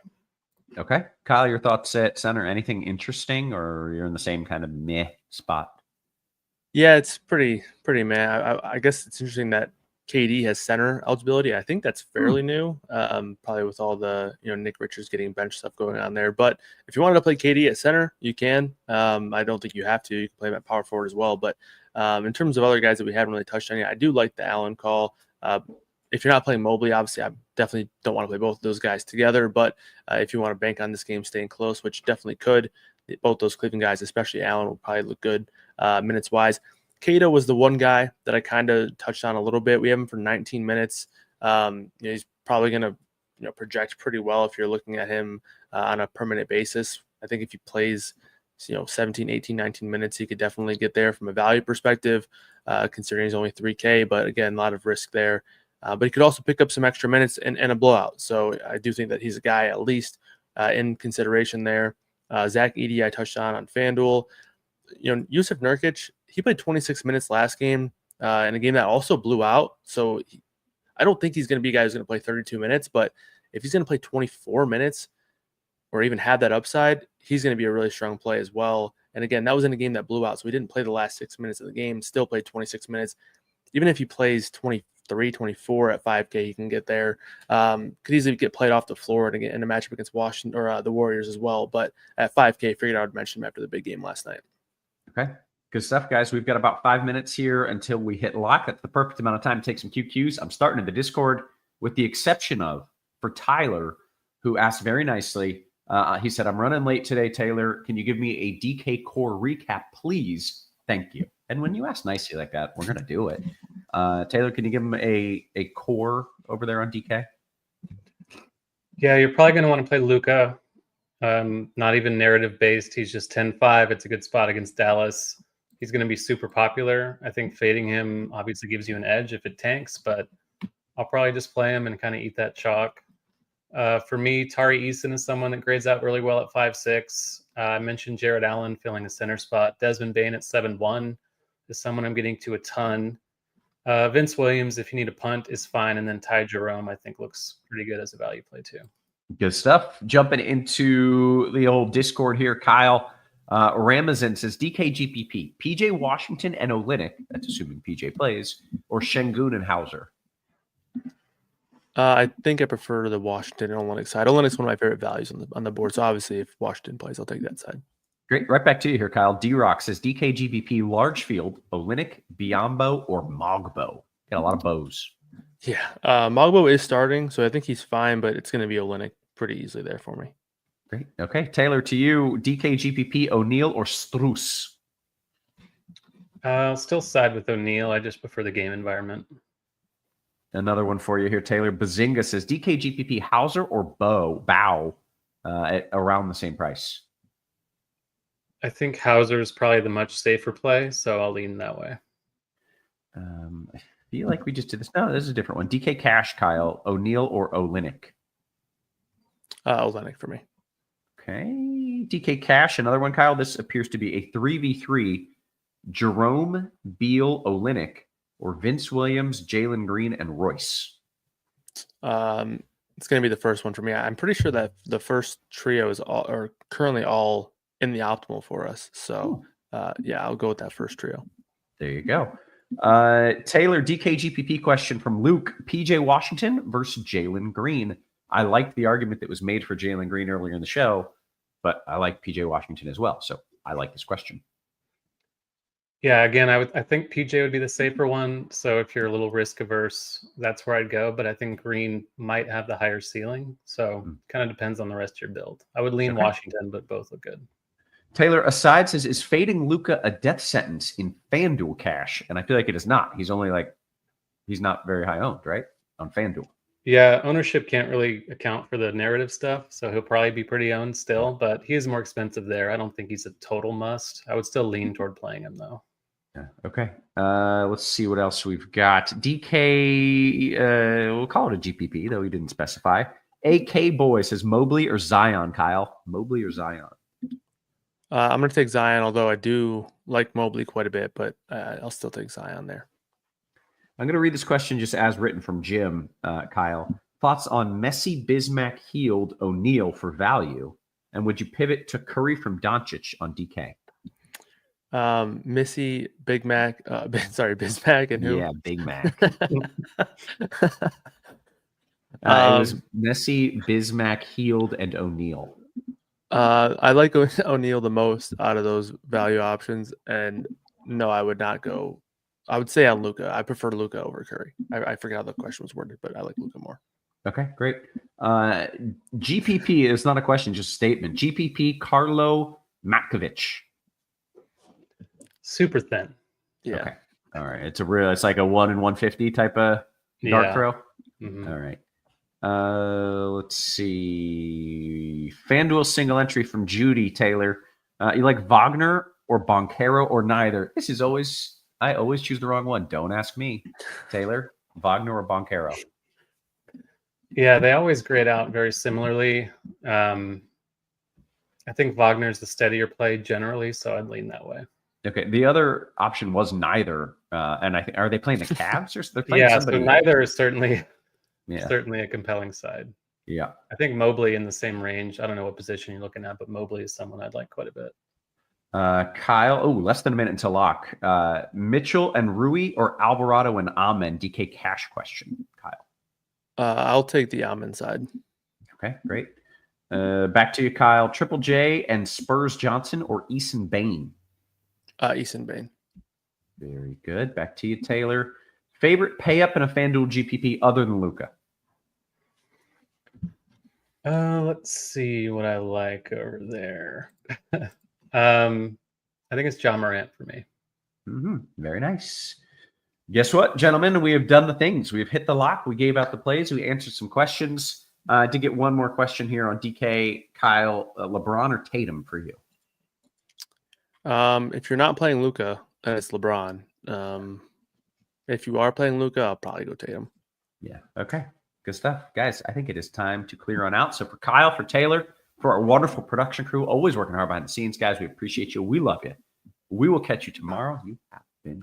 D: Okay. Kyle, your thoughts at center? Anything interesting, or you're in the same kind of meh spot?
E: Yeah, it's pretty meh. I guess it's interesting that KD has center eligibility. I think that's fairly new, probably with all the Nick Richards getting bench stuff going on there. But if you wanted to play KD at center, you can. I don't think you have to. You can play him at power forward as well. But in terms of other guys that we haven't really touched on yet, I do like the Allen call. If you're not playing Mobley, obviously I definitely don't want to play both of those guys together. But if you want to bank on this game staying close, which definitely could, both those Cleveland guys, especially Allen, will probably look good minutes wise. Cato was the one guy that I kind of touched on a little bit. We have him for 19 minutes. He's probably going to project pretty well if you're looking at him on a permanent basis. I think if he plays 17, 18, 19 minutes, he could definitely get there from a value perspective, considering he's only 3K. But again, a lot of risk there. But he could also pick up some extra minutes and a blowout. So I do think that he's a guy at least in consideration there. Zach Edey, I touched on FanDuel. Yusuf Nurkic, he played 26 minutes last game in a game that also blew out. So I don't think he's going to be a guy who's going to play 32 minutes. But if he's going to play 24 minutes or even have that upside, he's going to be a really strong play as well. And again, that was in a game that blew out. So he didn't play the last 6 minutes of the game, still played 26 minutes. Even if he plays 23, 24 at 5K, he can get there. Could easily get played off the floor in a matchup against Washington or the Warriors as well. But at 5K, figured I would mention him after the big game last night.
D: Okay. Good stuff, guys. We've got about 5 minutes here until we hit lock. That's the perfect amount of time to take some QQs. I'm starting in the Discord with the exception of for Tyler, who asked very nicely. He said, I'm running late today, Taylor. Can you give me a DK core recap, please? Thank you. And when you ask nicely like that, we're going to do it. Taylor, can you give him a core over there on DK?
F: Yeah, you're probably going to want to play Luka. Not even narrative based. He's just 10-5. It's a good spot against Dallas. He's going to be super popular. I think fading him obviously gives you an edge if it tanks, but I'll probably just play him and kind of eat that chalk. For me, Tari Eason is someone that grades out really well at 5.6. I mentioned Jared Allen filling a center spot. Desmond Bane at 7.1 is someone I'm getting to a ton. Vince Williams, if you need a punt, is fine. And then Ty Jerome, I think, looks pretty good as a value play too.
D: Good stuff. Jumping into the old Discord here, Kyle Ramazan says DK GPP, PJ Washington and Olynyk, that's assuming PJ plays, or Şengün and Hauser.
E: I think I prefer the Washington and Olynyk side. Olynyk's one of my favorite values on the board. So obviously, if Washington plays, I'll take that side.
D: Great. Right back to you here, Kyle. D-Rock says DK GPP, large field, Olynyk, Biyombo, or Mogbo. Got a lot of bows.
E: Yeah. Mogbo is starting, so I think he's fine, but it's going to be Olynyk pretty easily there for me.
D: Great. Okay. Taylor, to you, DK GPP, O'Neal, or Strus?
F: I'll still side with O'Neal. I just prefer the game environment.
D: Another one for you here, Taylor. Bazinga says DK GPP, Hauser, or Bow at around the same price.
F: I think Hauser is probably the much safer play, so I'll lean that way.
D: I feel like we just did this. No, this is a different one. DK Cash, Kyle, O'Neal, or Olynyk?
E: Olynyk for me.
D: Okay. DK Cash, another one, Kyle. This appears to be a 3v3. Jerome, Beal, Olynyk, or Vince Williams, Jalen Green, and Royce.
E: It's going to be the first one for me. I'm pretty sure that the first trio are currently all in the optimal for us. So, yeah, I'll go with that first trio.
D: There you go. Taylor, DKGPP question from Luke. PJ Washington versus Jalen Green. I liked the argument that was made for Jalen Green earlier in the show, but I like PJ Washington as well. So I like this question.
F: Yeah, again, I think PJ would be the safer one. So if you're a little risk averse, that's where I'd go. But I think Green might have the higher ceiling. So kind of depends on the rest of your build. I would lean Washington, but both look good.
D: Taylor Aside says, is fading Luka a death sentence in FanDuel cash? And I feel like it is not. He's only he's not very high owned, right? On FanDuel.
F: Yeah, ownership can't really account for the narrative stuff. So he'll probably be pretty owned still, but he is more expensive there. I don't think he's a total must. I would still lean toward playing him though.
D: Yeah. Okay. Let's see what else we've got. DK, we'll call it a GPP, though he didn't specify. AK Boy says Mobley or Zion, Kyle. Mobley or Zion?
E: I'm going to take Zion, although I do like Mobley quite a bit, but I'll still take Zion there.
D: I'm going to read this question just as written from Jim, Kyle. Thoughts on Messi, Bismack, Heald, O'Neal for value? And would you pivot to Curry from Doncic on DK?
E: Missy, Big Mac, Bismack, and who?
D: Yeah, Big Mac. It was Messi, Bismack, Heald, and O'Neal.
E: I like O'Neal the most out of those value options, and no, I would not go. I would say on Luka. I prefer Luka over Curry. I forget how the question was worded, but I like Luka more.
D: Okay, great. GPP is not a question, just a statement. GPP, Carlo Matkovic.
F: Super thin.
E: Yeah.
D: Okay. All right. It's like a 1 in 150 type of dart throw.
F: Mm-hmm.
D: All right. Let's see. FanDuel single entry from Judy Taylor. You like Wagner or Boncaro or neither? I always choose the wrong one. Don't ask me, Taylor. Wagner or Boncaro?
F: Yeah, they always grade out very similarly. I think Wagner's the steadier play generally, so I'd lean that way.
D: Okay. The other option was neither. And I think, are they playing the Cavs or they're playing somebody?
F: So neither is certainly a compelling side.
D: Yeah.
F: I think Mobley in the same range. I don't know what position you're looking at, but Mobley is someone I'd like quite a bit.
D: Kyle, less than a minute until lock. Mitchell and Rui or Alvarado and Amen? DK cash question, Kyle.
E: I'll take the Amen side.
D: Okay, great. Back to you, Kyle. Triple J and Spurs Johnson or Eason Bain?
E: Eason Bain.
D: Very good. Back to you, Taylor. Favorite pay up in a FanDuel GPP other than Luka?
F: Let's see what I like over there. I think it's John Morant for me.
D: Very nice. Guess what, gentlemen? We have done the things. We have hit the lock. We gave out the plays. We answered some questions. I did get one more question here on DK, Kyle, LeBron or Tatum for you?
E: If you're not playing Luka, then it's LeBron. If you are playing Luka, I'll probably go Tatum.
D: Yeah. Okay. Good stuff. Guys, I think it is time to clear on out. So for Kyle, for Taylor, for our wonderful production crew, always working hard behind the scenes, guys, we appreciate you. We love you. We will catch you tomorrow. You have been